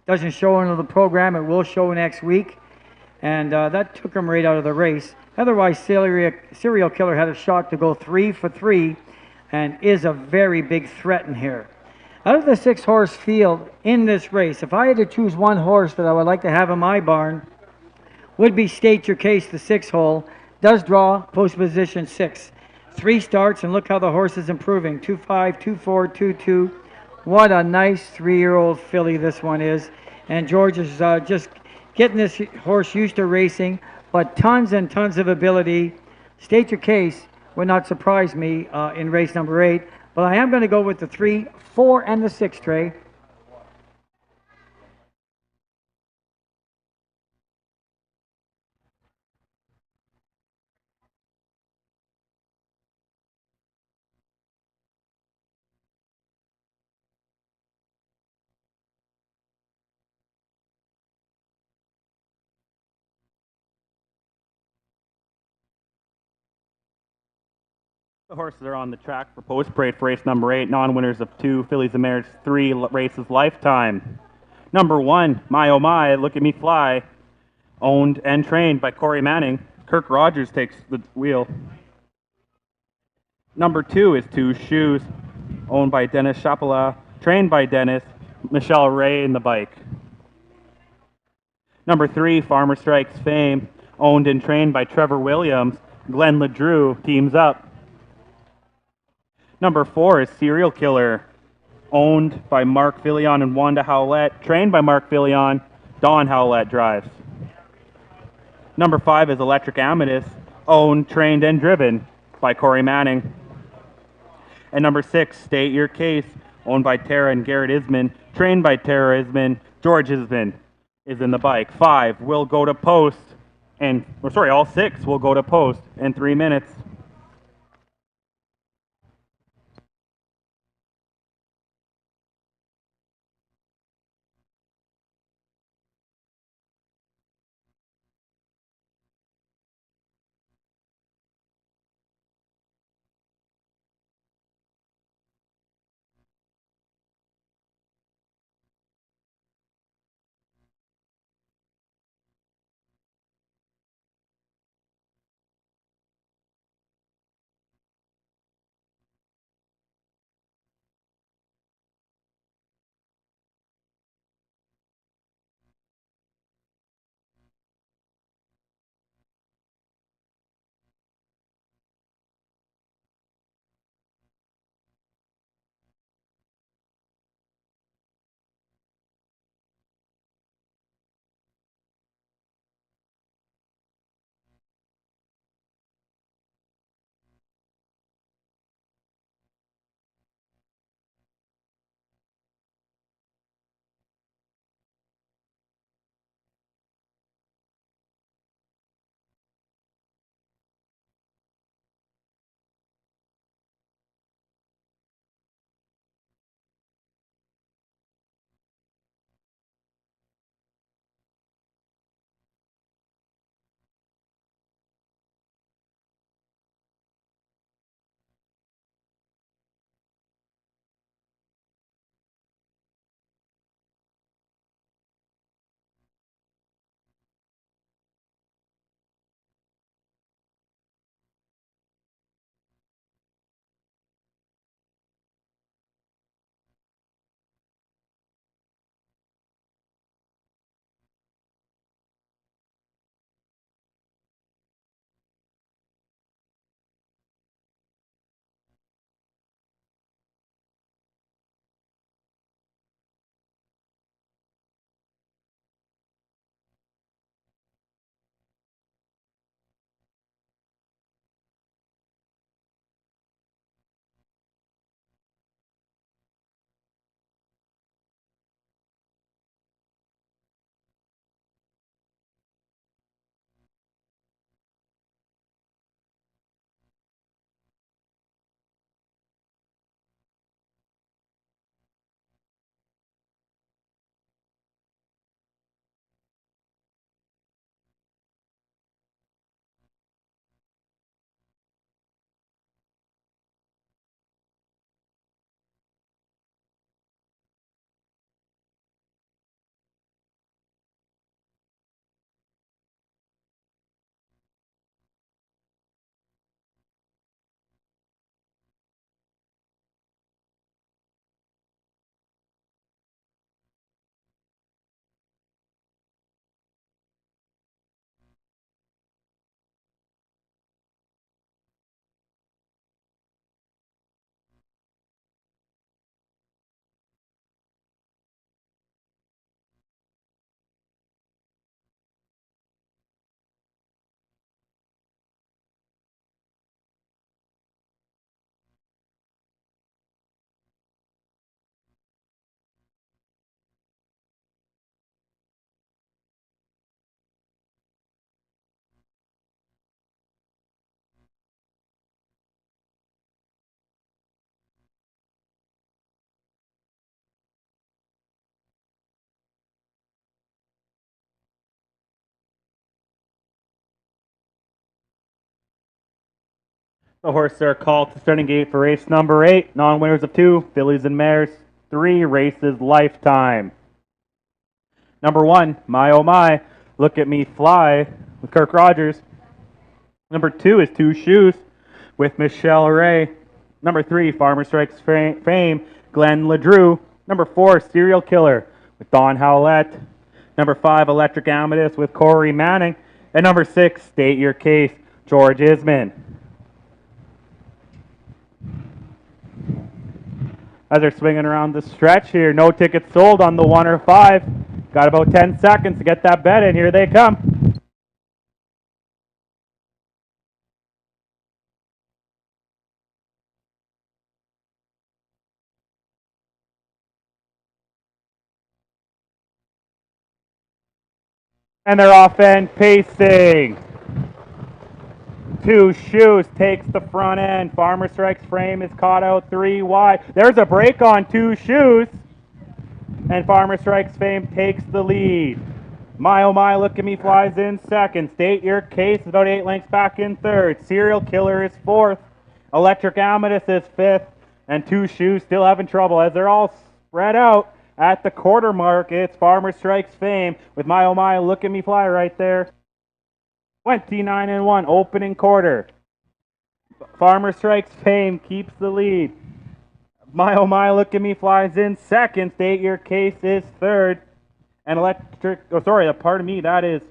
Doesn't show on the program. It will show next week, and that took him right out of the race. Otherwise, Serial Killer had a shot to go 3 for 3, and is a very big threat in here. Out of the 6-horse field in this race, if I had to choose one horse that I would like to have in my barn, would be State Your Case, the 6-hole. Does draw post position 6. 3 starts, and look how the horse is improving. 2-5, 2-4, 2-2. What a nice 3-year-old filly this one is. And George is just getting this horse used to racing, but tons and tons of ability. State Your Case would not surprise me in race number 8, but I am going to go with the 3, 4, and the 6, Trey. The horses are on the track for post parade for race number 8. Non-winners of 2, fillies and mares, 3 races lifetime. Number 1, My Oh My, Look at Me Fly, owned and trained by Corey Manning. Kirk Rogers takes the wheel. Number 2 is 2 Shoes, owned by Dennis Chapela, trained by Dennis, Michelle Ray in the bike. Number 3, Farmer Strikes Fame, owned and trained by Trevor Williams. Glenn LeDrew teams up. Number 4 is Serial Killer, owned by Mark Fillion and Wanda Howlett, trained by Mark Fillion. Don Howlett drives. Number 5 is Electric Amethyst, owned, trained, and driven by Corey Manning. And number 6, State Your Case, owned by Tara and Garrett Isman, trained by Tara Isman. George Isman is in the bike. 5 will go to post, all 6 will go to post in 3 minutes. The horses are called to starting gate for race number 8. Non-winners of 2, fillies and mares. 3 races lifetime. Number 1, My Oh My, Look at Me Fly with Kirk Rogers. Number 2 is Two Shoes with Michelle Ray. Number 3, Farmer Strikes Fame, Glenn LeDrew. Number 4, Serial Killer with Don Howlett. Number 5, Electric Amethyst with Corey Manning. And number 6, State Your Case, George Isman. As they're swinging around the stretch here, no tickets sold on the 1 or 5. Got about 10 seconds to get that bet in. Here they come. And they're off end pacing. Two Shoes takes the front end. Farmer Strike's frame is caught out 3 wide. There's a break on Two Shoes. And Farmer Strike's fame takes the lead. My oh my, look at me flies in second. State Your Case about 8 lengths back in third. Serial Killer is fourth. Electric Amethyst is fifth. And Two Shoes still having trouble as they're all spread out at the quarter mark. It's Farmer Strike's fame with My oh my, look at me fly right there. 29-1 opening quarter. Farmer Strike's fame keeps the lead. My oh my, look at me flies in second. State Your Case is third. And that is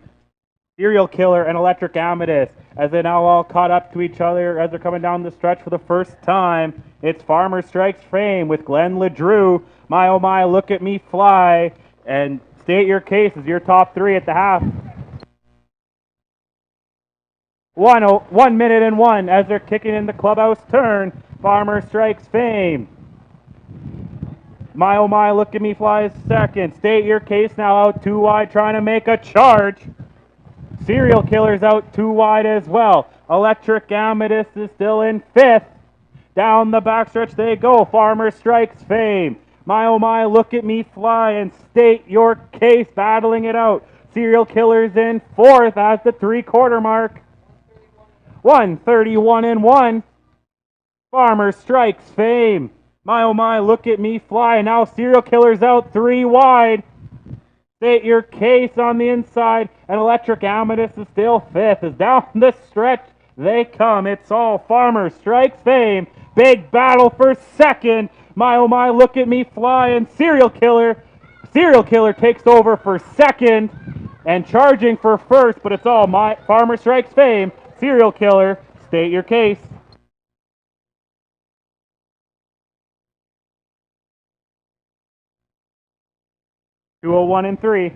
Serial Killer and Electric Amethyst as they now all caught up to each other as they're coming down the stretch for the first time. It's Farmer Strike's fame with Glenn LeDrew. My oh my, look at me fly. And State Your Case is your top 3 at the half. 1 minute and 1 as they're kicking in the clubhouse turn. Farmer Strike's fame. My oh my, look at me flies second. State Your Case now out 2 wide trying to make a charge. Serial Killer's out 2 wide as well. Electric Amethyst is still in 5th. Down the backstretch they go. Farmer Strike's fame. My oh my, look at me fly and State Your Case battling it out. Serial Killer's in 4th at the 3/4 mark. 1:31-1. Farmer Strike's fame. My oh my, look at me fly. Now Serial Killer's out 3 wide. State Your Case on the inside, and Electric Amethyst is still 5th. As down the stretch they come. It's all Farmer Strike's fame. Big battle for second. My oh my, look at me fly, and Serial Killer. Serial Killer takes over for second and charging for first, but it's all my Farmer Strike's fame. Serial Killer, State Your Case. .201 and 3.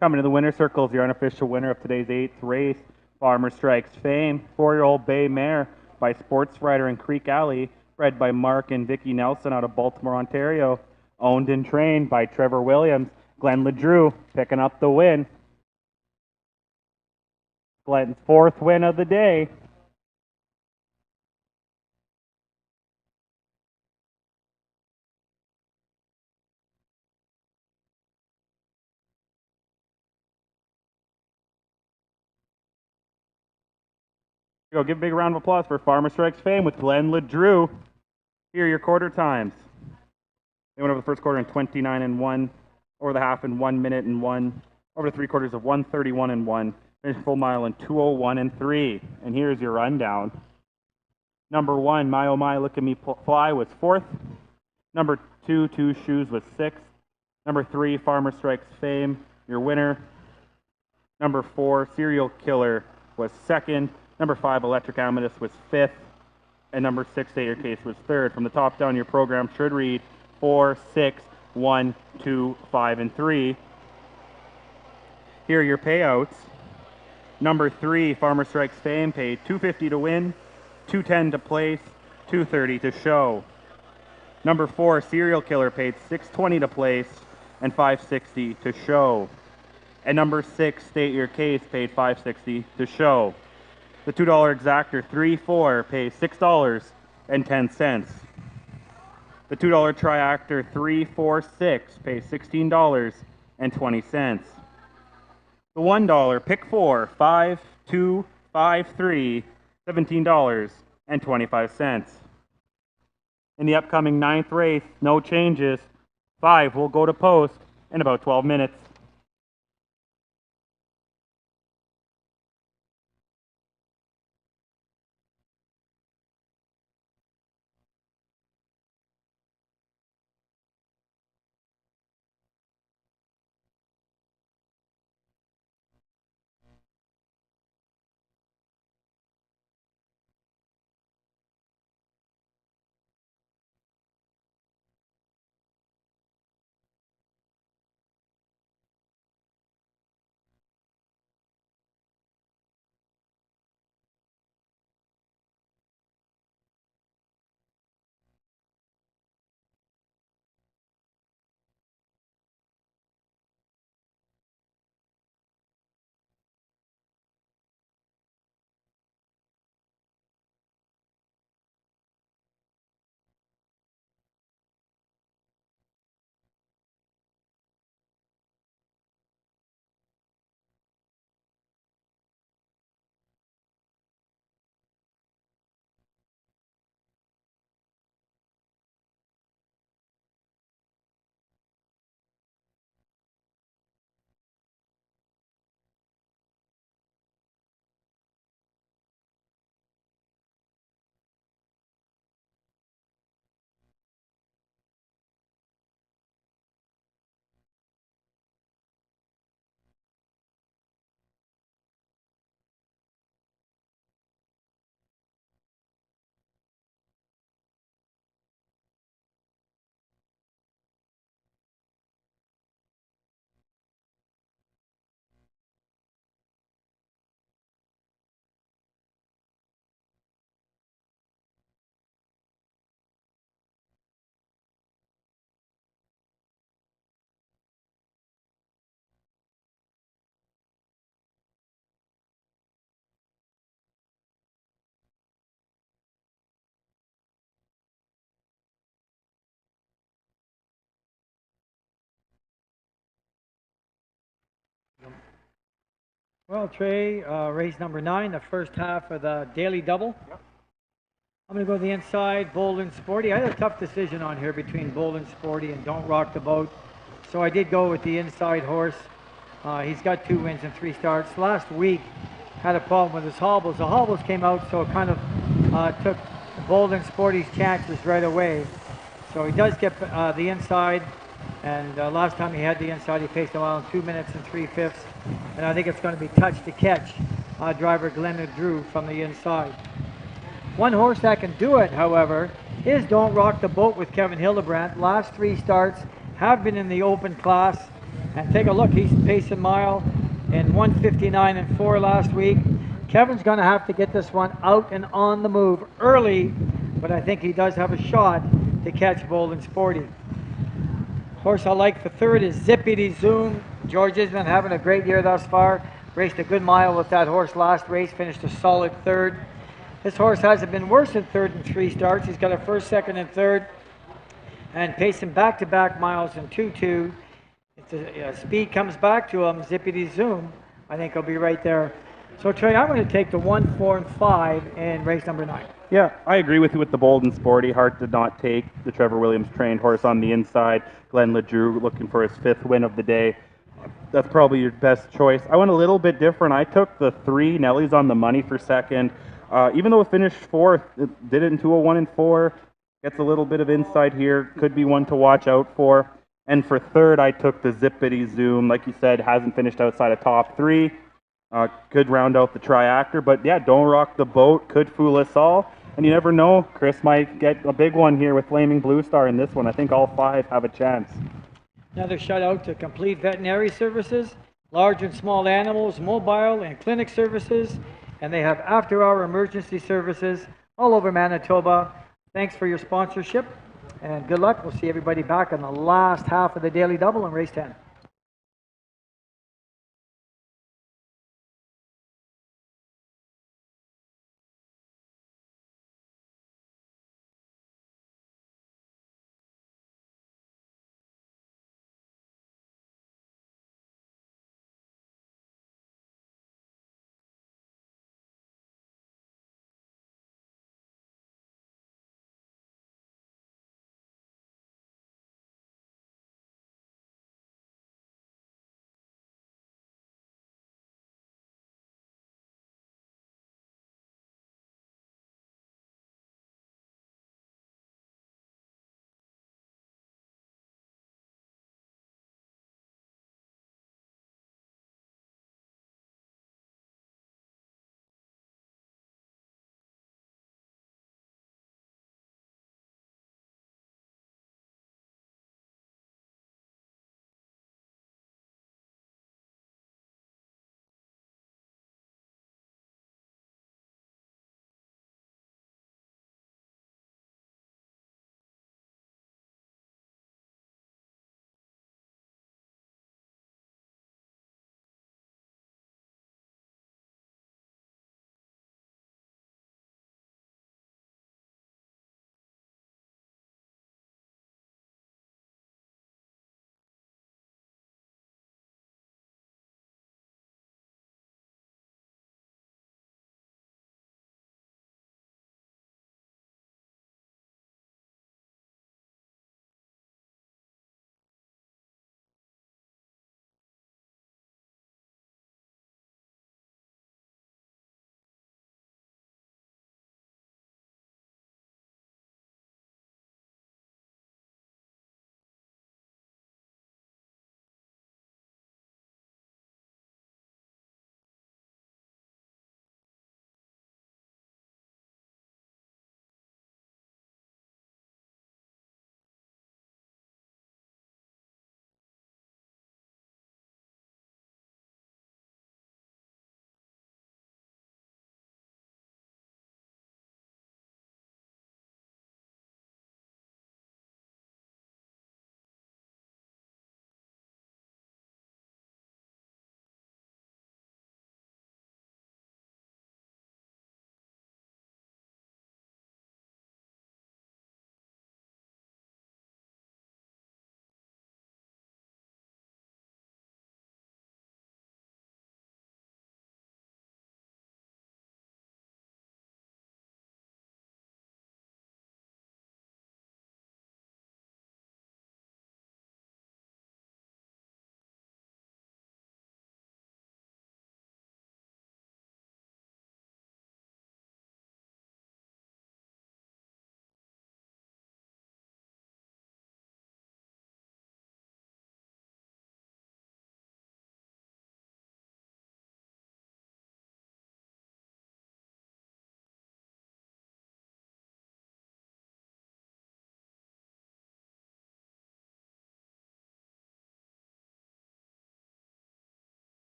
Coming to the winner circle is your unofficial winner of today's 8th race, Farmer Strikes Fame, 4-year-old Bay Mare by Sports Writer in Creek Alley, bred by Mark and Vicky Nelson out of Baltimore, Ontario. Owned and trained by Trevor Williams. Glenn LeDrew picking up the win. Glenn's 4th win of the day. Go give a big round of applause for Farmer Strikes Fame with Glenn LeDrew. Here are your quarter times. They went over the first quarter in 29 and 1, over the half in 1 minute and 1, over the 3/4 of 1:31 and 1, finished full mile in 2:01 and 3. And here's your rundown. Number 1, My Oh My Look at Me Fly was 4th. Number 2, Two Shoes was 6th. Number 3, Farmer Strikes Fame, your winner. Number 4, Serial Killer was 2nd. Number 5, Electric Amethyst was 5th. And number 6, State Your Case was 3rd. From the top down, your program should read 4, 6, 1, 2, 5, and 3. Here are your payouts. Number 3, Farmer Strikes Fame, paid $250 to win, $210 to place, $230 to show. Number 4, Serial Killer, paid $620 to place and $560 to show. And number 6, State Your Case, paid $560 to show. The $2 exactor 3-4 pays $6.10. The $2 triactor 3-4-6 pays $16.20. The $1 pick 4 5-2-5-3 $17.25. In the upcoming 9th race, no changes. 5 will go to post in about 12 minutes. Well, Trey, race number 9, the first half of the daily double. Yep. I'm going to go to the inside, Bold and Sporty. I had a tough decision on here between Bold and Sporty and Don't Rock the Boat. So I did go with the inside horse. He's got 2 wins and 3 starts. Last week, had a problem with his hobbles. The hobbles came out, so it kind of took Bold and Sporty's chances right away. So he does get the inside. And last time he had the inside, he paced a mile in 2 minutes and 3/5. And I think it's going to be touch to catch driver Glenn LeDrew from the inside. One horse that can do it, however, is Don't Rock the Boat with Kevin Hillebrand. Last 3 starts have been in the open class. And take a look, he's paced a mile in 1:59 and 4 last week. Kevin's going to have to get this one out and on the move early, but I think he does have a shot to catch Bold and Sporty. Horse I like for third is Zippity Zoom. George has been having a great year thus far. Raced a good mile with that horse last race, finished a solid third. This horse hasn't been worse than third in 3 starts. He's got a first, second, and third, and pacing back-to-back miles in 2-2. Speed comes back to him, Zippity Zoom. I think he'll be right there. So Trey, I'm going to take the 1, 4, and 5 in race number 9. Yeah, I agree with you with the Bold and Sporty. Hart did not take the Trevor Williams trained horse on the inside. Glenn LeDrew looking for his 5th win of the day. That's probably your best choice. I went a little bit different. I took the 3 Nellies on the money for second. Even though it finished 4th, it did it in 2:01 and 4. Gets a little bit of inside here. Could be one to watch out for. And for third, I took the Zippity Zoom. Like you said, hasn't finished outside of top 3. Could round out the triactor. But yeah, Don't Rock the Boat could fool us all. And you never know, Chris might get a big one here with Flaming Blue Star in this one. I think all 5 have a chance. Another shout out to Complete Veterinary Services, large and small animals, mobile and clinic services, and they have after-hour emergency services all over Manitoba. Thanks for your sponsorship, and good luck. We'll see everybody back on the last half of the Daily Double in race 10.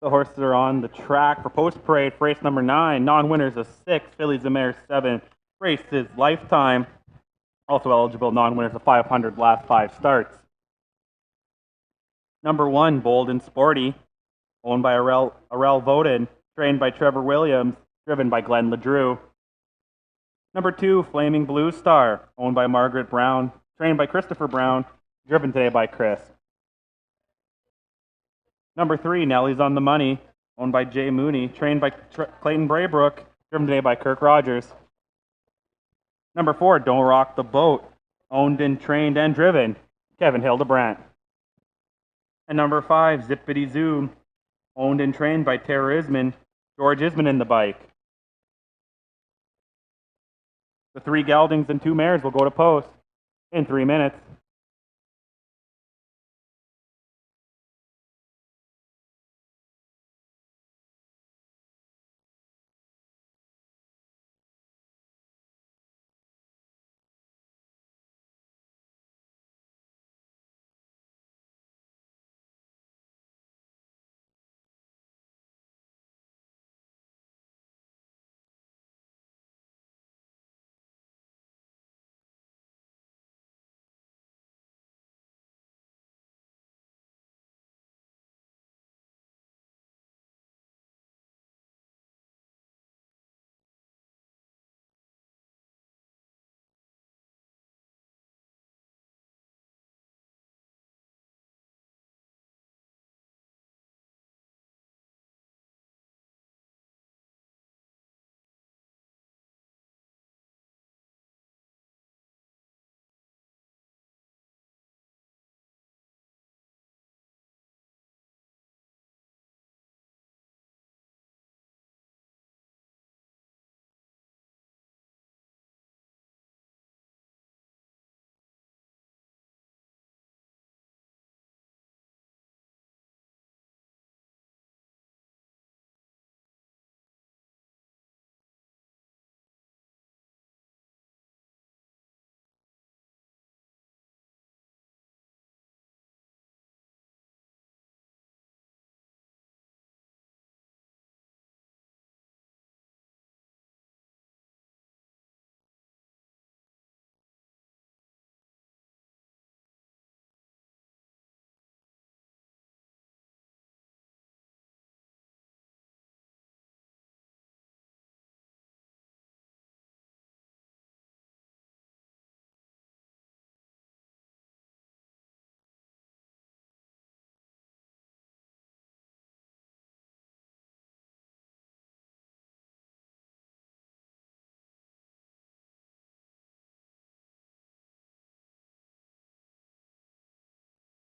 The horses are on the track for post parade for race number 9. Non-winners of 6, fillies and mares 7. Race is lifetime. Also eligible non-winners of 500 last 5 starts. Number 1, Bold and Sporty, owned by Arel Voden, trained by Trevor Williams, driven by Glenn LeDrew. Number 2, Flaming Blue Star, owned by Margaret Brown, trained by Christopher Brown, driven today by Chris. Number 3, Nelly's on the Money, owned by Jay Mooney, trained by Clayton Braybrook, driven today by Kirk Rogers. Number 4, Don't Rock the Boat, owned and trained and driven, Kevin Hillebrand. And number 5, Zippity Zoom, owned and trained by Tara Isman, George Isman in the bike. The 3 geldings and 2 mares will go to post in 3 minutes.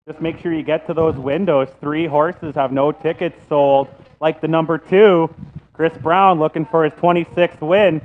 Just make sure you get to those windows. 3 horses have no tickets sold, like the number 2, Chris Brown, looking for his 26th win.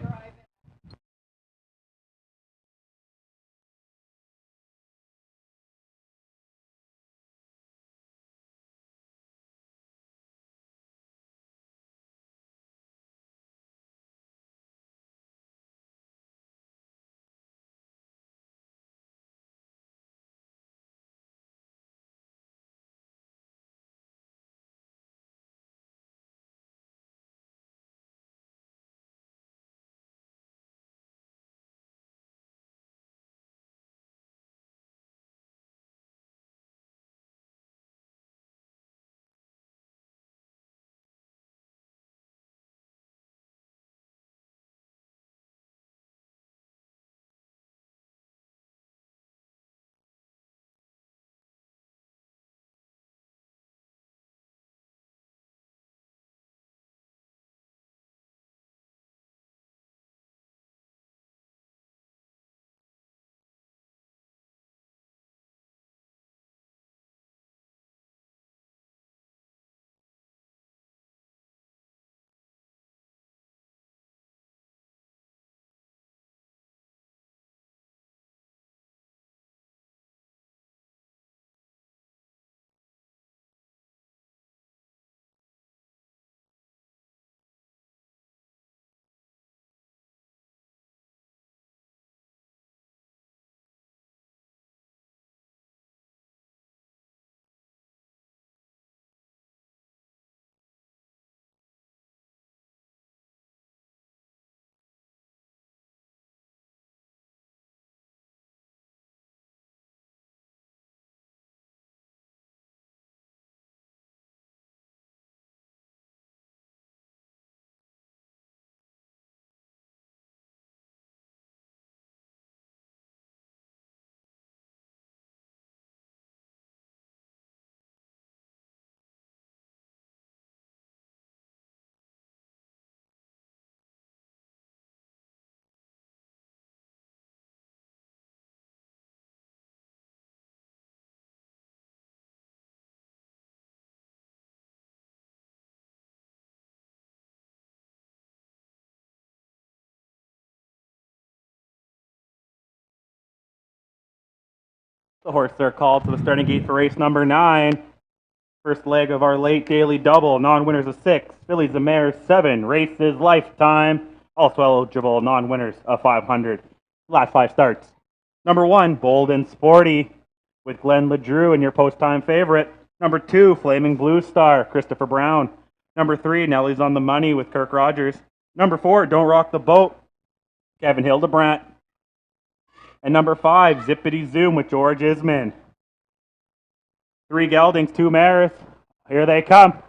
The horse are called to the starting gate for race number 9. First leg of our late daily double. Non-winners of 6. Fillies and mares 7. Races lifetime. Also eligible non-winners of 500. Last 5 starts. Number 1, Bold and Sporty with Glenn LeDrew and your post-time favorite. Number 2, Flaming Blue Star, Christopher Brown. Number 3, Nelly's on the Money with Kirk Rogers. Number 4, Don't Rock the Boat, Kevin Hillebrand. And number 5, Zippity Zoom with George Isman. 3 geldings, 2 mares. Here they come.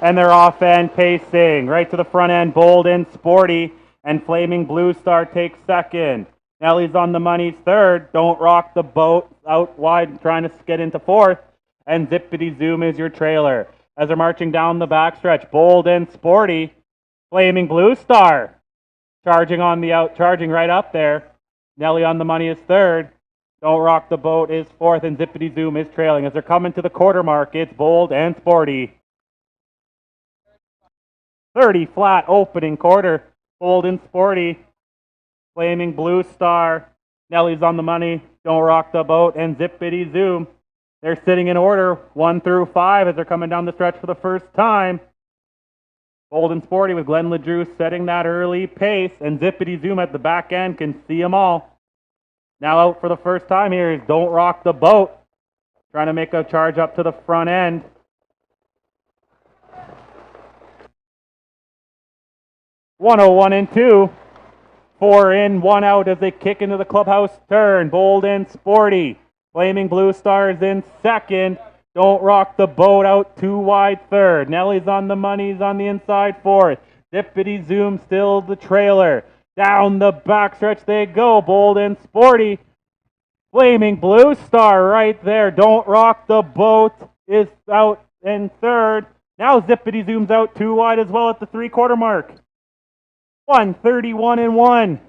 And they're off and pacing. Right to the front end, Bold and Sporty. And Flaming Blue Star takes second. Nelly's on the Money's third. Don't Rock the Boat out wide, trying to get into fourth. And Zippity Zoom is your trailer. As they're marching down the backstretch, Bold and Sporty. Flaming Blue Star charging on the out, charging right up there. Nelly on the Money is third. Don't Rock the Boat is fourth, and Zippity Zoom is trailing. As they're coming to the quarter mark, it's Bold and Sporty. 30 flat opening quarter. Bold and Sporty. Flaming Blue Star. Nelly's on the Money. Don't Rock the Boat, and Zippity Zoom. They're sitting in order 1 through 5 as they're coming down the stretch for the first time. Bold and Sporty with Glenn LeDrew setting that early pace, and Zippity Zoom at the back end can see them all. Now out for the first time here is Don't Rock the Boat, trying to make a charge up to the front end. "101 and 2, 4 in, 1 out as they kick into the clubhouse turn. Bold and Sporty. Flaming Blue Stars in second. Don't Rock the Boat out 2 wide third. Nelly's on the Money's on the inside fourth. Zippity Zoom still the trailer. Down the backstretch they go. Bold and Sporty. Flaming Blue Star right there. Don't Rock the Boat is out in third. Now Zippity Zoom's out 2 wide as well at the 3/4 mark. 131 and 1.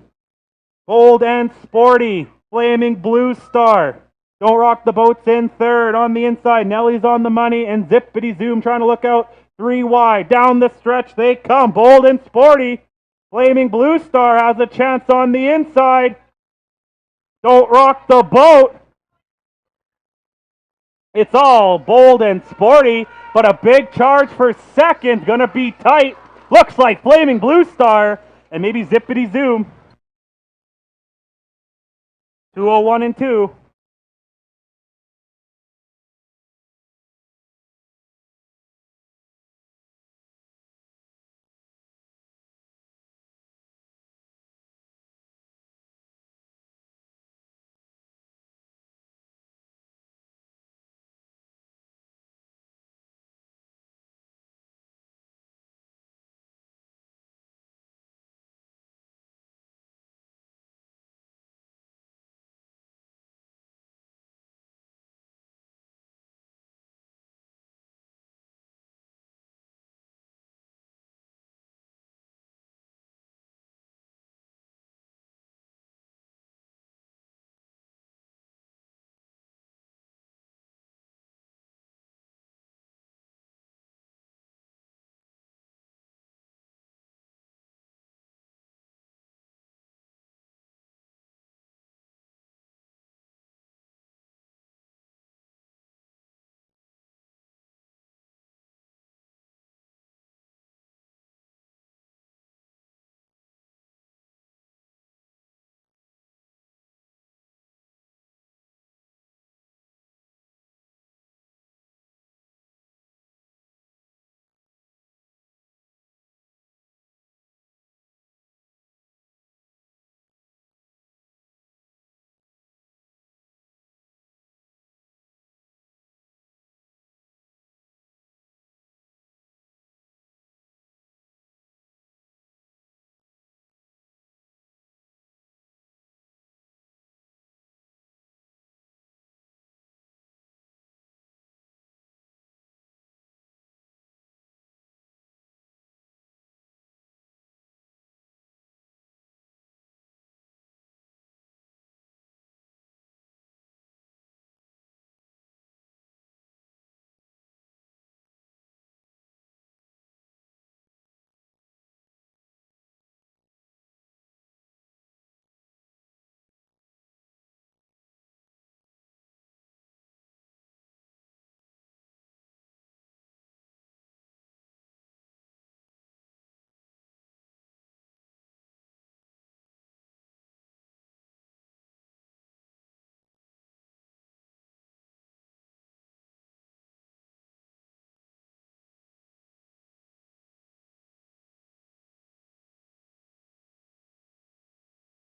Bold and Sporty. Flaming Blue Star. Don't Rock the Boat's in third on the inside. Nelly's on the Money, and Zippity Zoom trying to look out 3 wide. Down the stretch they come. Bold and Sporty. Flaming Blue Star has a chance on the inside. Don't Rock the Boat. It's all Bold and Sporty, but a big charge for second. Gonna be tight. Looks like Flaming Blue Star and maybe Zippity Zoom. 201 and 2.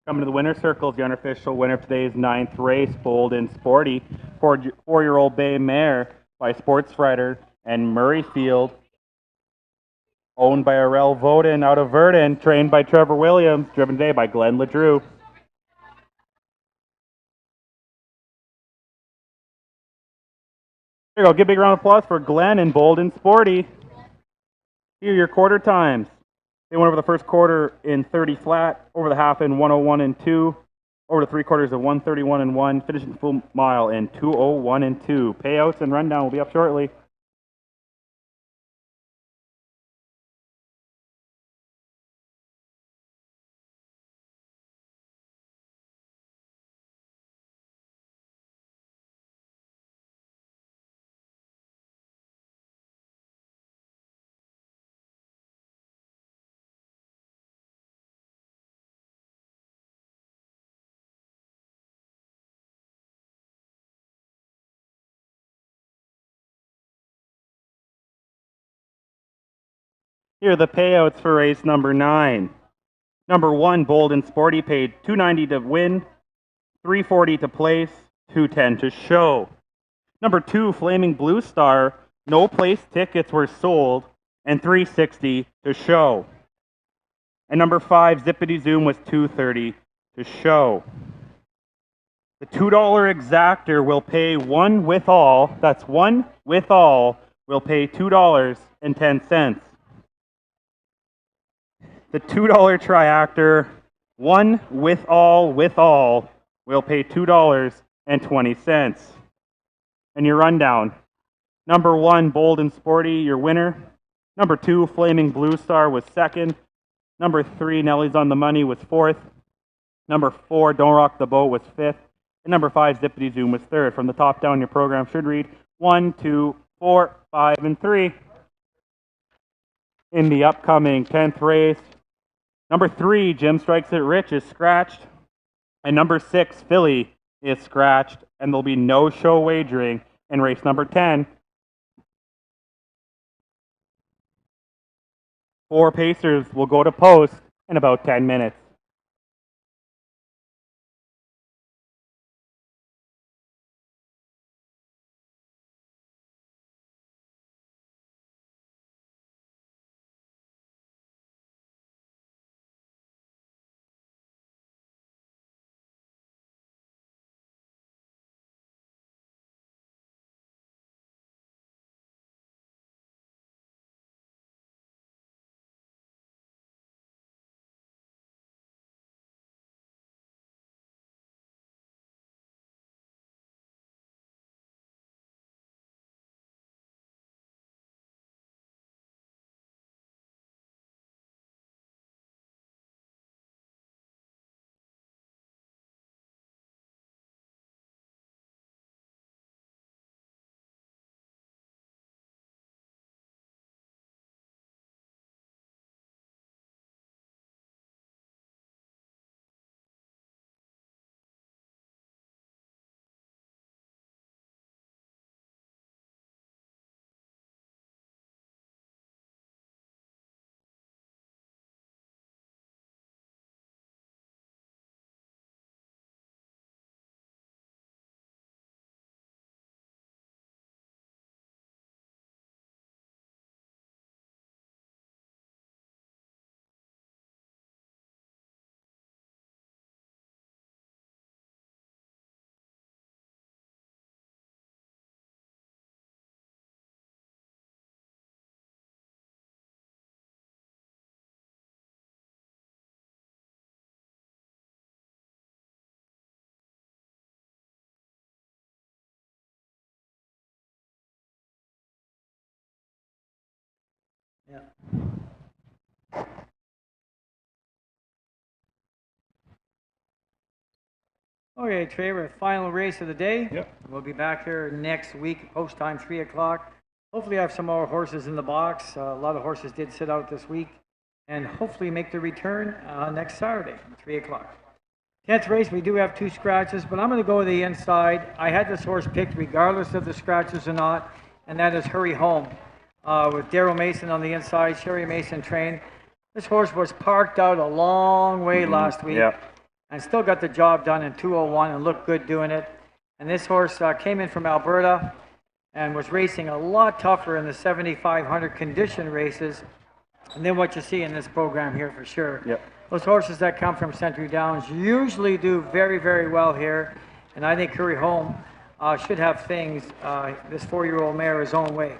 Coming to the winner's circles, the unofficial winner of today's 9th race, Bold and Sporty, four-year-old bay mare by Sports Writer and Murrayfield, owned by Arel Voden out of Verdun, trained by Trevor Williams, driven today by Glenn LeDrew. There you go. Give a big round of applause for Glenn and Bold and Sporty. Here are your quarter times. They went over the first quarter in 30 flat, over the half in 101 and 2, over the three quarters of 131 and 1, finishing the full mile in 201 and 2. Payouts and rundown will be up shortly. Here are the payouts for race number 9. Number 1, Bold and Sporty, paid $290 to win, $340 to place, $210 to show. Number 2, Flaming Blue Star, no place tickets were sold, and $360 to show. And number 5, Zippity Zoom, was $230 to show. The $2 exactor will pay one with all, that's one with all, will pay $2.10. The $2 triactor, one with all, will pay $2.20. And your rundown. Number 1, Bold and Sporty, your winner. Number 2, Flaming Blue Star, was second. Number 3, Nelly's on the Money, was fourth. Number 4, Don't Rock the Boat, was fifth. And number 5, Zippity Zoom, was third. From the top down, your program should read 1, 2, 4, 5, and 3. In the upcoming 10th race, number 3, Jim Strikes It Rich, is scratched. And number 6, Philly, is scratched. And there'll be no show wagering in race number 10. 4 pacers will go to post in about 10 minutes. Yeah. Okay, Trey, we're final race of the day. Yep. We'll be back here next week, post time 3 o'clock. Hopefully, I have some more horses in the box. A lot of horses did sit out this week, and hopefully make the return next Saturday, 3 o'clock. 10th race, we do have 2 scratches, but I'm going to go to the inside. I had this horse picked regardless of the scratches or not, and that is Hurry Home. With Daryl Mason on the inside, Sherry Mason trained. This horse was parked out a long way last week. Yep. and still got the job done in 2:01 and looked good doing it. And this horse came in from Alberta and was racing a lot tougher in the 7,500 condition races than what you see in this program here for sure. Yep. Those horses that come from Century Downs usually do very, very well here, and I think Curry Home should have things, this 4-year-old mare, his own way.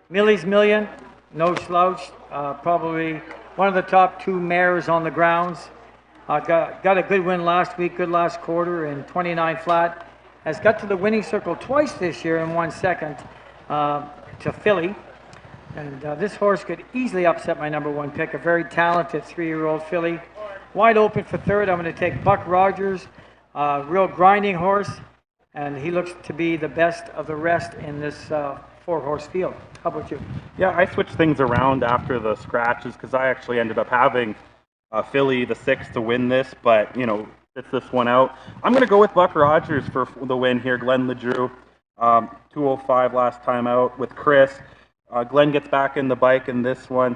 Millie's Million, no slouch, probably one of the top 2 mares on the grounds. Got a good win last week, good last quarter in 29 flat. Has got to the winning circle twice this year and won second to Philly. And this horse could easily upset my number 1 pick, a very talented 3-year-old filly. Wide open for third, I'm going to take Buck Rogers, real grinding horse, and he looks to be the best of the rest in this 4-horse field. How about you? Yeah, I switched things around after the scratches because I actually ended up having Philly, the 6, to win this, but, you know, sits this one out. I'm going to go with Buck Rogers for the win here. Glenn LeDrew, 205 last time out with Chris. Glenn gets back in the bike in this one.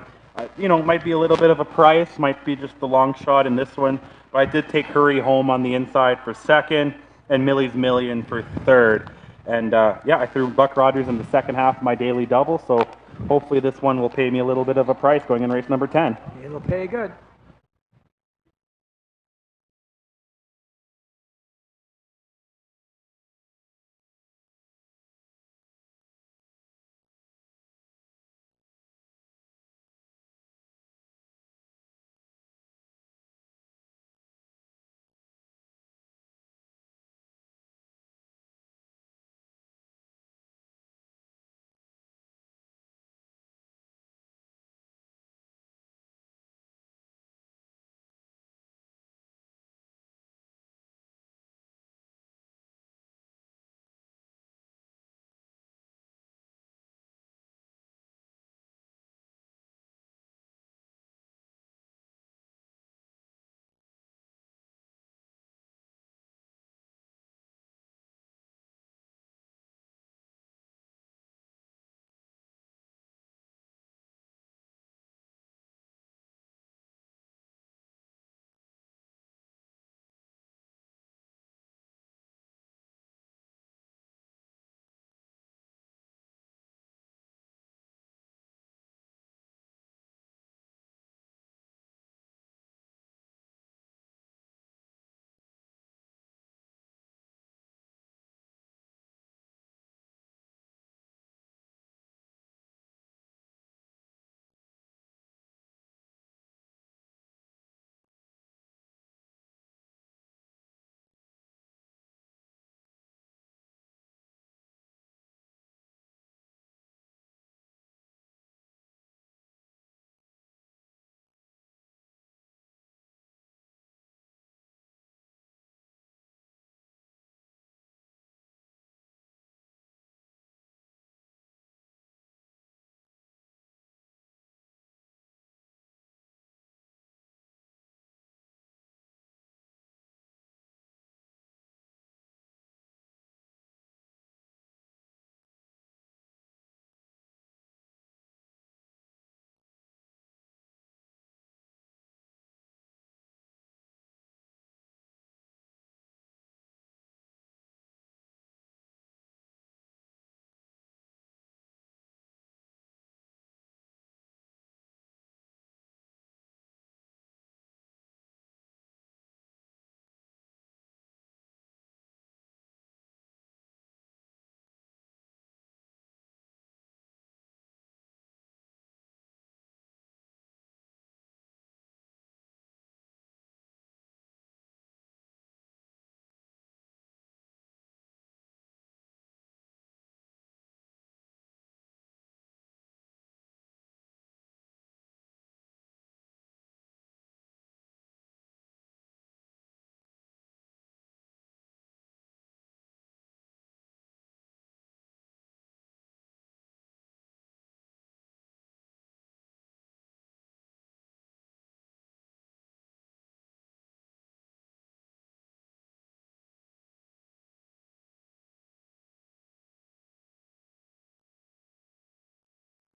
You know, might be a little bit of a price, might be just the long shot in this one, but I did take Curry Home on the inside for second and Millie's Million for third. And yeah, I threw Buck Rogers in the second half of my daily double, so hopefully this one will pay me a little bit of a price going in race number 10. It'll pay good.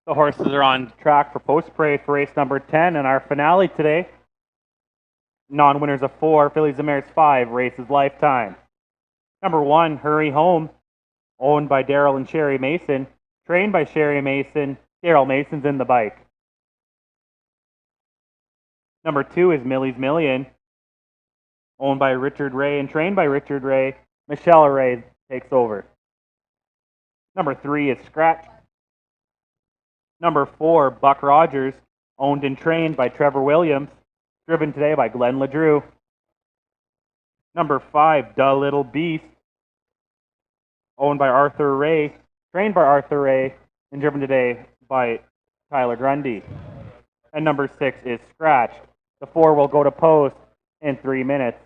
The horses are on track for post parade for race number 10 and our finale today. Non-winners of 4, Phillies and Mares 5, Races Lifetime. Number 1, Hurry Home, owned by Daryl and Sherry Mason, trained by Sherry Mason. Daryl Mason's in the bike. Number 2 is Millie's Million, owned by Richard Ray and trained by Richard Ray. Michelle Ray takes over. Number 3 is Scratch. Number 4, Buck Rogers, owned and trained by Trevor Williams, driven today by Glenn LeDrew. Number 5, Da Little Beast, owned by Arthur Ray, trained by Arthur Ray, and driven today by Tyler Grundy. And number 6 is Scratch. The 4 will go to post in 3 minutes.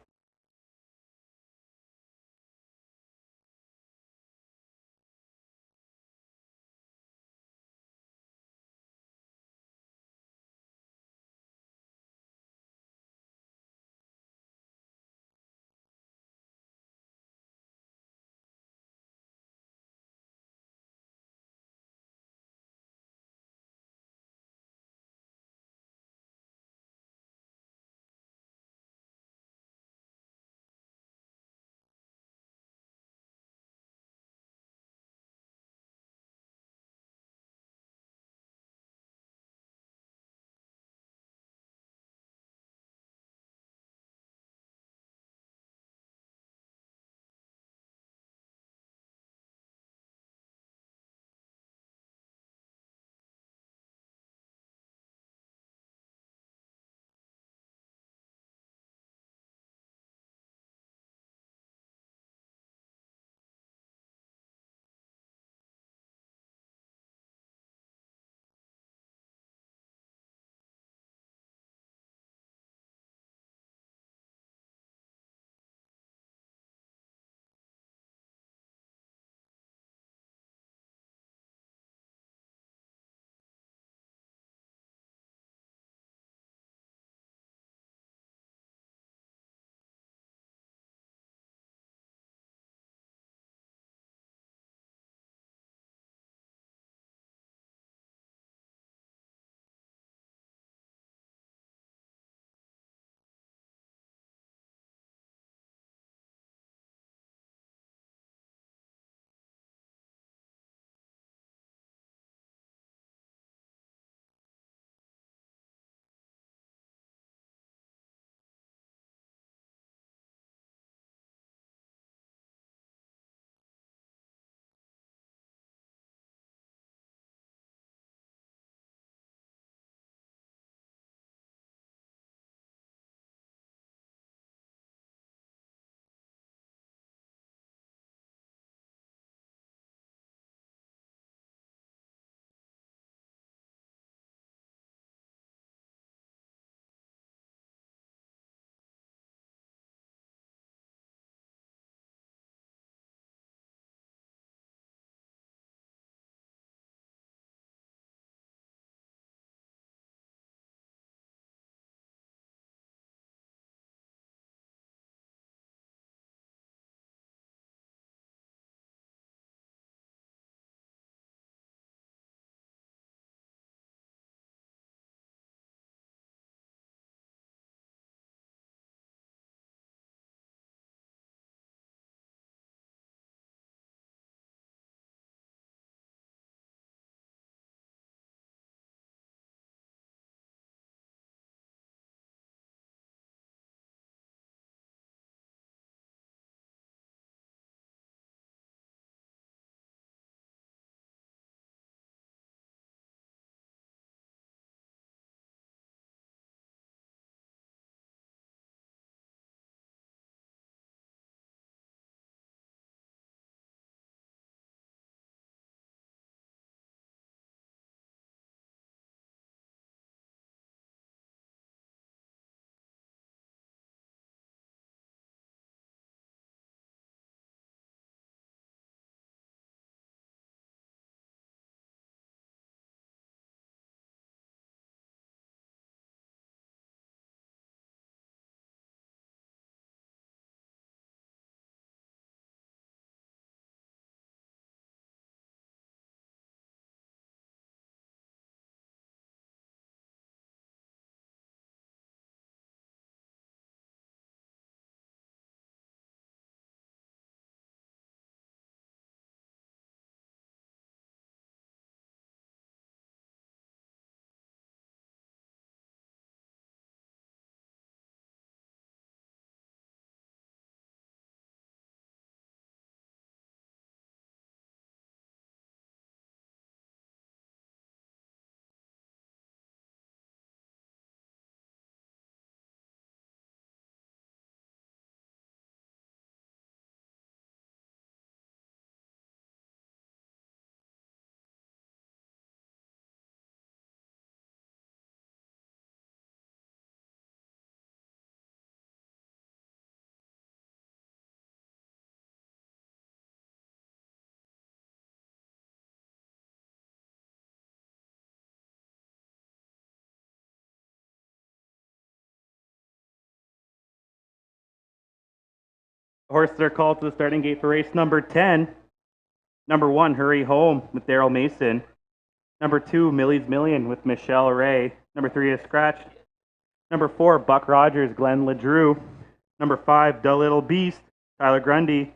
Horses are called to the starting gate for race number 10. Number 1, Hurry Home with Daryl Mason. Number 2, Millie's Million with Michelle Ray. Number 3 is Scratched. Number 4, Buck Rogers, Glenn LeDrew. Number 5, The Little Beast, Tyler Grundy.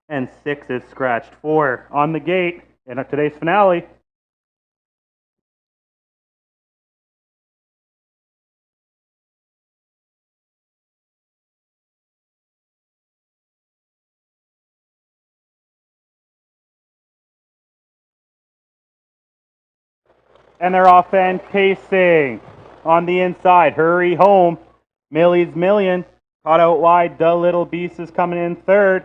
And 6 is Scratched. 4 on the gate in today's finale. And they're off and pacing. On the inside, Hurry Home, Millie's Million. Caught out wide, The Little Beast is coming in third.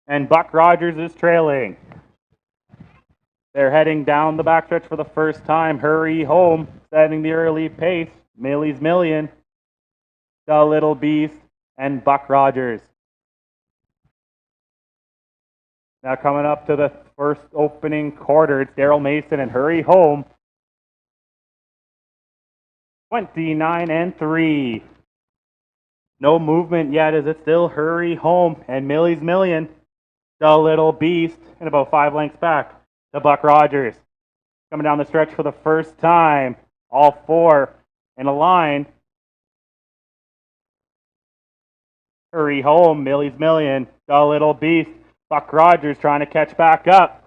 And Buck Rogers is trailing. They're heading down the backstretch for the first time. Hurry Home, setting the early pace. Millie's Million, The Little Beast, and Buck Rogers. Now coming up to the first opening quarter, it's Daryl Mason and Hurry Home. 29-3. No movement yet as it's still Hurry Home and Millie's Million. The Little Beast, and about 5 lengths back to Buck Rogers. Coming down the stretch for the first time. All 4 in a line. Hurry Home, Millie's Million, The Little Beast. Buck Rogers trying to catch back up.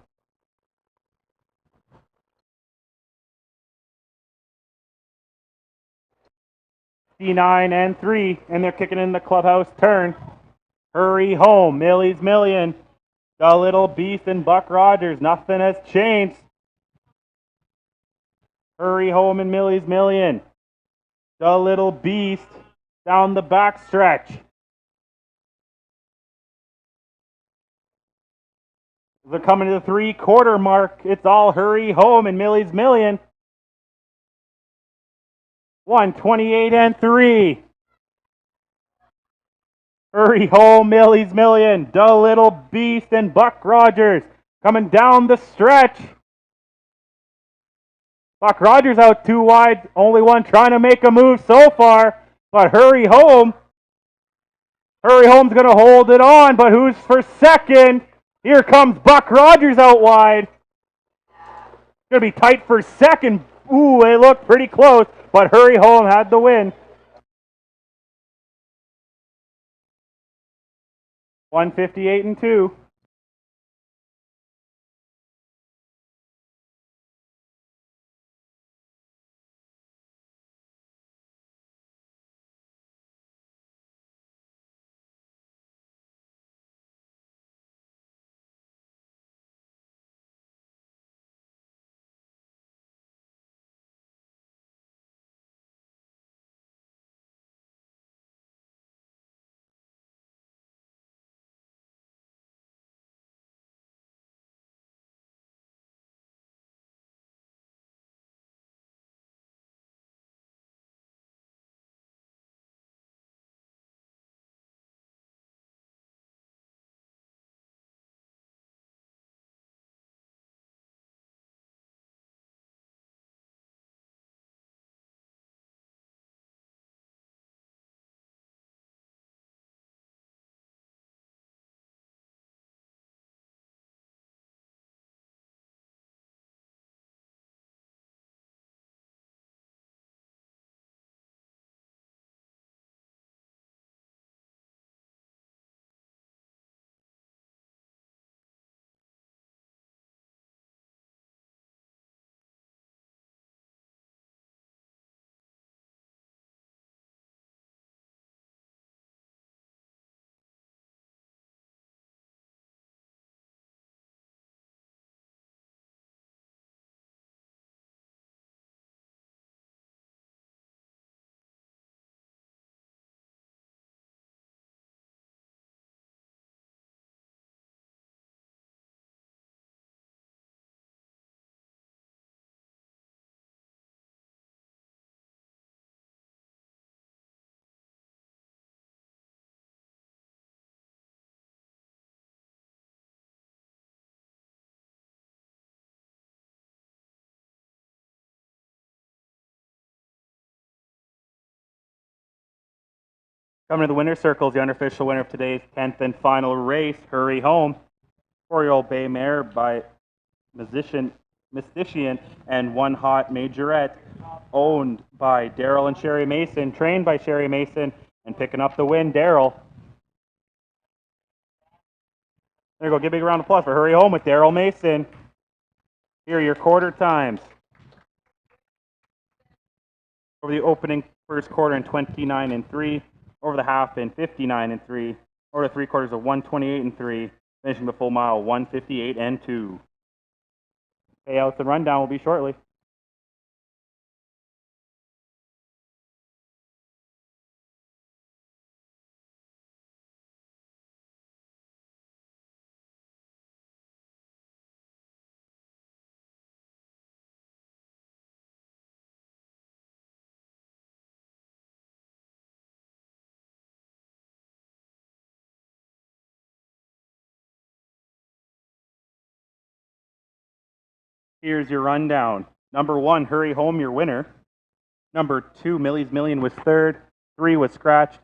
D9-3, and they're kicking in the clubhouse turn. Hurry Home, Millie's Million, The Little Beast, and Buck Rogers. Nothing has changed. Hurry Home and Millie's Million. The Little Beast down the backstretch. They're coming to the 3-quarter mark. It's all Hurry Home and Millie's Million. 128-3. Hurry Home, Millie's Million, The Little Beast, and Buck Rogers coming down the stretch. Buck Rogers out too wide, only one trying to make a move so far, but Hurry Home's going to hold it on, but who's for second? Here comes Buck Rogers out wide. Going to be tight for second. Ooh, they look pretty close, but Hurry Home had the win. 158-2. Coming to the winner's circles, the unofficial winner of today's 10th and final race, Hurry Home, 4-year-old bay mare by Mystician and One Hot Majorette, owned by Daryl and Sherry Mason, trained by Sherry Mason, and picking up the win, Daryl. There you go. Give a big round of applause for Hurry Home with Daryl Mason. Here are your quarter times. Over the opening first quarter in 29 and 3, over the half in 59 and 3, over the 3 quarters of 128 and 3, finishing the full mile 158 and 2. Payouts and rundown will be shortly. Here's your rundown. Number 1, Hurry Home, your winner. Number 2, Millie's Million was third. 3 was scratched.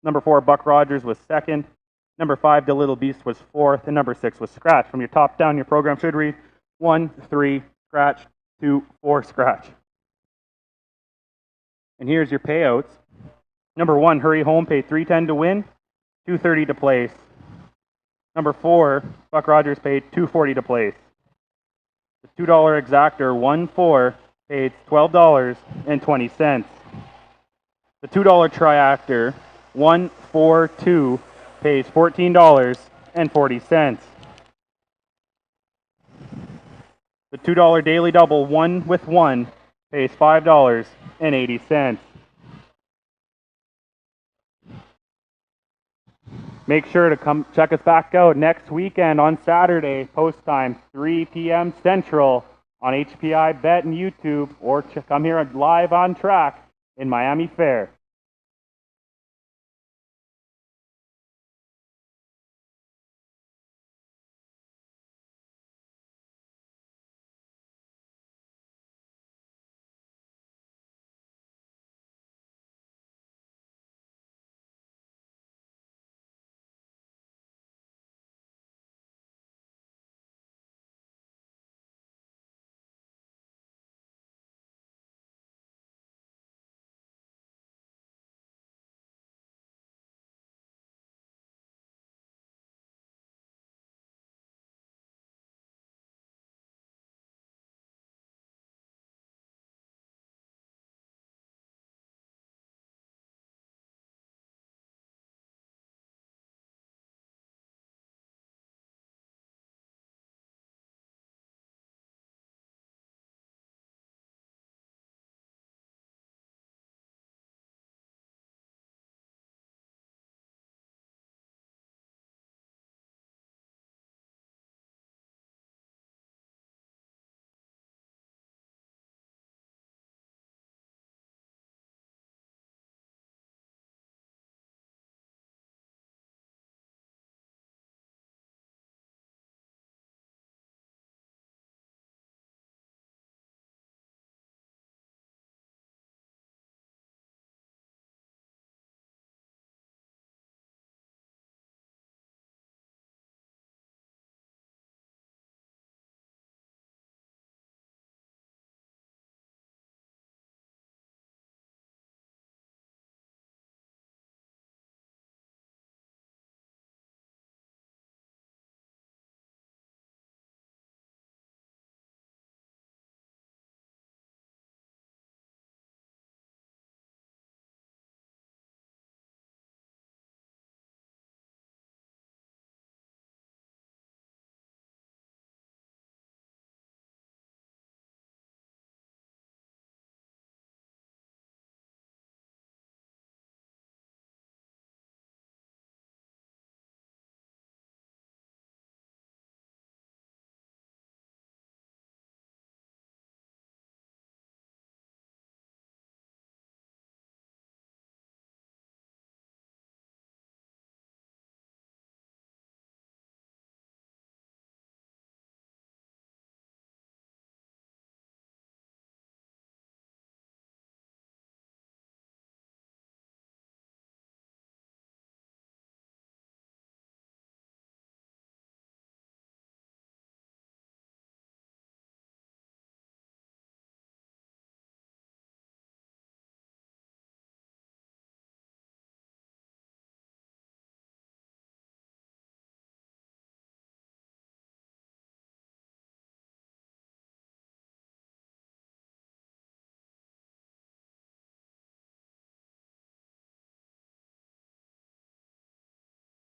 Number 4, Buck Rogers was second. Number 5, The Little Beast was fourth. And number 6 was scratched. From your top down, your program should read 1, 3, scratch, 2, 4, scratch. And here's your payouts. Number 1, Hurry Home paid $3.10 to win, $2.30 to place. Number 4, Buck Rogers paid $2.40 to place. The $2 exactor 1-4 paid $12.20. The $2 triactor 1-4-2 pays $14.40. The $2 daily double 1 with 1 pays $5.80. Make sure to come check us back out next weekend on Saturday, post time 3 p.m. Central on HPI Bet and YouTube, or come here live on track in Miami Fair.